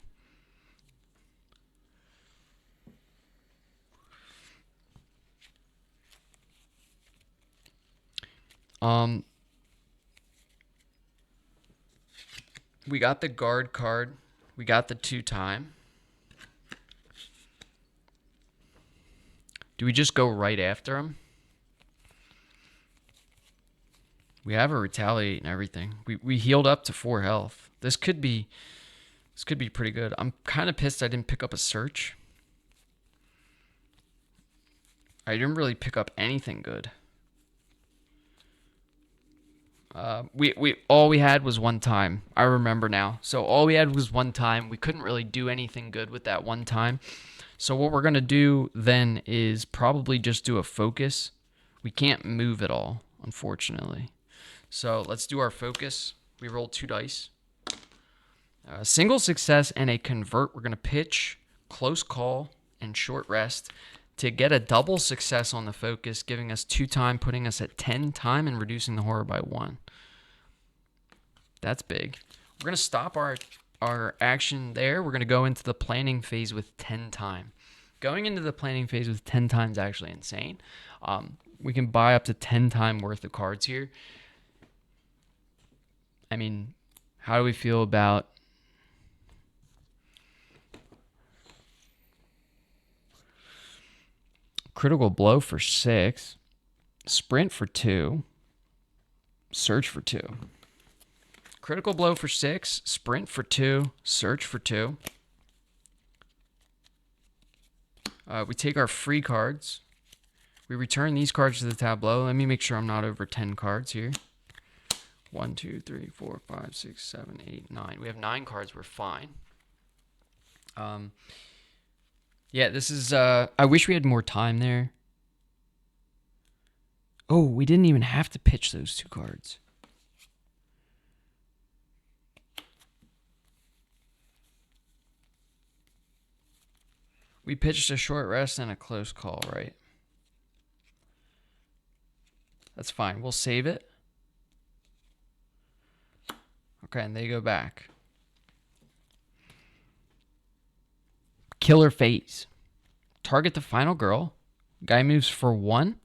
We got the guard card. We got the 2 time. Do we just go right after him? We have a retaliate and everything. We healed up to 4 health. This could be pretty good. I'm kind of pissed I didn't pick up a search. I didn't really pick up anything good. All we had was 1 time. I remember now. So all we had was 1 time. We couldn't really do anything good with that 1 time. So what we're gonna do then is probably just do a focus. We can't move at all, unfortunately. So let's do our focus. We roll 2 dice. Single success and a convert. We're gonna pitch, close call, and short rest to get a double success on the focus, giving us 2 time, putting us at 10 time, and reducing the horror by 1. That's big. We're going to stop our action there. We're going to go into the planning phase with 10 time. Going into the planning phase with 10 times is actually insane. We can buy up to 10 time worth of cards here. I mean, how do we feel about critical blow for 6, sprint for 2, search for 2. Critical blow for 6, sprint for 2, search for 2. We take our free cards. We return these cards to the tableau. Let me make sure I'm not over 10 cards here. 1, 2, 3, 4, 5, 6, 7, 8, 9. We have 9 cards. We're fine. Yeah, this is... I wish we had more time there. Oh, we didn't even have to pitch those 2 cards. We pitched a short rest and a close call, right? That's fine. We'll save it. Okay, and they go back. Killer phase. Target the final girl. Guy moves for 1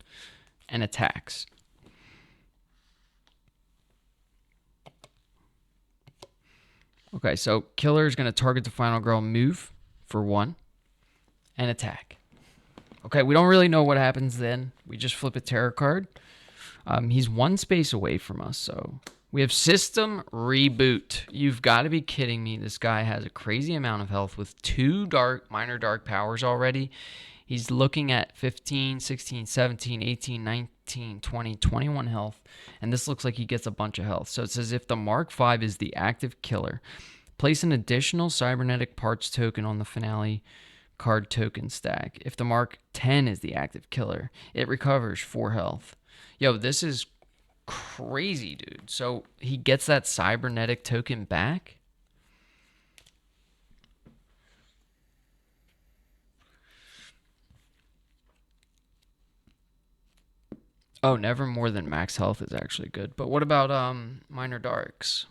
and attacks. Okay, so killer is going to target the final girl, move for 1. And attack. Okay, we don't really know what happens then. We just flip a terror card. He's 1 space away from us, so we have system reboot. You've got to be kidding me. This guy has a crazy amount of health with 2 minor dark powers already. He's looking at 15, 16, 17, 18, 19, 20, 21 health, and this looks like he gets a bunch of health. So it says if the Mark V is the active killer, place an additional cybernetic parts token on the finale card token stack. If the Mark 10 is the active killer, it recovers 4 health. Yo, this is crazy, dude. So he gets that cybernetic token back? Oh, never more than max health is actually good. But what about minor darks?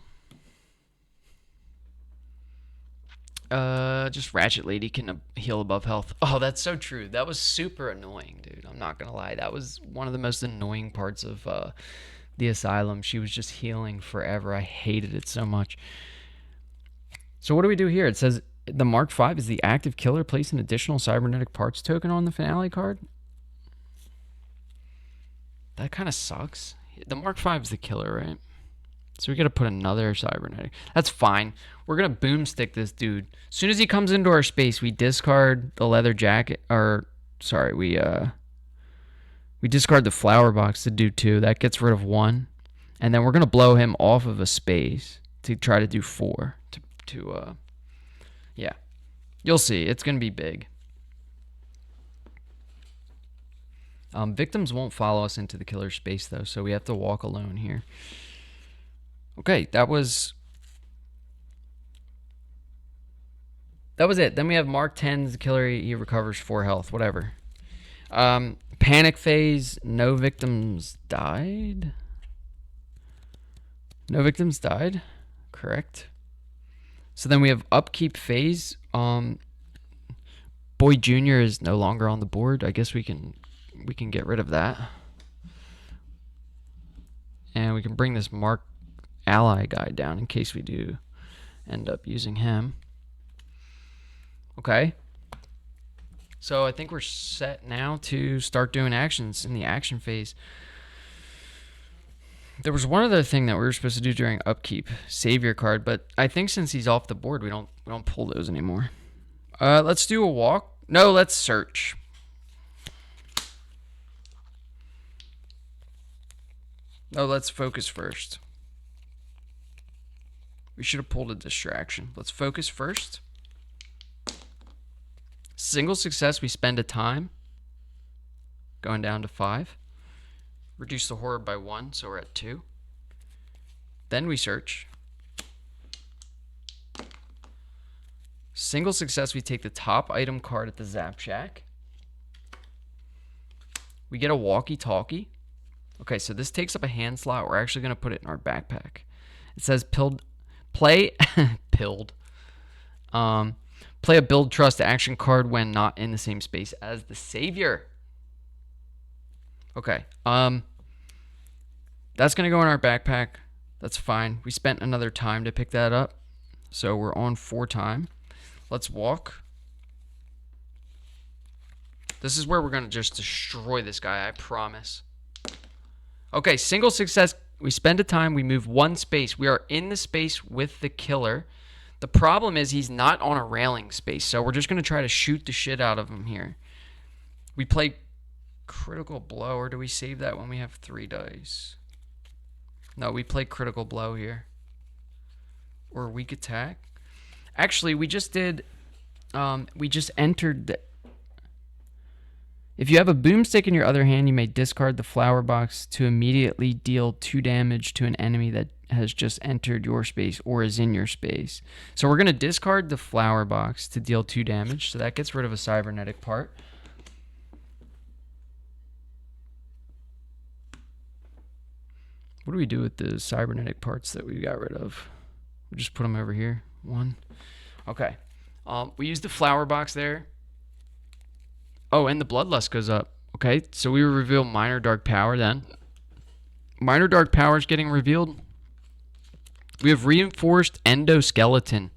Just Ratchet Lady can heal above health. Oh, that's so true. That was super annoying, dude. I'm not gonna lie. That was one of the most annoying parts of the asylum. She was just healing forever. I hated it so much. So what do we do here? It says the Mark V is the active killer. Place an additional cybernetic parts token on the finale card. That kind of sucks. The Mark V is the killer, right? So we got to put another cybernetic. That's fine. We're going to boomstick this dude. As soon as he comes into our space, we discard the leather jacket. Or, sorry, we discard the flower box to do 2. That gets rid of 1. And then we're going to blow him off of a space to try to do 4. Yeah. You'll see. It's going to be big. Victims won't follow us into the killer space, though, so we have to walk alone here. Okay, that was it. Then we have Mark 10's the killer. He recovers 4 health, whatever. Panic phase. No victims died. No victims died. Correct. So then we have upkeep phase. Boy Jr. is no longer on the board. I guess we can get rid of that. And we can bring this Mark ally guy down in case we do end up using him. Okay. So I think we're set now to start doing actions in the action phase. There was one other thing that we were supposed to do during upkeep, save your card, but I think since he's off the board, we don't pull those anymore. Let's do a walk. No, let's search. No, let's focus first. We should have pulled a distraction. Let's focus first. Single success, we spend a time. Going down to 5. Reduce the horror by 1, so we're at 2. Then we search. Single success, we take the top item card at the Zap Shack. We get a walkie-talkie. Okay, so this takes up a hand slot. We're actually going to put it in our backpack. It says play a build trust action card when not in the same space as the savior. Okay, that's going to go in our backpack. That's fine. We spent another time to pick that up, so we're on 4 time. Let's walk. This is where we're going to just destroy this guy, I promise. Okay, single success. We spend a time. We move 1 space. We are in the space with the killer. The problem is he's not on a railing space, so we're just going to try to shoot the shit out of him here. We play critical blow, or do we save that when we have 3 dice? No, we play critical blow here. Or weak attack. Actually, we just did... we just entered the... If you have a boomstick in your other hand, you may discard the flower box to immediately deal 2 damage to an enemy that has just entered your space or is in your space. So we're going to discard the flower box to deal 2 damage. So that gets rid of a cybernetic part. What do we do with the cybernetic parts that we got rid of? We just put them over here. 1. Okay. We use the flower box there. Oh, and the bloodlust goes up. Okay, so we reveal minor dark power then. Minor dark power is getting revealed. We have reinforced endoskeleton.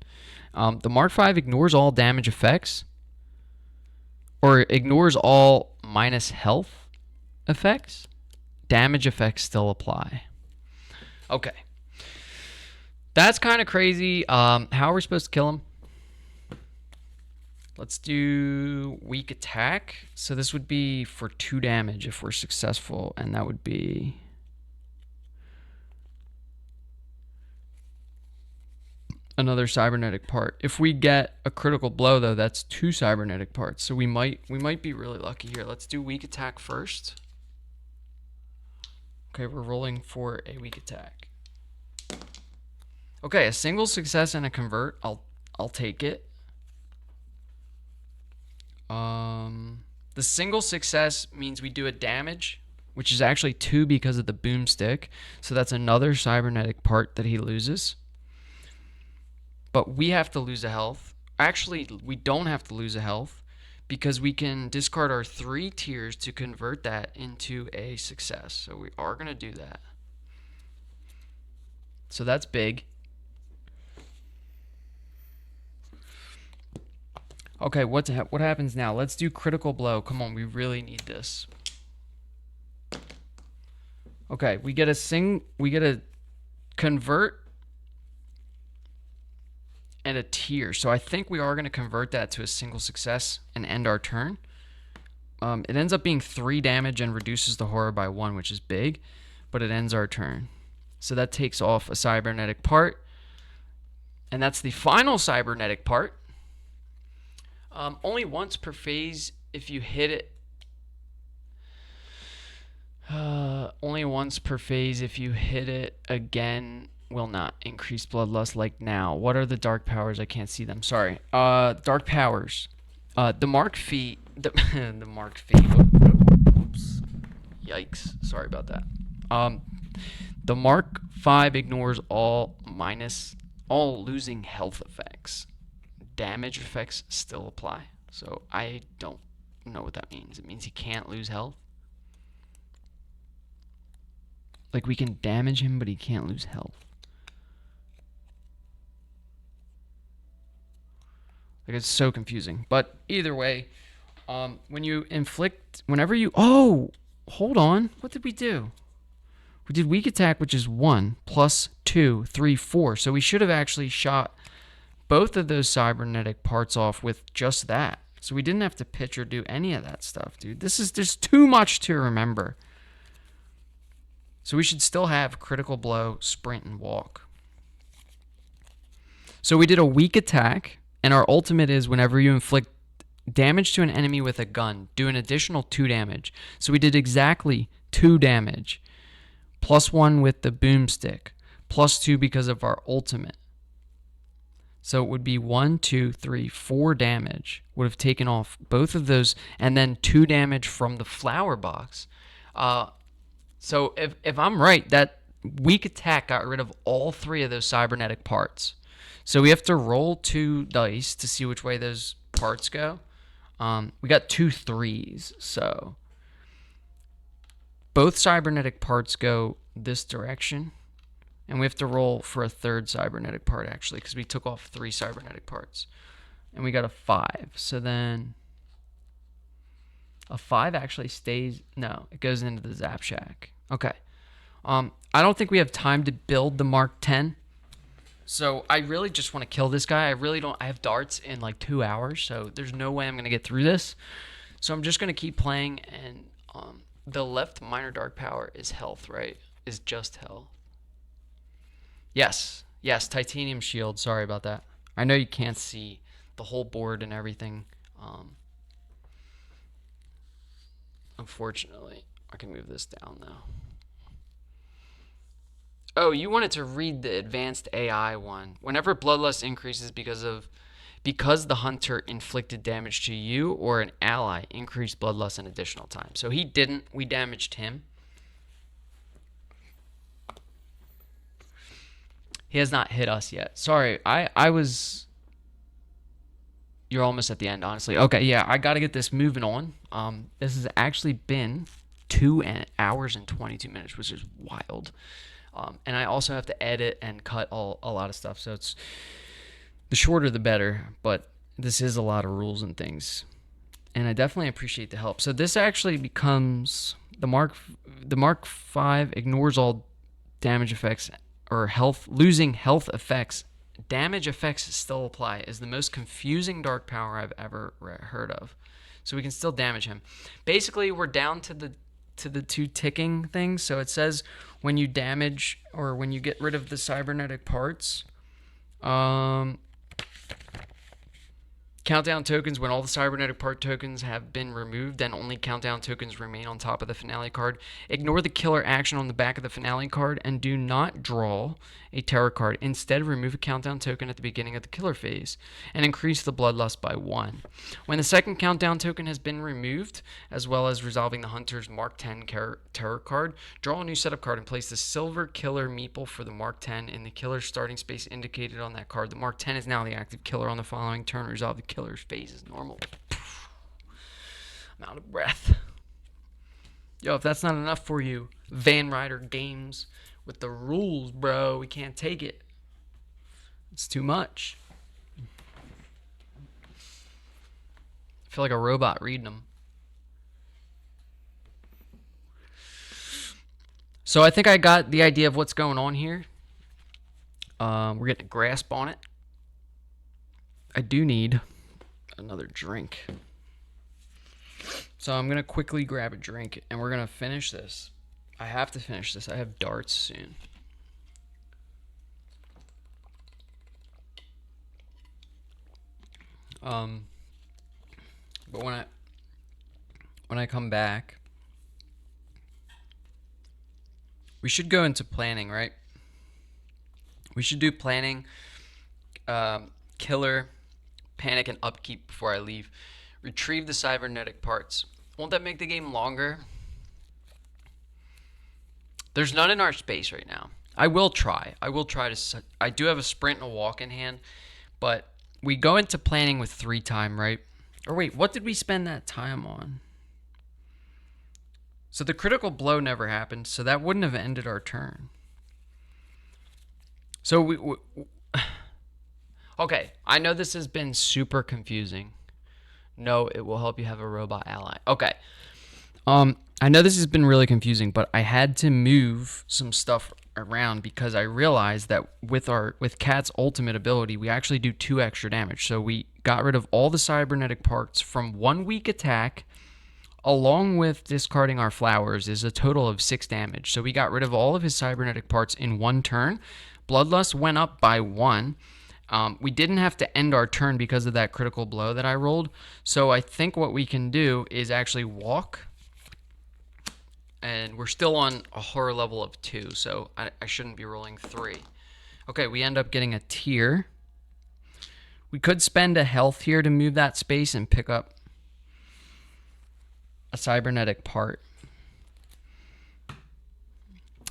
The Mark V ignores all damage effects. Or ignores all minus health effects. Damage effects still apply. Okay. That's kind of crazy. How are we supposed to kill him? Let's do weak attack. So this would be for 2 damage if we're successful, and that would be another cybernetic part. If we get a critical blow though, that's 2 cybernetic parts. So we might be really lucky here. Let's do weak attack first. Okay, we're rolling for a weak attack. Okay, a single success and a convert. I'll take it. The single success means we do a damage, which is actually 2 because of the boomstick. So that's another cybernetic part that he loses. But we have to lose a health. Actually, we don't have to lose a health because we can discard our 3 tiers to convert that into a success. So we are going to do that. So that's big. Okay, what happens now? Let's do critical blow. Come on, we really need this. Okay, we get a convert and a tier. So I think we are going to convert that to a single success and end our turn. It ends up being 3 damage and reduces the horror by 1, which is big, but it ends our turn. So that takes off a cybernetic part. And that's the final cybernetic part. Only once per phase if you hit it. Only once per phase if you hit it again will not increase bloodlust like now. What are the dark powers? I can't see them. Sorry. Dark powers. The Mark V. The Mark V. Oops. Yikes. Sorry about that. The Mark V ignores all losing health effects. Damage effects still apply. So I don't know what that means. It means he can't lose health. Like we can damage him, but he can't lose health. Like it's so confusing. But either way, when you inflict, whenever you, oh, hold on. What did we do? We did weak attack, which is 1 plus 2, 3, 4. So we should have actually shot both of those cybernetic parts off with just that. So we didn't have to pitch or do any of that stuff, dude. There's too much to remember. So we should still have critical blow, sprint, and walk. So we did a weak attack, and our ultimate is whenever you inflict damage to an enemy with a gun, do an additional 2 damage. So we did exactly 2 damage, plus 1 with the boomstick, plus 2 because of our ultimate. So it would be 1, 2, 3, 4 damage. Would have taken off both of those, and then 2 damage from the flower box. So if I'm right, that weak attack got rid of all 3 of those cybernetic parts. So we have to roll 2 dice to see which way those parts go. We got 2 3s, so both cybernetic parts go this direction. And we have to roll for a 3rd cybernetic part, actually, because we took off 3 cybernetic parts. And we got a 5. So then a 5 actually stays. No, it goes into the Zap Shack. Okay. I don't think we have time to build the Mark 10. So I really just want to kill this guy. I really don't. I have darts in like 2 hours, so there's no way I'm going to get through this. So I'm just going to keep playing. And the left minor dark power is health, right? Is just health. Yes, titanium shield. Sorry about that. I know you can't see the whole board and everything. Unfortunately, I can move this down though. Oh, you wanted to read the advanced AI one. Whenever bloodlust increases because the hunter inflicted damage to you or an ally, increase bloodlust an additional time. So he didn't. We damaged him. He has not hit us yet. Sorry, I was... You're almost at the end, honestly. Okay, yeah, I got to get this moving on. This has actually been 2 hours and 22 minutes, which is wild. And I also have to edit and cut a lot of stuff, so it's... The shorter the better, but this is a lot of rules and things. And I definitely appreciate the help. So this actually becomes... The Mark 5 ignores all damage effects... or losing health effects. Damage effects still apply is the most confusing dark power I've ever heard of. So we can still damage him. Basically, we're down to the 2 ticking things. So it says when you damage or when you get rid of the cybernetic parts, countdown tokens, when all the cybernetic part tokens have been removed, then only countdown tokens remain on top of the finale card. Ignore the killer action on the back of the finale card and do not draw a terror card. Instead, remove a countdown token at the beginning of the killer phase and increase the bloodlust by 1. When the second countdown token has been removed, as well as resolving the hunter's Mark 10 terror card, draw a new setup card and place the silver killer meeple for the Mark 10 in the killer's starting space indicated on that card. The Mark 10 is now the active killer on the following turn. Resolve the killer's phase as normal. I'm out of breath. Yo, if that's not enough for you, Van Ryder Games with the rules, bro, we can't take it. It's too much. I feel like a robot reading them. So I think I got the idea of what's going on here. We're getting a grasp on it. I do need another drink. So I'm going to quickly grab a drink and we're going to finish this. I have to finish this. I have darts soon. But when I come back, we should go into planning, right? We should do planning, killer, panic, and upkeep before I leave. Retrieve the cybernetic parts. Won't that make the game longer? There's none in our space right now. I will try to... I do have a sprint and a walk in hand, but we go into planning with 3 time, right? Or wait, what did we spend that time on? So the critical blow never happened, so that wouldn't have ended our turn. So okay, I know this has been super confusing. No, it will help you have a robot ally. Okay. I know this has been really confusing, but I had to move some stuff around because I realized that with Cat's ultimate ability, we actually do 2 extra damage. So we got rid of all the cybernetic parts from 1 weak attack, along with discarding our flowers, is a total of 6 damage. So we got rid of all of his cybernetic parts in 1 turn. Bloodlust went up by 1. We didn't have to end our turn because of that critical blow that I rolled. So I think what we can do is actually walk. And we're still on a horror level of 2, so I shouldn't be rolling 3. Okay, we end up getting a tier. We could spend a health here to move that space and pick up a cybernetic part.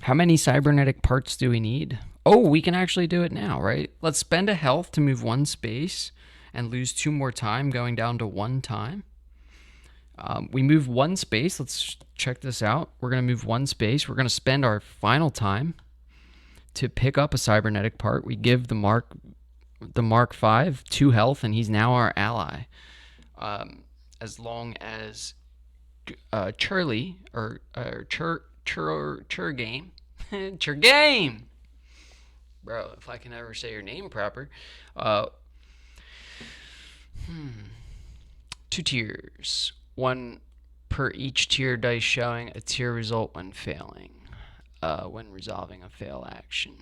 How many cybernetic parts do we need? Oh, we can actually do it now, right? Let's spend a health to move one space and lose 2 more time, going down to 1 time. We move 1 space. Let's check this out. We're going to move 1 space. We're going to spend our final time to pick up a cybernetic part. We give the Mark V 2 health, and he's now our ally. As long as Churley or Churgame, Churgame, bro. If I can ever say your name proper. 2 tiers, 1 per each tier dice, showing a tier result when failing, when resolving a fail action.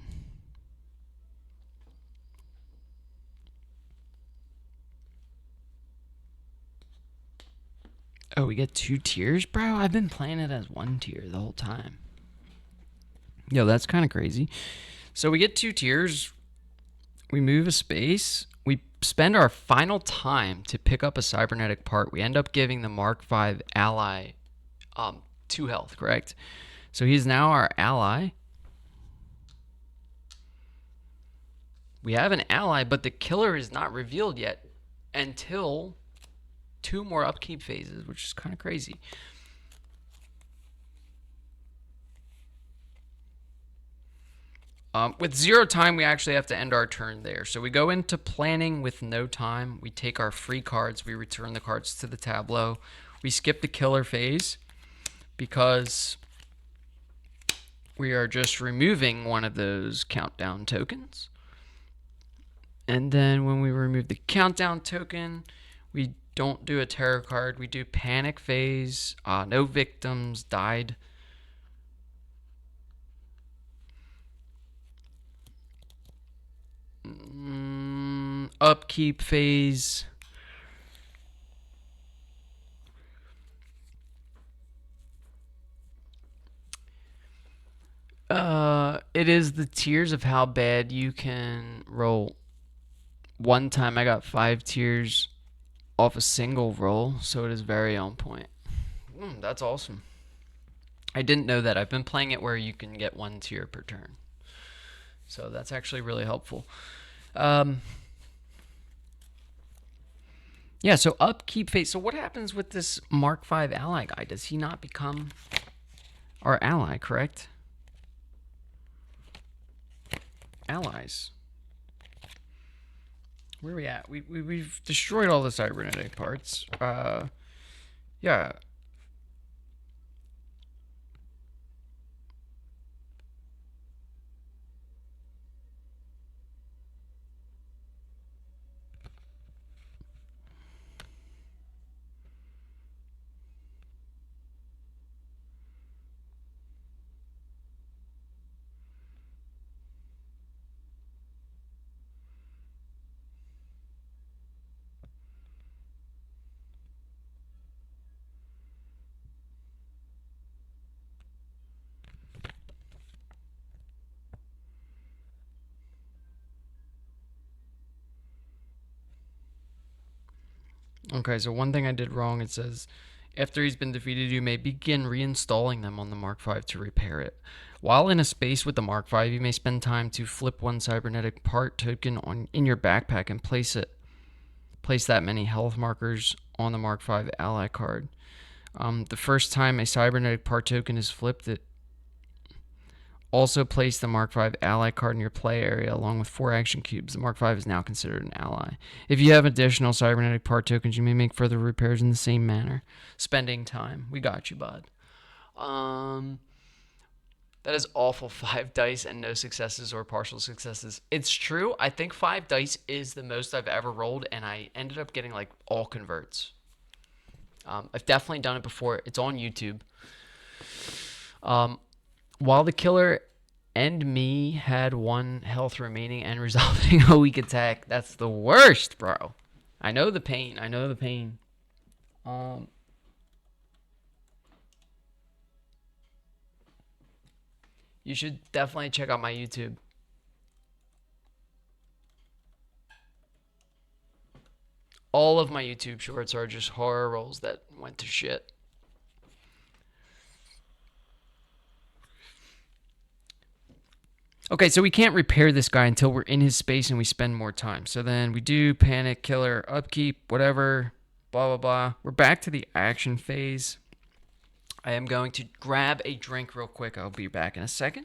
Oh, we get 2 tiers, bro? I've been playing it as 1 tier the whole time. Yo, that's kind of crazy. So we get 2 tiers. We move a space. We spend our final time to pick up a cybernetic part. We end up giving the Mark V ally 2 health, correct? So he's now our ally. We have an ally, but the killer is not revealed yet until 2 more upkeep phases, which is kind of crazy. With 0 time, we actually have to end our turn there. So we go into planning with no time. We take our free cards. We return the cards to the tableau. We skip the killer phase because we are just removing one of those countdown tokens. And then when we remove the countdown token, we don't do a terror card. We do panic phase. No victims died. Upkeep phase. It is the tiers of how bad you can roll. One time I got 5 tiers off a single roll, so it is very on point. That's awesome. I didn't know that. I've been playing it where you can get 1 tier per turn. So that's actually really helpful. Yeah, so upkeep phase. So what happens with this Mark V ally guy? Does he not become our ally, correct? Allies. Where are we at? We've destroyed all the cybernetic parts. Yeah. Okay, so one thing I did wrong, it says, after he's been defeated, you may begin reinstalling them on the Mark V to repair it. While in a space with the Mark V, you may spend time to flip 1 cybernetic part token in your backpack and place that many health markers on the Mark V ally card. The first time a cybernetic part token is flipped, it also place the Mark V ally card in your play area along with 4 action cubes. The Mark V is now considered an ally. If you have additional cybernetic part tokens, you may make further repairs in the same manner. Spending time. We got you, bud. That is awful. 5 dice and no successes or partial successes. It's true. I think 5 dice is the most I've ever rolled, and I ended up getting like all converts. I've definitely done it before. It's on YouTube. While the killer and me had 1 health remaining and resolving a weak attack. That's the worst, bro. I know the pain. You should definitely check out my YouTube. All of my YouTube shorts are just horror rolls that went to shit. Okay, so we can't repair this guy until we're in his space and we spend more time. So then we do panic, killer, upkeep, whatever, blah, blah, blah. We're back to the action phase. I am going to grab a drink real quick. I'll be back in a second.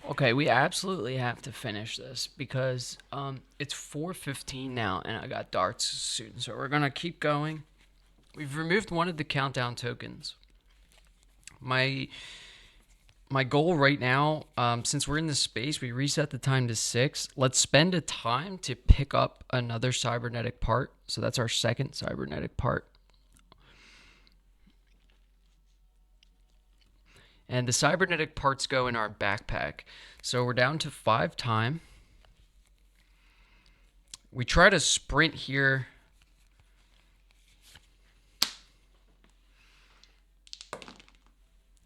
Okay, we absolutely have to finish this because it's 4:15 now and I got darts soon. So we're going to keep going. We've removed one of the countdown tokens. My goal right now, since we're in this space, we reset the time to 6. Let's spend a time to pick up another cybernetic part. So that's our second cybernetic part. And the cybernetic parts go in our backpack. So we're down to 5 time. We try to sprint here.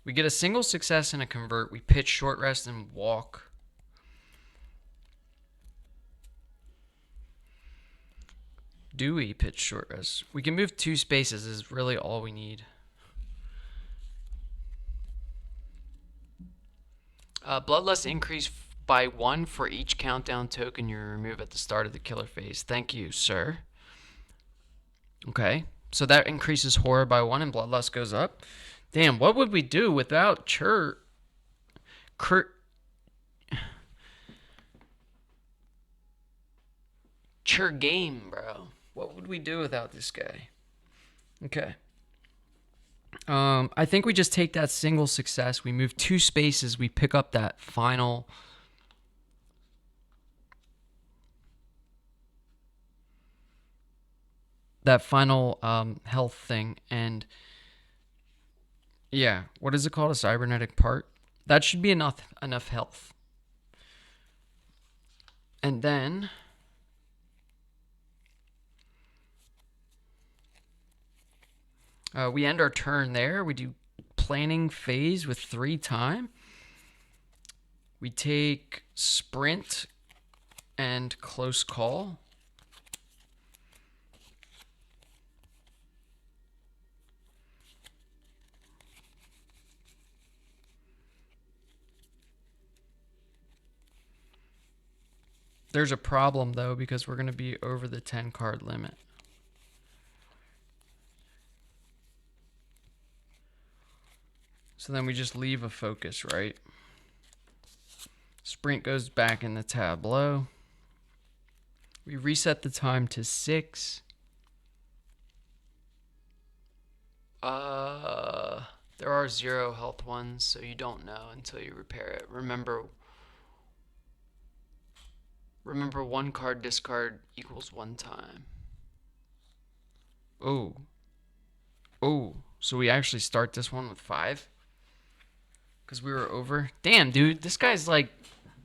We get a single success and a convert. We pitch, short rest, and walk. Do we pitch, short rest? We can move 2 spaces is really all we need. Bloodlust increase by 1 for each countdown token you remove at the start of the killer phase. Thank you, sir. Okay, so that increases horror by 1 and bloodlust goes up. Damn, what would we do without Chur game, bro? What would we do without this guy? Okay. I think we just take that single success. We move 2 spaces. We pick up that final. Health thing. And yeah, what is it called? A cybernetic part? That should be enough health. And then we end our turn there. We do planning phase with 3 time. We take sprint and close call. There's a problem though because we're going to be over the 10 card limit. So then we just leave a focus, right? Sprint goes back in the tableau. We reset the time to 6. There are 0 health ones, so you don't know until you repair it. Remember 1 card discard equals 1 time. Oh. So we actually start this one with 5? Because we were over. Damn, dude, this guy's like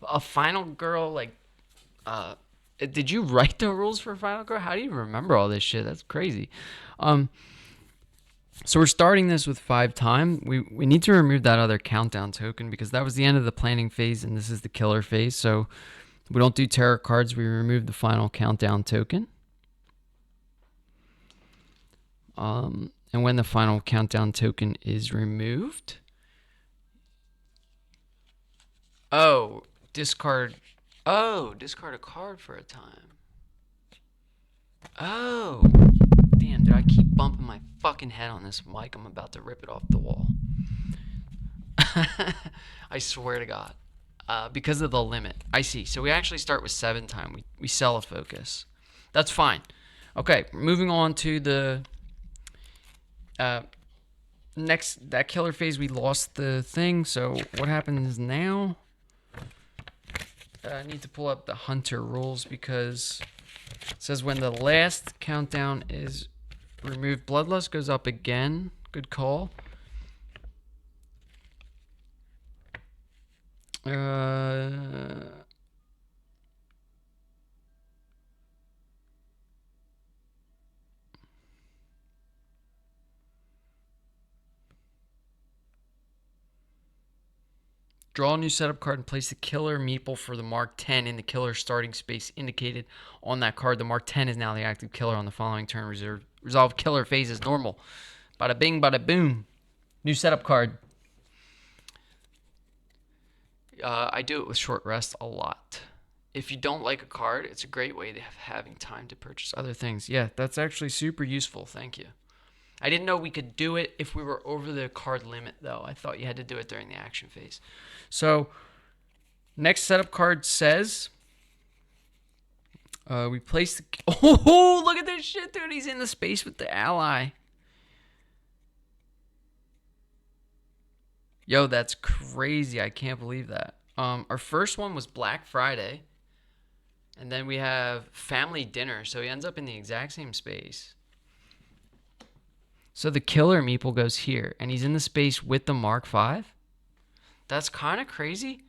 a final girl. Like, did you write the rules for final girl? How do you remember all this shit? That's crazy. So we're starting this with 5 time. We need to remove that other countdown token because that was the end of the planning phase and this is the killer phase. So we don't do terror cards. We remove the final countdown token. And when the final countdown token is removed, discard a card for a time. Damn, dude, I keep bumping my fucking head on this mic. I'm about to rip it off the wall. I swear to God. Because of the limit. I see. So we actually start with 7 time. We sell a focus. That's fine. Okay, moving on to the next, that killer phase, we lost the thing. So what happens now? I need to pull up the hunter rules because It says when the last countdown is removed, Bloodlust goes up again. Good call. Draw a new setup card and place the killer meeple for the Mark 10 in the killer starting space indicated on that card. The Mark 10 is now the active killer on the following turn. Resolve killer phase as normal. Bada bing, bada boom. New setup card. I do it with short rest a lot. If you don't like a card, it's a great way to having time to purchase other things. Yeah, that's actually super useful. Thank you. I didn't know we could do it if we were over the card limit, though. I thought you had to do it during the action phase. So, next setup card says, we place the... Oh, look at this shit, dude. He's in the space with the ally. Yo, that's crazy. I can't believe that. Our first one was Black Friday. And then we have Family Dinner. So he ends up in the exact same space. So the killer meeple goes here, and he's in the space with the Mark 5. That's kind of crazy.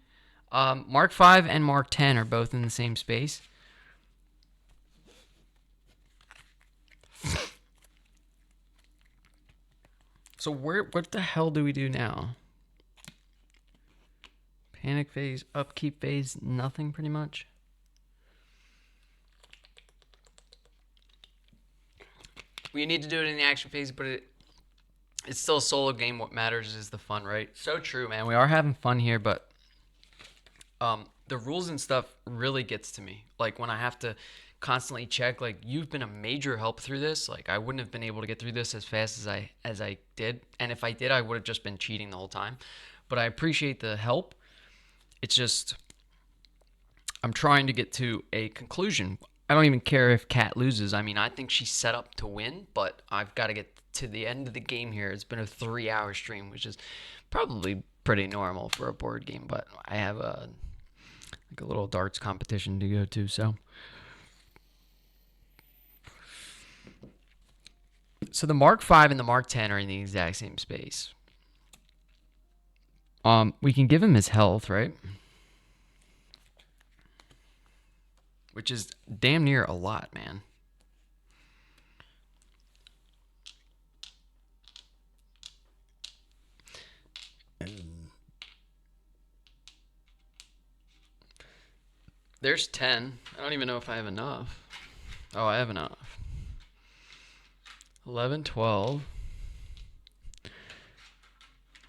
Mark 5 and Mark 10 are both in the same space. So what the hell do we do now? Panic phase, upkeep phase, nothing pretty much. We need to do it in the action phase, but it's still a solo game. What matters is the fun, right? So true, man. We are having fun here, but the rules and stuff really gets to me. Like when I have to constantly check, like you've been a major help through this. Like I wouldn't have been able to get through this as fast as I did. And if I did, I would have just been cheating the whole time. But I appreciate the help. It's just I'm trying to get to a conclusion. I don't even care if Kat loses. I mean, I think she's set up to win, but I've got to get to the end of the game here. It's been a 3-hour stream, which is probably pretty normal for a board game, but I have a little darts competition to go to, so. So the Mark 5 and the Mark 10 are in the exact same space. We can give him his health, right? Which is damn near a lot, man. There's 10. I don't even know if I have enough. Oh, I have enough. 11, 12,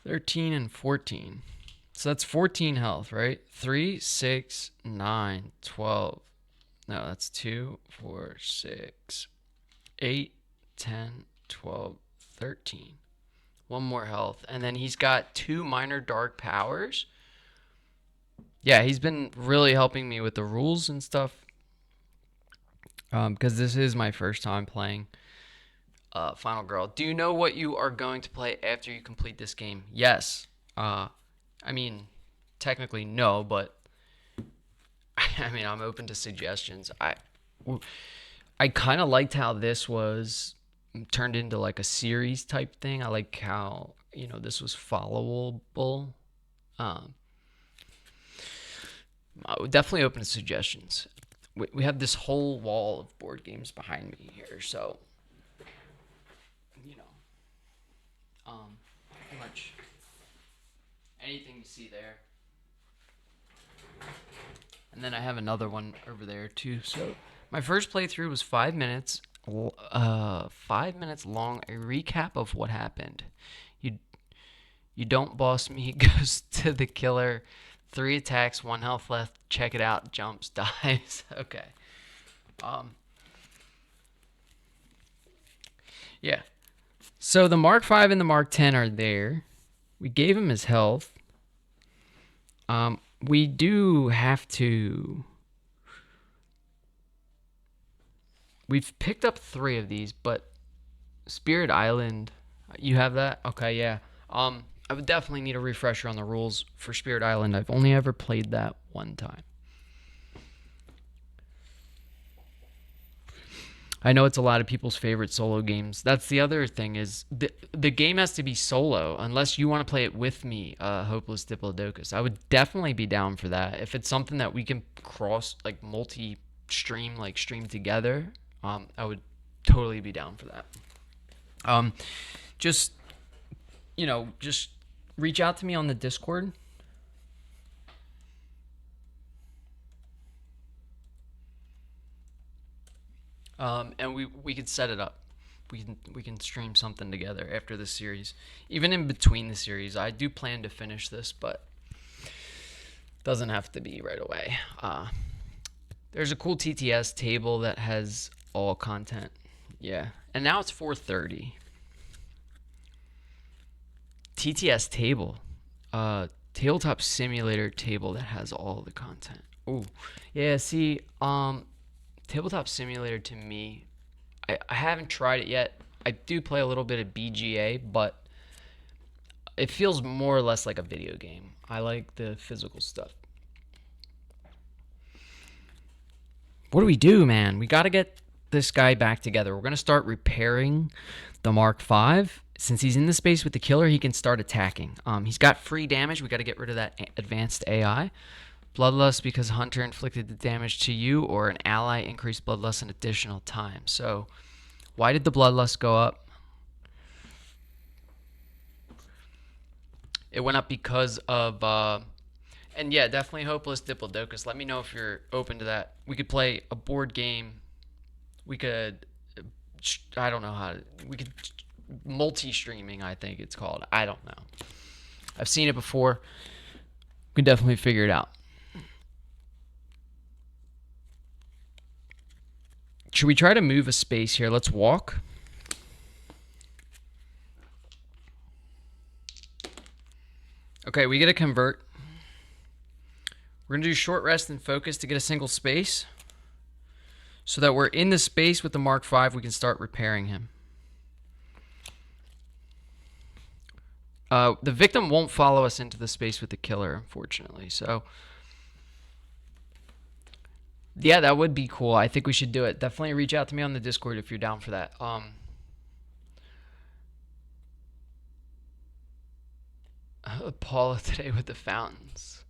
13, and 14. So that's 14 health, right? 3, 6, 9, 12. No, that's 2, 4, 6, 8, 10, 12, 13. One more health. And then he's got 2 minor dark powers. Yeah, he's been really helping me with the rules and stuff. Because this is my first time playing Final Girl. Do you know what you are going to play after you complete this game? Yes. I mean, technically no, but I mean, I'm open to suggestions. I kind of liked how this was turned into like a series type thing. I like how, this was followable. Definitely open to suggestions. We have this whole wall of board games behind me here, so pretty much anything you see there. And then I have another one over there too. So my first playthrough was 5 minutes. 5 minutes long. A recap of what happened. You don't boss me. Goes to the killer. 3 attacks, 1 health left. Check it out. Jumps, dies. Okay. Yeah. So the Mark 5 and the Mark 10 are there. We gave him his health. We do have to... We've picked up 3 of these, but Spirit Island, you have that? Okay, yeah. I would definitely need a refresher on the rules for Spirit Island. I've only ever played that one time. I know it's a lot of people's favorite solo games. That's the other thing is the game has to be solo unless you want to play it with me, Hopeless Diplodocus. I would definitely be down for that. If it's something that we can cross like multi-stream, like stream together, I would totally be down for that. Um, just just reach out to me on the Discord. And we could set it up. We can stream something together after this series. Even in between the series, I do plan to finish this, but doesn't have to be right away. There's a cool TTS table that has all content. Yeah, and now it's 4:30. TTS table, tabletop simulator table that has all the content. Oh, yeah. See, tabletop simulator to me, I haven't tried it yet. I do play a little bit of BGA, but it feels more or less like a video game. I like the physical stuff. What do we do, man? We got to get this guy back together. We're going to start repairing the Mark V. Since he's in the space with the killer, he can start attacking. He's got free damage. We got to get rid of that advanced AI. Bloodlust because Hunter inflicted the damage to you or an ally increased Bloodlust an additional time. So why did the Bloodlust go up? It went up because of... and yeah, definitely Hopeless Diplodocus. Let me know if you're open to that. We could play a board game. We could... I don't know how to... We could... Multi-streaming, I think it's called. I don't know. I've seen it before. We can definitely figure it out. Should we try to move a space here? Let's walk. Okay, we get to convert. We're going to do short rest and focus to get a single space. So that we're in the space with the Mark V, we can start repairing him. The victim won't follow us into the space with the killer, unfortunately. So, yeah, that would be cool. I think we should do it. Definitely reach out to me on the Discord if you're down for that. Paula today with the fountains.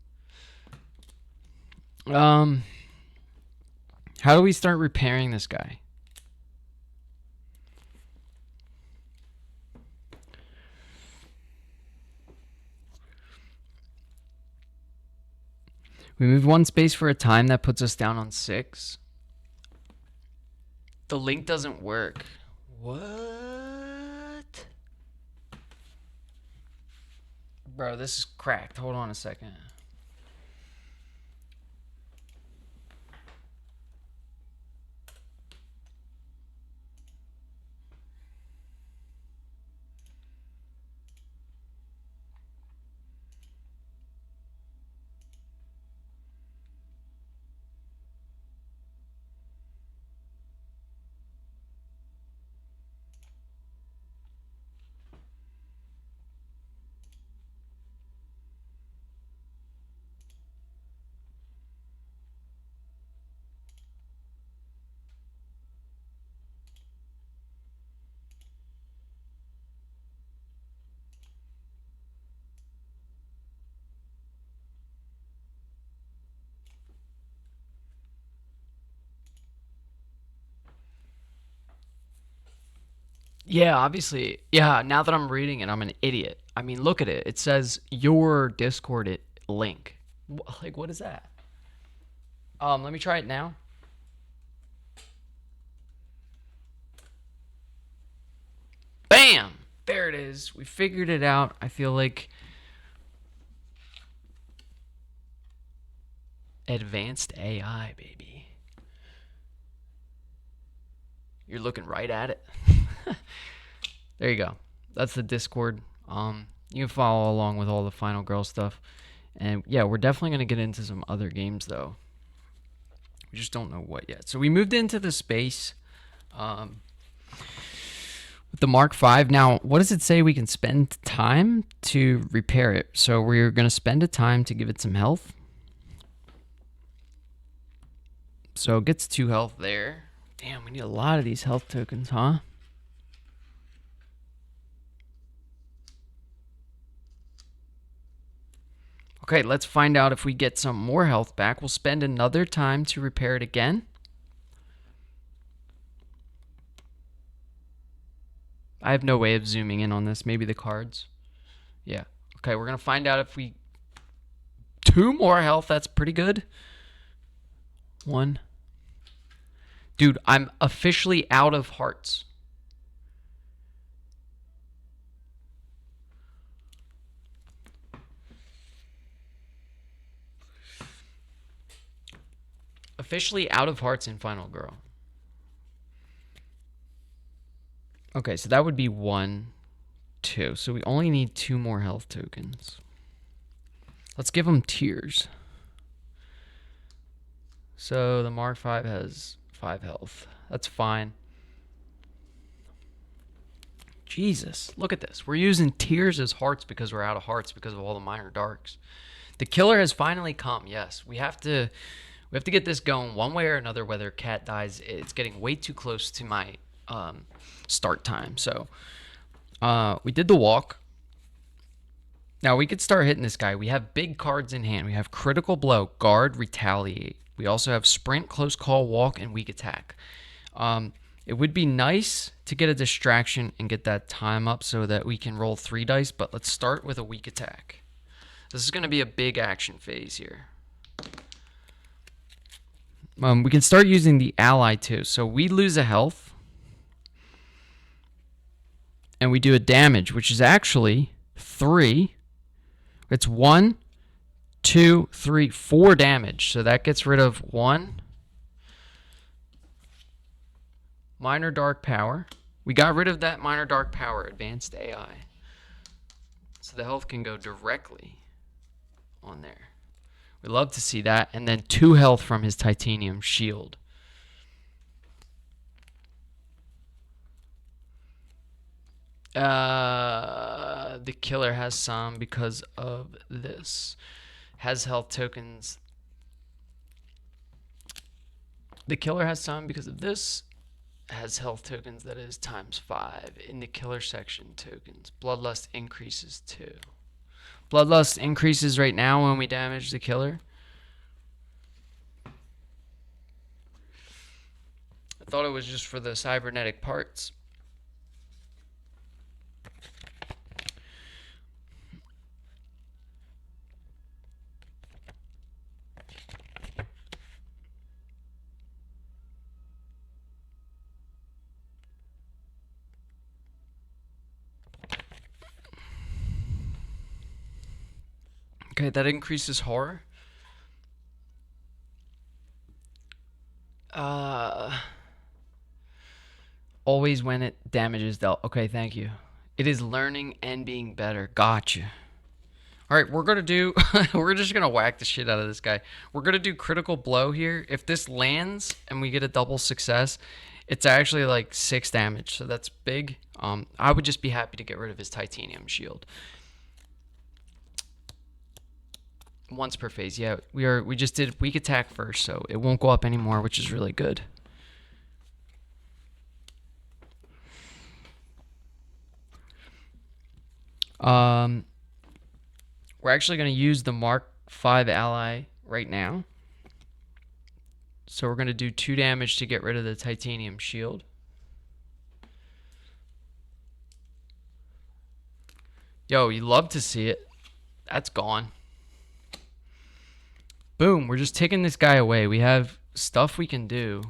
How do we start repairing this guy? We move one space for a time. That puts us down on 6. The link doesn't work. What? Bro, this is cracked. Hold on a second. Yeah, obviously. Yeah, now that I'm reading it, I'm an idiot. I mean, look at it. It says your Discord link. Like, what is that? Let me try it now. Bam! There it is. We figured it out. I feel like advanced AI, baby. You're looking right at it. There you go. That's the Discord. You can follow along with all the Final Girl stuff. And yeah, we're definitely going to get into some other games, though. We just don't know what yet. So we moved into the space with the Mark V. Now, what does it say? We can spend time to repair it. So we're going to spend a time to give it some health. So it gets 2 health there. Damn, we need a lot of these health tokens, huh? Okay, let's find out if we get some more health back. We'll spend another time to repair it again. I have no way of zooming in on this. Maybe the cards. Yeah. Okay, we're going to find out if we... 2 more health. That's pretty good. 1. Dude, I'm officially out of hearts. Officially out of hearts in Final Girl. Okay, so that would be 1, 2. So we only need 2 more health tokens. Let's give them tiers. So the Mark 5 has 5 health. That's fine. Jesus, look at this. We're using tiers as hearts because we're out of hearts because of all the minor darks. The killer has finally come. Yes, we have to get this going one way or another. Whether Cat dies, it's getting way too close to my start time. So we did the walk. Now we could start hitting this guy. We have big cards in hand. We have critical blow, guard, retaliate. We also have sprint, close call, walk, and weak attack. It would be nice to get a distraction and get that time up so that we can roll 3 dice, but let's start with a weak attack. This is going to be a big action phase here. We can start using the ally too. So we lose a health. And we do a damage, which is actually 3. It's 1, 2, 3, 4 damage. So that gets rid of 1. Minor dark power. We got rid of that minor dark power, advanced AI. So the health can go directly on there. We love to see that. And then 2 health from his titanium shield. The killer has some because of this. Has health tokens. The killer has some because of this. Has health tokens that is ×5 in the killer section tokens. Bloodlust increases 2. Bloodlust increases right now when we damage the killer. I thought it was just for the cybernetic parts. Okay, that increases horror. Always when it damages dealt. Okay, thank you. It is learning and being better. Gotcha. Alright, we're gonna do we're just gonna whack the shit out of this guy. We're gonna do critical blow here. If this lands and we get a double success, it's actually like 6 damage, so that's big. I would just be happy to get rid of his titanium shield. Once per phase. Yeah, we just did weak attack first, so it won't go up anymore, which is really good. We're actually going to use the Mark 5 ally right now. So we're going to do 2 damage to get rid of the titanium shield. Yo, you love to see it. That's gone. Boom, we're just taking this guy away. We have stuff we can do.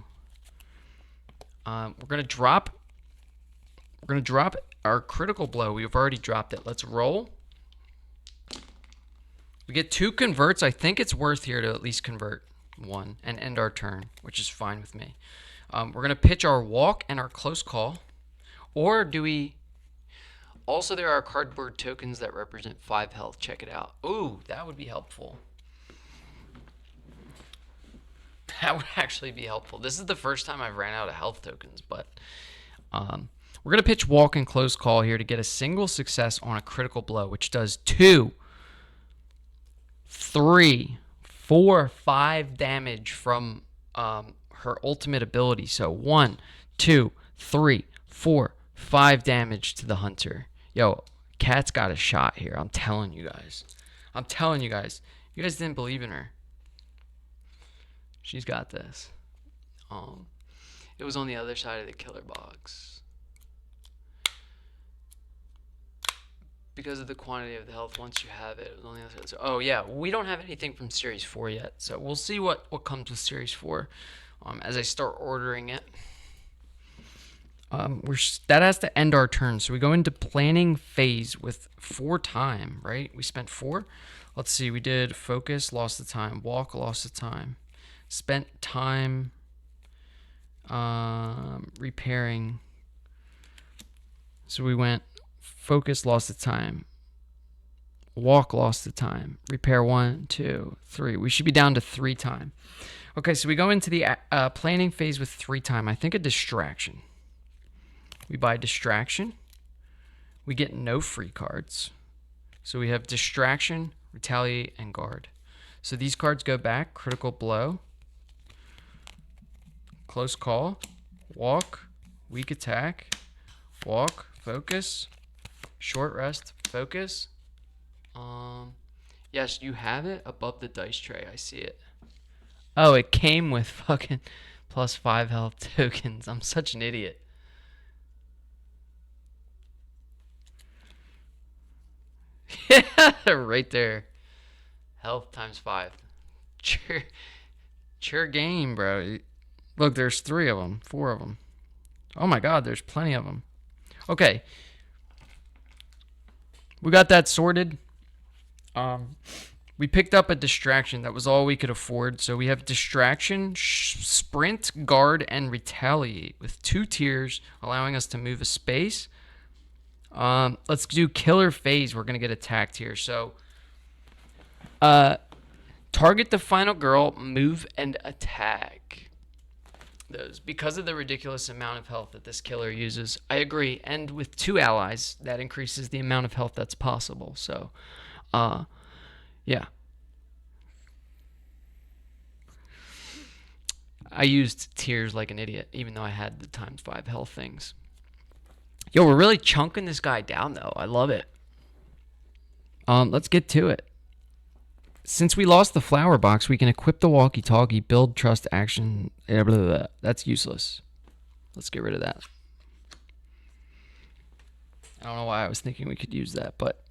We're gonna drop our critical blow. We've already dropped it. Let's roll. We get 2 converts. I think it's worth here to at least convert 1 and end our turn, which is fine with me. We're gonna pitch our walk and our close call. Or do we... Also, there are cardboard tokens that represent 5 health. Check it out. Ooh, that would be helpful. That would actually be helpful. This is the first time I've ran out of health tokens, but we're going to pitch walk and close call here to get a single success on a critical blow, which does 2, 3, 4, 5 damage from her ultimate ability. So 1, 2, 3, 4, 5 damage to the hunter. Yo, Cat's got a shot here. I'm telling you guys. I'm telling you guys. You guys didn't believe in her. She's got this. It was on the other side of the killer box. Because of the quantity of the health, once you have it, on the other side. So, oh yeah, we don't have anything from Series 4 yet. So we'll see what comes with Series 4 as I start ordering it. That has to end our turn. So we go into planning phase with 4 time, right? We spent 4. Let's see, we did focus, lost the time. Walk, lost the time. Spent time repairing. So we went focus, lost the time. Walk, lost the time. Repair 1, 2, 3. We should be down to 3 time. Okay, so we go into the planning phase with 3 time. I think a distraction. We buy distraction. We get no free cards. So we have distraction, retaliate, and guard. So these cards go back. Critical blow. Close call. Walk. Weak attack. Walk. Focus. Short rest. Focus. Yes, you have it above the dice tray. I see it. Oh, it came with fucking plus 5 health tokens. I'm such an idiot. Yeah, right there. Health times 5. Sure game, bro. Look, there's 3 of them, 4 of them. Oh my god, there's plenty of them. Okay. We got that sorted. We picked up a distraction. That was all we could afford. So we have distraction, sprint, guard, and retaliate with 2 tiers, allowing us to move a space. Let's do killer phase. We're gonna get attacked here. So, target the final girl, move and attack. Those because of the ridiculous amount of health that this killer uses. I agree. And with 2 allies, that increases the amount of health that's possible. So, yeah. I used tiers like an idiot, even though I had the times 5 health things. Yo, we're really chunking this guy down, though. I love it. Let's get to it. Since we lost the flower box, we can equip the walkie-talkie, build trust action. Blah, blah, blah. That's useless. Let's get rid of that. I don't know why I was thinking we could use that, but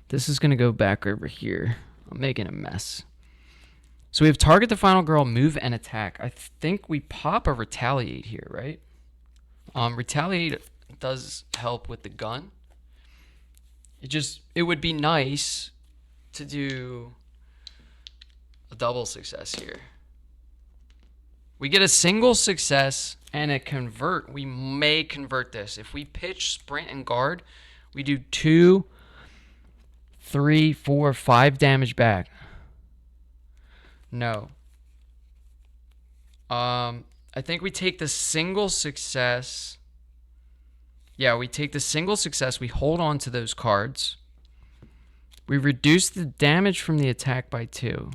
this is going to go back over here. I'm making a mess. So we have target the final girl, move and attack. I think we pop a retaliate here, right? Retaliate does help with the gun. It would be nice to do a double success here. We get a single success and a convert. We may convert this. If we pitch, sprint, and guard, we do 2, 3, 4, 5 damage back. No. I think we take the single success. Yeah, we take the single success. We hold on to those cards. We reduce the damage from the attack by 2.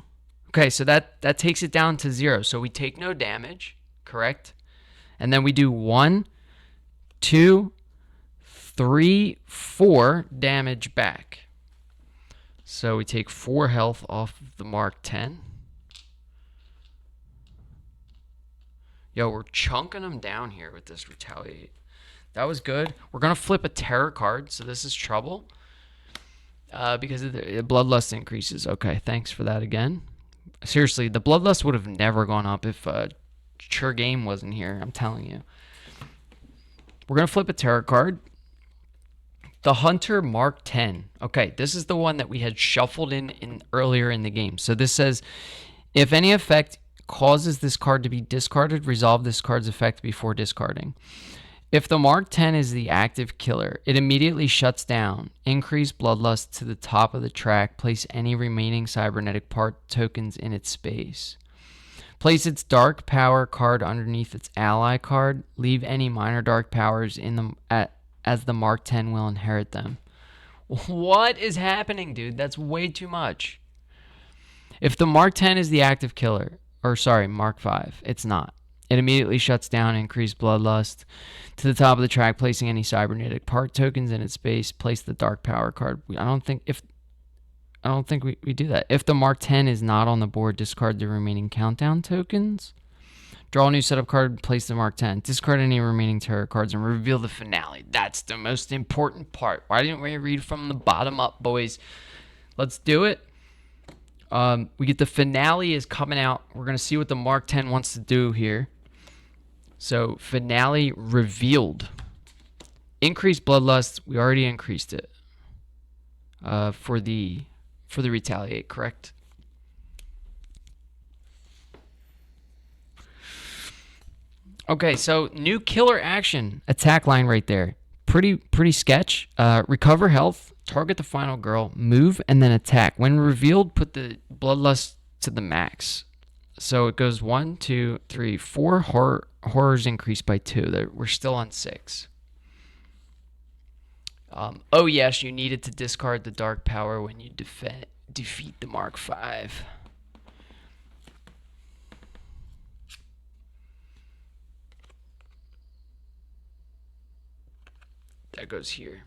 Okay, so that takes it down to 0. So we take no damage, correct? And then we do 1, 2, 3, 4 damage back. So we take 4 health off of the Mark 10. Yo, we're chunking them down here with this retaliate. That was good. We're going to flip a terror card, so this is trouble. Because of the bloodlust increases. Okay, thanks for that again. Seriously, the bloodlust would have never gone up if Sure Game wasn't here. I'm telling you. We're going to flip a terror card. The Hunter Mark 10. Okay, this is the one that we had shuffled in earlier in the game. So this says, if any effect causes this card to be discarded, resolve this card's effect before discarding. If the Mark 10 is the active killer, it immediately shuts down. Increase bloodlust to the top of the track. Place any remaining cybernetic part tokens in its space. Place its dark power card underneath its ally card. Leave any minor dark powers in them as the Mark 10 will inherit them. What is happening, dude? That's way too much. If the Mark 10 is the active killer, or sorry, Mark 5, it's not. It immediately shuts down increased bloodlust. To the top of the track, placing any cybernetic part tokens in its space. Place the dark power card. I don't think we do that. If the Mark 10 is not on the board, discard the remaining countdown tokens. Draw a new setup card, place the Mark 10. Discard any remaining tarot cards and reveal the finale. That's the most important part. Why didn't we read from the bottom up, boys? Let's do it. We get the finale is coming out. We're going to see what the Mark 10 wants to do here. So, finale revealed. Increased bloodlust. We already increased it. For the retaliate, correct? Okay, so new killer action. Attack line right there. Pretty sketch. Recover health. Target the final girl. Move and then attack. When revealed, put the bloodlust to the max. So it goes 1, 2, 3, 4. Horrors increased by 2. We're still on 6. Oh yes, you needed to discard the dark power when you defeat the Mark 5. That goes here.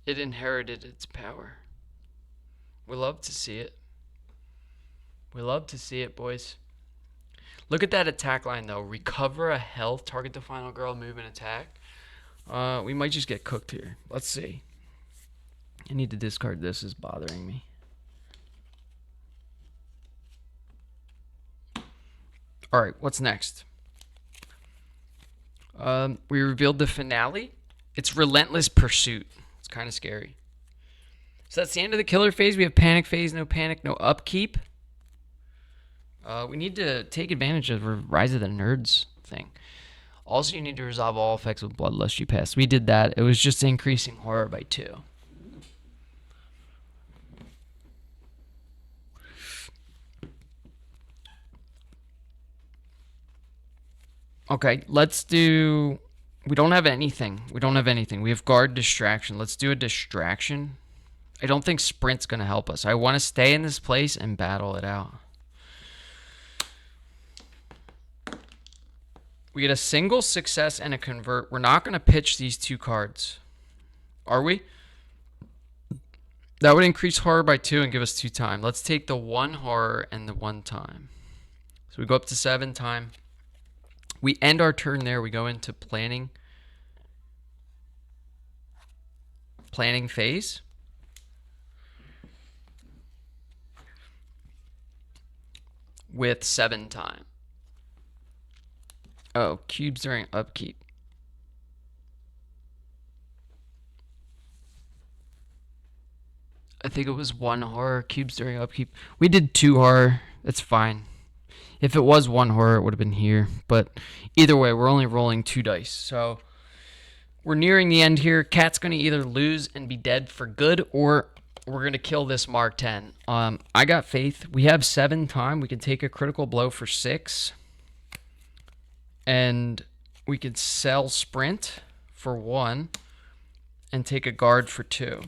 It inherited its power. We love to see it. We love to see it, boys. Look at that attack line, though. Recover a health, target the final girl, move and attack. We might just get cooked here. Let's see. I need to discard this. It's bothering me. All right, what's next? We revealed the finale. It's Relentless Pursuit. It's kind of scary. So that's the end of the killer phase. We have panic phase, no panic, no upkeep. We need to take advantage of Rise of the Nerds thing. Also, you need to resolve all effects with Bloodlust you pass. We did that. It was just increasing horror by 2. Okay, let's do... We don't have anything. We have guard distraction. Let's do a distraction. I don't think sprint's going to help us. I want to stay in this place and battle it out. We get a single success and a convert. We're not going to pitch these 2 cards. Are we? That would increase horror by 2 and give us 2 time. Let's take the 1 horror and the 1 time. So we go up to 7 time. We end our turn there. We go into planning phase. With 7 time. Oh, cubes during upkeep. I think it was 1 horror, cubes during upkeep. We did 2 horror. That's fine. If it was 1 horror, it would have been here. But either way, we're only rolling 2 dice. So we're nearing the end here. Cat's going to either lose and be dead for good, or we're going to kill this Mark 10. I got faith. We have 7 time. We can take a critical blow for 6. And we could sell sprint for 1 and take a guard for 2.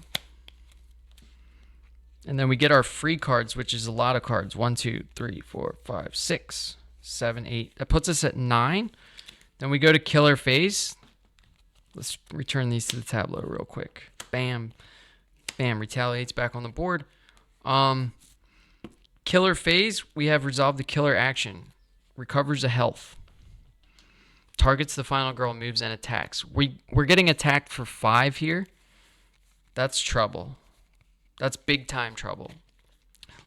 And then we get our free cards, which is a lot of cards. 1, 2, 3, 4, 5, 6, 7, 8. That puts us at 9. Then we go to killer phase. Let's return these to the tableau real quick. Bam. Bam. Retaliates back on the board. Killer phase, we have resolved the killer action. Recovers a health. Targets the final girl, moves, and attacks. We're getting attacked for 5 here. That's trouble. That's big time trouble.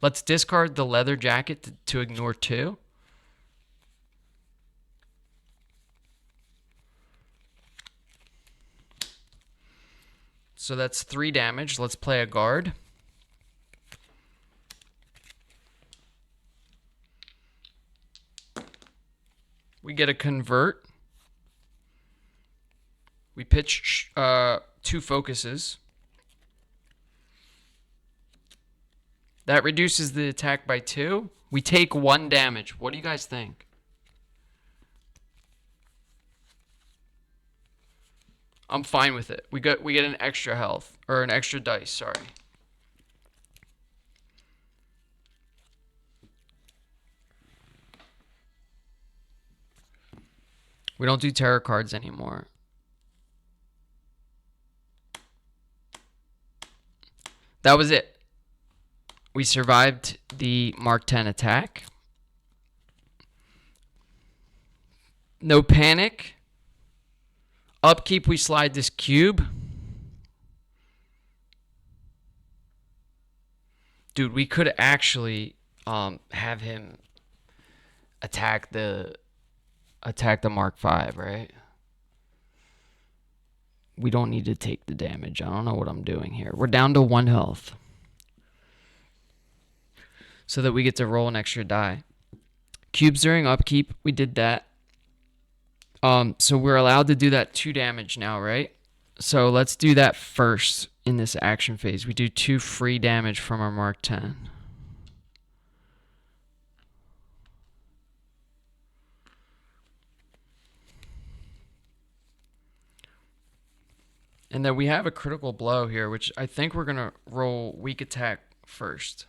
Let's discard the leather jacket to ignore 2. So that's 3 damage. Let's play a guard. We get a convert. We pitch 2 focuses. That reduces the attack by 2. We take 1 damage. What do you guys think? I'm fine with it. We get an extra health, or an extra dice, sorry. We don't do terror cards anymore. That was it. We survived the Mark 10 attack. No panic. Upkeep, we slide this cube. Dude, we could actually have him attack the Mark 5, right? We don't need to take the damage. I don't know what I'm doing here. We're down to 1 health. So that we get to roll an extra die. Cubes during upkeep, we did that. So we're allowed to do that 2 damage now, right? So let's do that first in this action phase. We do 2 free damage from our Mark 10. And then we have a critical blow here, which I think we're going to roll weak attack first.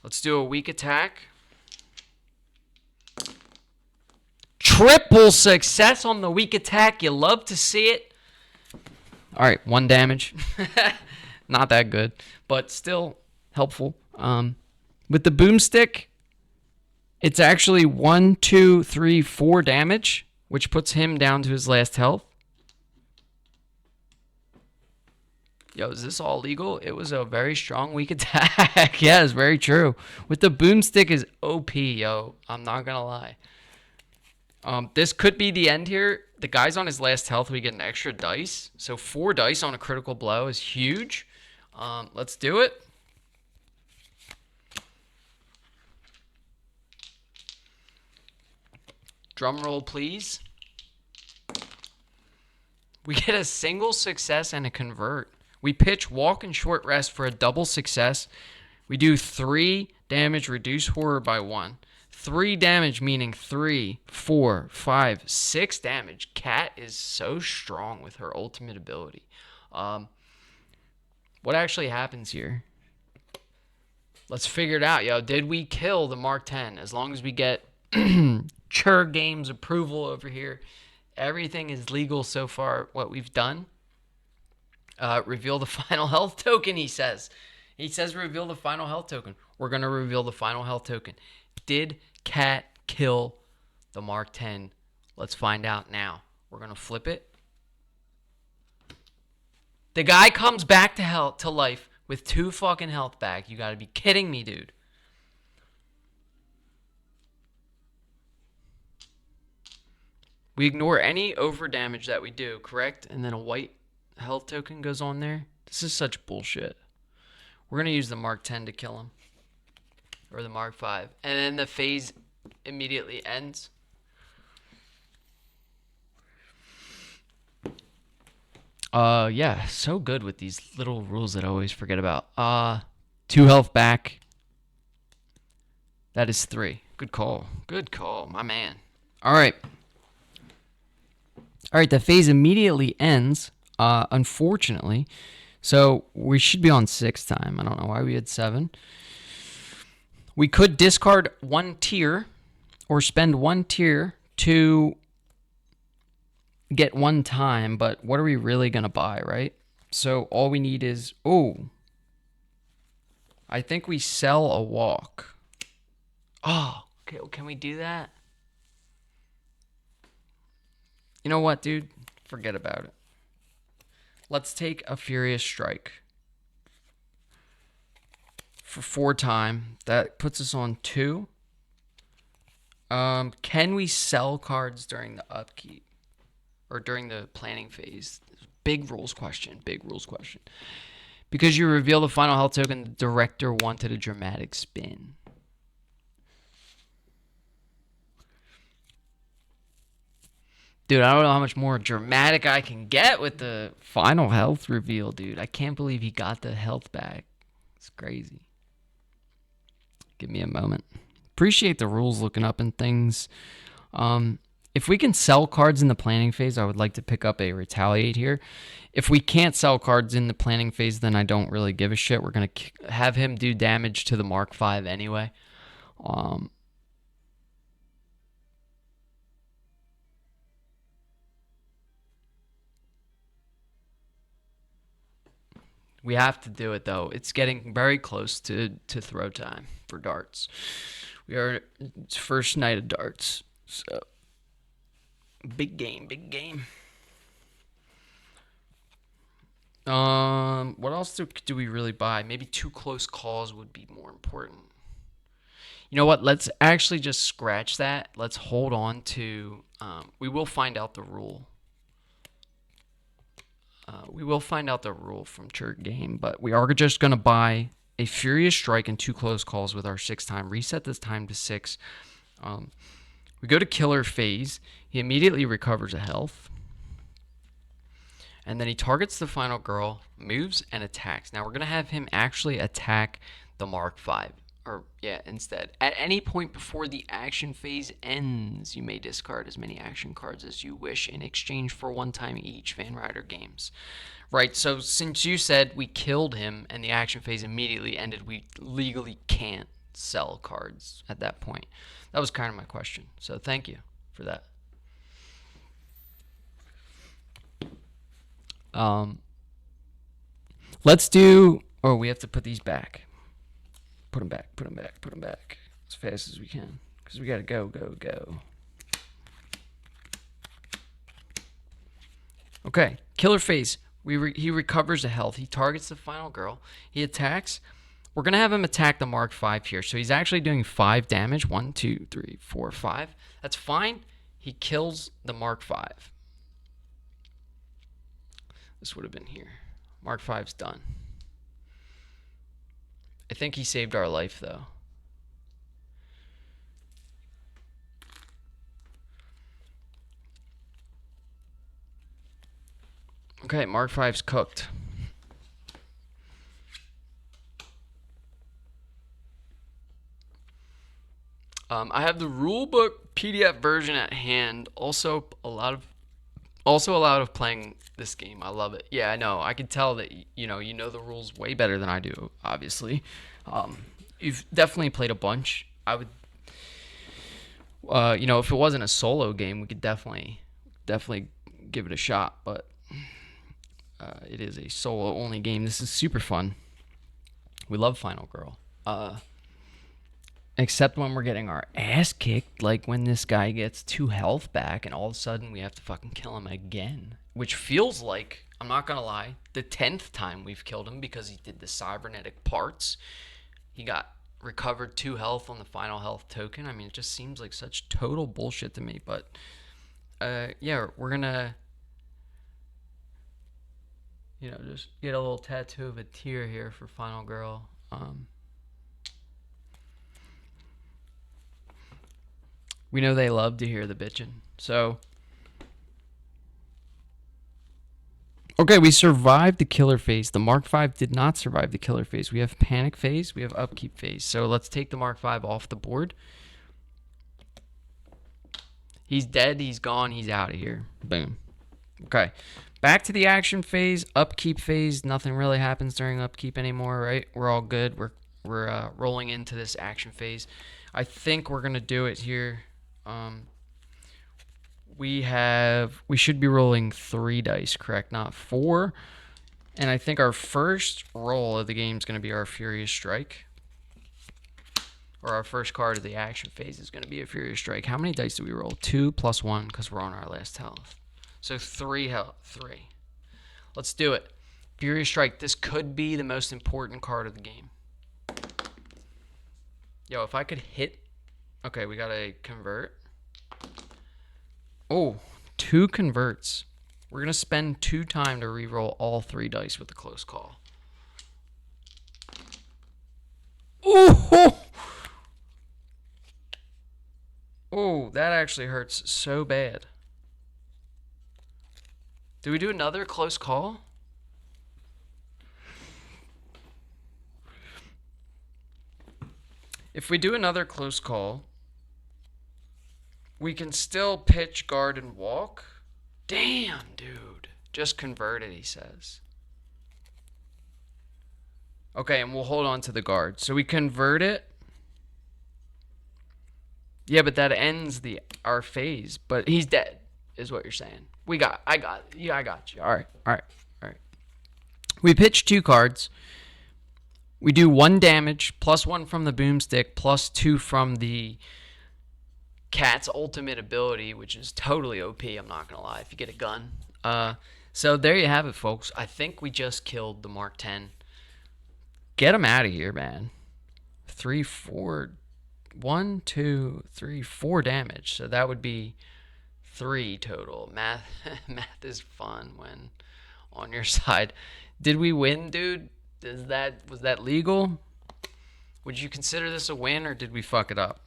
Let's do a weak attack. Triple success on the weak attack. You love to see it. All right, 1 damage. Not that good, but still helpful. With the boomstick, it's actually 1, 2, 3, 4 damage, which puts him down to his last health. Yo, is this all legal? It was a very strong weak attack. Yeah, it's very true. With the boomstick is OP, yo. I'm not going to lie. This could be the end here. The guy's on his last health. We get an extra dice. So 4 dice on a critical blow is huge. Let's do it. Drum roll, please. We get a single success and a convert. We pitch walk and short rest for a double success. We do 3 damage, reduce horror by 1. 3 damage meaning 3, 4, 5, 6 damage. Cat is so strong with her ultimate ability. What actually happens here? Let's figure it out, yo. Did we kill the Mark 10? As long as we get Chur Games approval over here, everything is legal so far. What we've done. Reveal the final health token, he says. He says reveal the final health token. We're going to reveal the final health token. Did Cat kill the Mark 10? Let's find out now. We're going to flip it. The guy comes back to life with 2 fucking health back. You got to be kidding me, dude. We ignore any over damage that we do, correct? And then a white health token goes on there. This is such bullshit. We're going to use the Mark 10 to kill him. Or the Mark 5. And then the phase immediately ends. Yeah, so good with these little rules that I always forget about. 2 health back. That is 3. Good call. Good call, my man. All right. All right, the phase immediately ends, unfortunately. So we should be on 6 time. I don't know why we had 7. We could discard 1 tier or spend 1 tier to get 1 time, but what are we really going to buy, right? So all we need is, I think we sell a walk. Oh, okay, can we do that? You know what, dude? Forget about it. Let's take a Furious Strike. For 4 time. That puts us on 2. Can we sell cards during the upkeep? Or during the planning phase? Big rules question. Big rules question. Because you reveal the final health token, the director wanted a dramatic spin. Dude, I don't know how much more dramatic I can get with the final health reveal, dude. I can't believe he got the health back. It's crazy. Give me a moment. Appreciate the rules looking up and things. If we can sell cards in the planning phase, I would like to pick up a Retaliate here. If we can't sell cards in the planning phase, then I don't really give a shit. We're going to have him do damage to the Mark 5 anyway. We have to do it though. It's getting very close to throw time for darts. It's first night of darts. So big game, big game. What else do we really buy? Maybe 2 close calls would be more important. You know what? Let's actually just scratch that. Let's hold on to. We will find out the rule. We will find out the rule from Church Game, but we are just gonna buy a Furious Strike and 2 close calls with our 6 time. Reset this time to 6. We go to Killer Phase. He immediately recovers a health. And then he targets the final girl, moves, and attacks. Now we're going to have him actually attack the Mark V. Instead. At any point before the action phase ends, you may discard as many action cards as you wish in exchange for 1 time each. Van Ryder Games. Right, so since you said we killed him and the action phase immediately ended, we legally can't sell cards at that point. That was kind of my question. So thank you for that. Let's do. Oh, we have to put these back. Put them back. Put them back. Put them back as fast as we can, because we gotta go. Okay, Killer Phase. He recovers a health. He targets the final girl. He attacks. We're gonna have him attack the Mark V here. So he's actually doing 5 damage. 1, 2, 3, 4, 5. That's fine. He kills the Mark V. This would have been here. Mark V's done. I think he saved our life, though. Okay, Mark V's cooked. I have the rulebook PDF version at hand. Also, a lot of playing this game. I love it. Yeah, I know. I can tell that you know the rules way better than I do. Obviously, you've definitely played a bunch. I would, if it wasn't a solo game, we could definitely give it a shot. But it is a solo only game. This is super fun. We love Final Girl. Except when we're getting our ass kicked, like when this guy gets 2 health back and all of a sudden we have to fucking kill him again. Which feels like, I'm not gonna lie, the 10th time we've killed him because he did the cybernetic parts. He got recovered 2 health on the final health token. I mean, it just seems like such total bullshit to me. But, yeah, we're gonna, just get a little tattoo of a tear here for Final Girl. We know they love to hear the bitchin'. So, okay, we survived the Killer Phase. The Mark V did not survive the Killer Phase. We have Panic Phase. We have Upkeep Phase. So let's take the Mark V off the board. He's dead. He's gone. He's out of here. Boom. Okay. Back to the action phase. Upkeep phase. Nothing really happens during upkeep anymore, right? We're all good. We're rolling into this action phase. I think we're going to do it here. We should be rolling 3 dice, correct? Not 4. And I think our first roll of the game is going to be our Furious Strike. Or our first card of the action phase is going to be a Furious Strike. How many dice do we roll? 2 plus 1 because we're on our last health. So 3 health. 3. Let's do it. Furious Strike. This could be the most important card of the game. Yo, if I could hit... Okay, we got a convert. Oh, 2 converts. We're going to spend 2 time to reroll all 3 dice with a close call. Oh! Oh, that actually hurts so bad. Do we do another close call? If we do another close call, we can still pitch, guard, and walk. Damn, dude. Just converted, he says. Okay, and we'll hold on to the guard. So we convert it. Yeah, but that ends our phase. But he's dead, is what you're saying. I got you. All right. We pitch 2 cards. We do 1 damage, plus 1 from the boomstick, plus 2 from the cat's ultimate ability, which is totally OP, I'm not going to lie, if you get a gun. So there you have it, folks. I think we just killed the Mark 10. Get him out of here, man. 3, 4, 1, 2, 3, 4 damage. So that would be 3 total. Math is fun when on your side. Did we win, dude? Was that legal? Would you consider this a win, or did we fuck it up?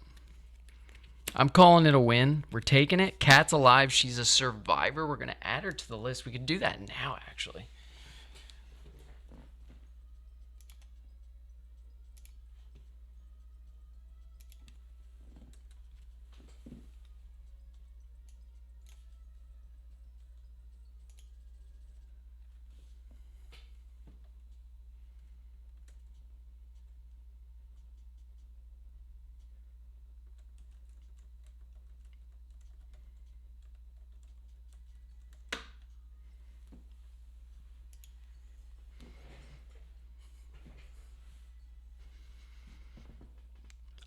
I'm calling it a win. We're taking it. Cat's alive. She's a survivor. We're going to add her to the list. We could do that now, actually.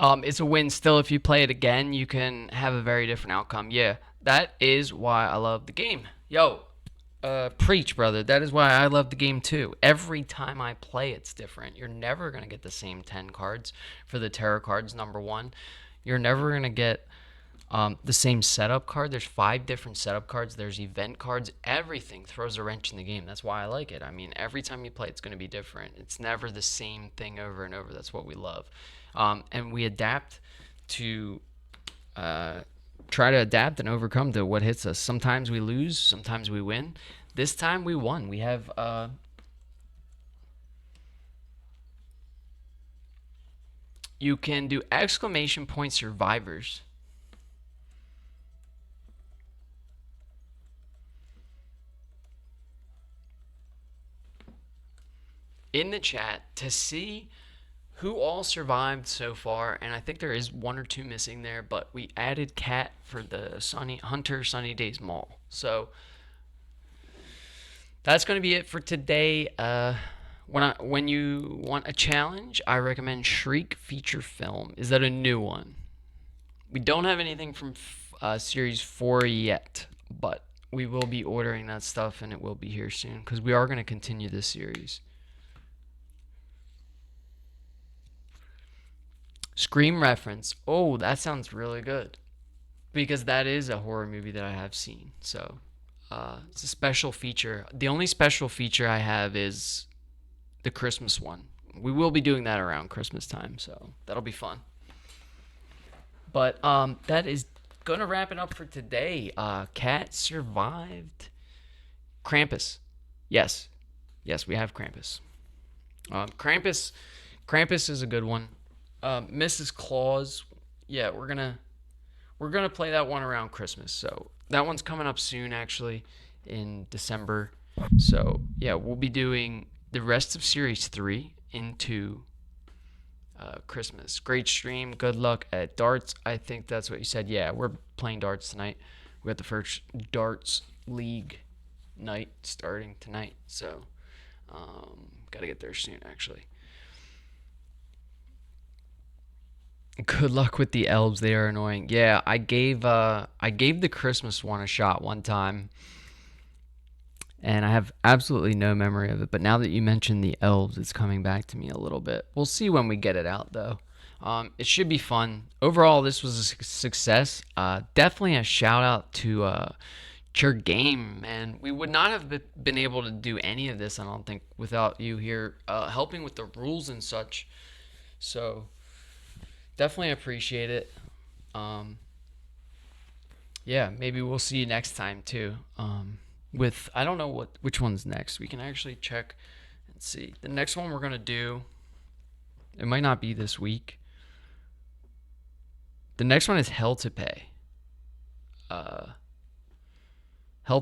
It's a win still. If you play it again, you can have a very different outcome. Yeah, that is why I love the game. Yo, preach, brother. That is why I love the game too. Every time I play, it's different. You're never going to get the same 10 cards for the tarot cards, number one. You're never going to get the same setup card. There's 5 different setup cards. There's event cards. Everything throws a wrench in the game. That's why I like it. I mean, every time you play, it's going to be different. It's never the same thing over and over. That's what we love. And we adapt to try to adapt and overcome to what hits us. Sometimes we lose. Sometimes we win. This time we won. We have you can do exclamation point survivors. In the chat to see who all survived so far, and I think there is 1 or 2 missing there, but we added Cat for the Sundydaze Mall. So that's going to be it for today. When you want a challenge, I recommend Shriek feature film. Is that a new one? We don't have anything from series 4 yet, but we will be ordering that stuff, and it will be here soon because we are going to continue this series. Scream reference. Oh, that sounds really good. Because that is a horror movie that I have seen. So, it's a special feature. The only special feature I have is the Christmas one. We will be doing that around Christmas time, so that'll be fun. But that is gonna wrap it up for today. Cat survived. Krampus. Yes. Yes, we have Krampus. Krampus is a good one. Mrs. Claus, yeah, we're gonna play that one around Christmas. So that one's coming up soon, actually, in December. So yeah, we'll be doing the rest of Series 3 into Christmas. Great stream. Good luck at darts. I think that's what you said. Yeah, we're playing darts tonight. We got the first darts league night starting tonight. So gotta get there soon, actually. Good luck with the elves. They are annoying. Yeah, I gave the Christmas one a shot one time, and I have absolutely no memory of it. But now that you mentioned the elves, it's coming back to me a little bit. We'll see when we get it out, though. It should be fun. Overall, this was a success. Definitely a shout out to your game, man. We would not have been able to do any of this, I don't think, without you here helping with the rules and such. So definitely appreciate it. Yeah, maybe we'll see you next time too. With I don't know which one's next. We can actually check and see. The next one we're gonna do, it might not be this week. The next one is Hell to Pay. Hell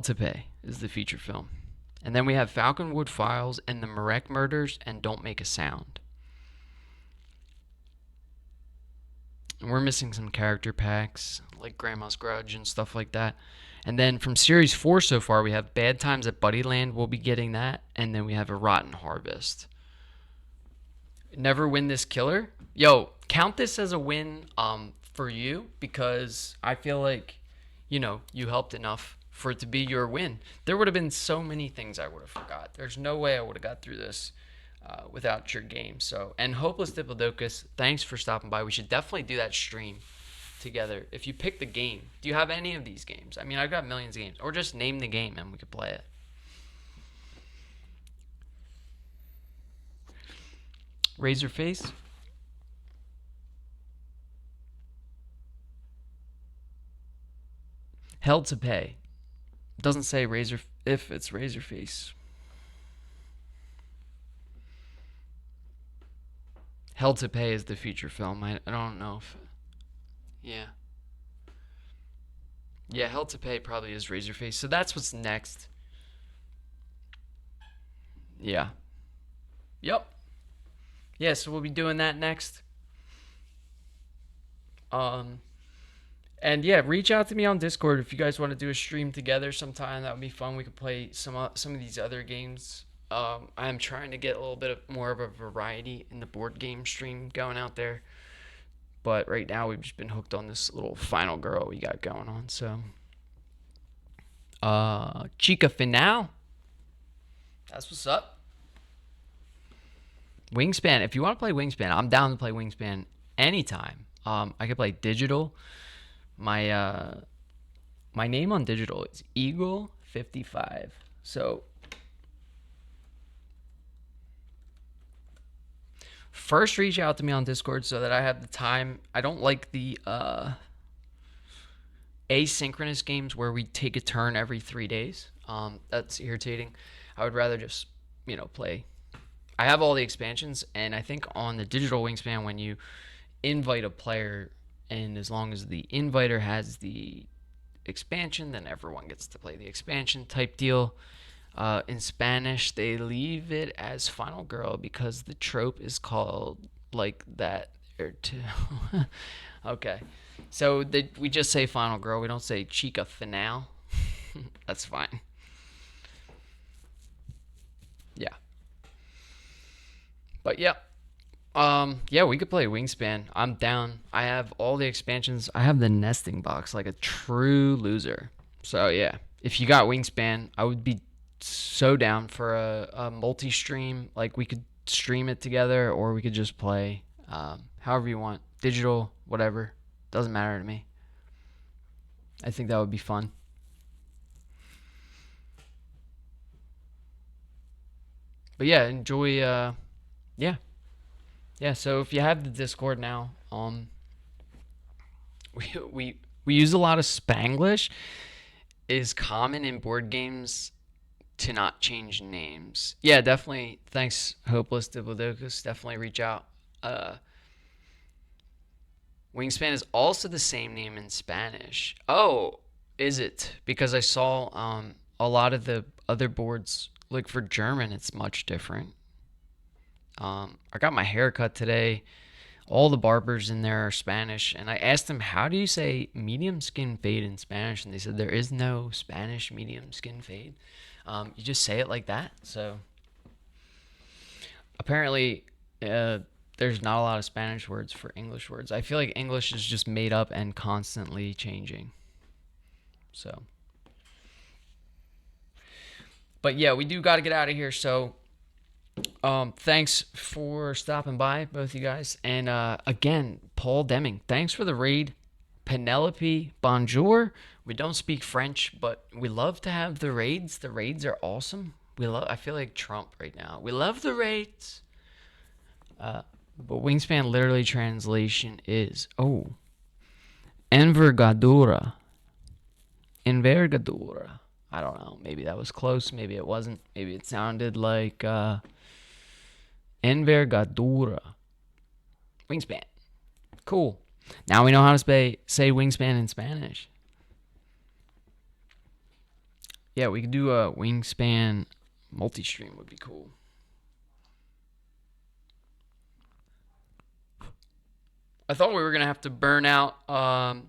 to Pay is the feature film. And then we have Falconwood Files and the Marek Murders and Don't Make a Sound. And we're missing some character packs like Grandma's Grudge and stuff like that. And then from Series 4 so far, we have Bad Times at Buddyland. We'll be getting that. And then we have a Rotten Harvest. Never win this killer. Yo, count this as a win for you, because I feel like, you helped enough for it to be your win. There would have been so many things I would have forgot. There's no way I would have got through this without your game. So, and Hopeless Diplodocus, thanks for stopping by. We should definitely do that stream together. If you pick the game, do you have any of these games? I mean, I've got millions of games. Or just name the game and we could play it. Razorface. Held to Pay. Doesn't say Razor if it's Razorface. Held to Pay is the feature film. I don't know if. Yeah. Yeah, Held to Pay probably is Razorface. So that's what's next. Yeah. Yep. Yeah, so we'll be doing that next. And yeah, reach out to me on Discord if you guys want to do a stream together sometime. That would be fun. We could play some of these other games. I'm trying to get a little bit more of a variety in the board game stream going out there. But right now we've just been hooked on this little Final Girl we got going on. So, Chica Finale. That's what's up. Wingspan. If you want to play Wingspan, I'm down to play Wingspan anytime. I could play digital. My name on digital is Eagle55. So first reach out to me on Discord so that I have the time. I don't like the asynchronous games where we take a turn every 3 days. That's irritating. I would rather just, play. I have all the expansions, and I think on the digital Wingspan, when you invite a player, and as long as the inviter has the expansion, then everyone gets to play the expansion type deal. In Spanish, they leave it as Final Girl because the trope is called like that. Okay. So we just say Final Girl. We don't say Chica Finale. That's fine. Yeah. But yeah. Yeah, we could play Wingspan. I'm down. I have all the expansions. I have the nesting box like a true loser. So yeah, if you got Wingspan, I would be so down for a multi-stream. Like we could stream it together, or we could just play however you want. Digital, whatever. Doesn't matter to me. I think that would be fun. But yeah, enjoy. Yeah. Yeah, so if you have the Discord now, we use a lot of Spanglish. It is common in board games to not change names. Yeah, definitely. Thanks, Hopeless Diplodocus. Definitely reach out. Wingspan is also the same name in Spanish. Oh, is it? Because I saw a lot of the other boards, like for German, it's much different. I got my hair cut today. All the barbers in there are Spanish. And I asked them, how do you say medium skin fade in Spanish? And they said there is no Spanish medium skin fade. You just say it like that. So apparently there's not a lot of Spanish words for English words. I feel like English is just made up and constantly changing. So. But yeah, we do got to get out of here. So thanks for stopping by, both you guys. And again, Paul Deming, thanks for the raid. Penelope, bonjour. We don't speak French, but we love to have the raids. The raids are awesome. I feel like Trump right now. We love the raids. But Wingspan literally translation is, envergadura. Envergadura. I don't know. Maybe that was close. Maybe it wasn't. Maybe it sounded like envergadura. Wingspan. Cool. Now we know how to say Wingspan in Spanish. Yeah, we could do a Wingspan multi-stream. Would be cool. I thought we were going to have to burn out. I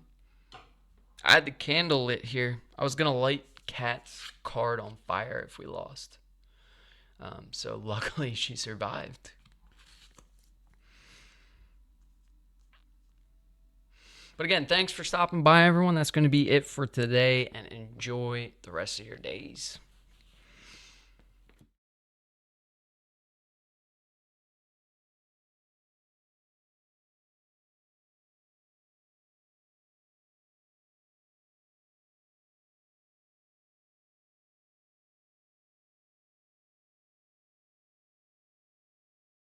had the candle lit here. I was going to light Kat's card on fire if we lost. So luckily she survived. But again, thanks for stopping by, everyone. That's going to be it for today, and enjoy the rest of your days.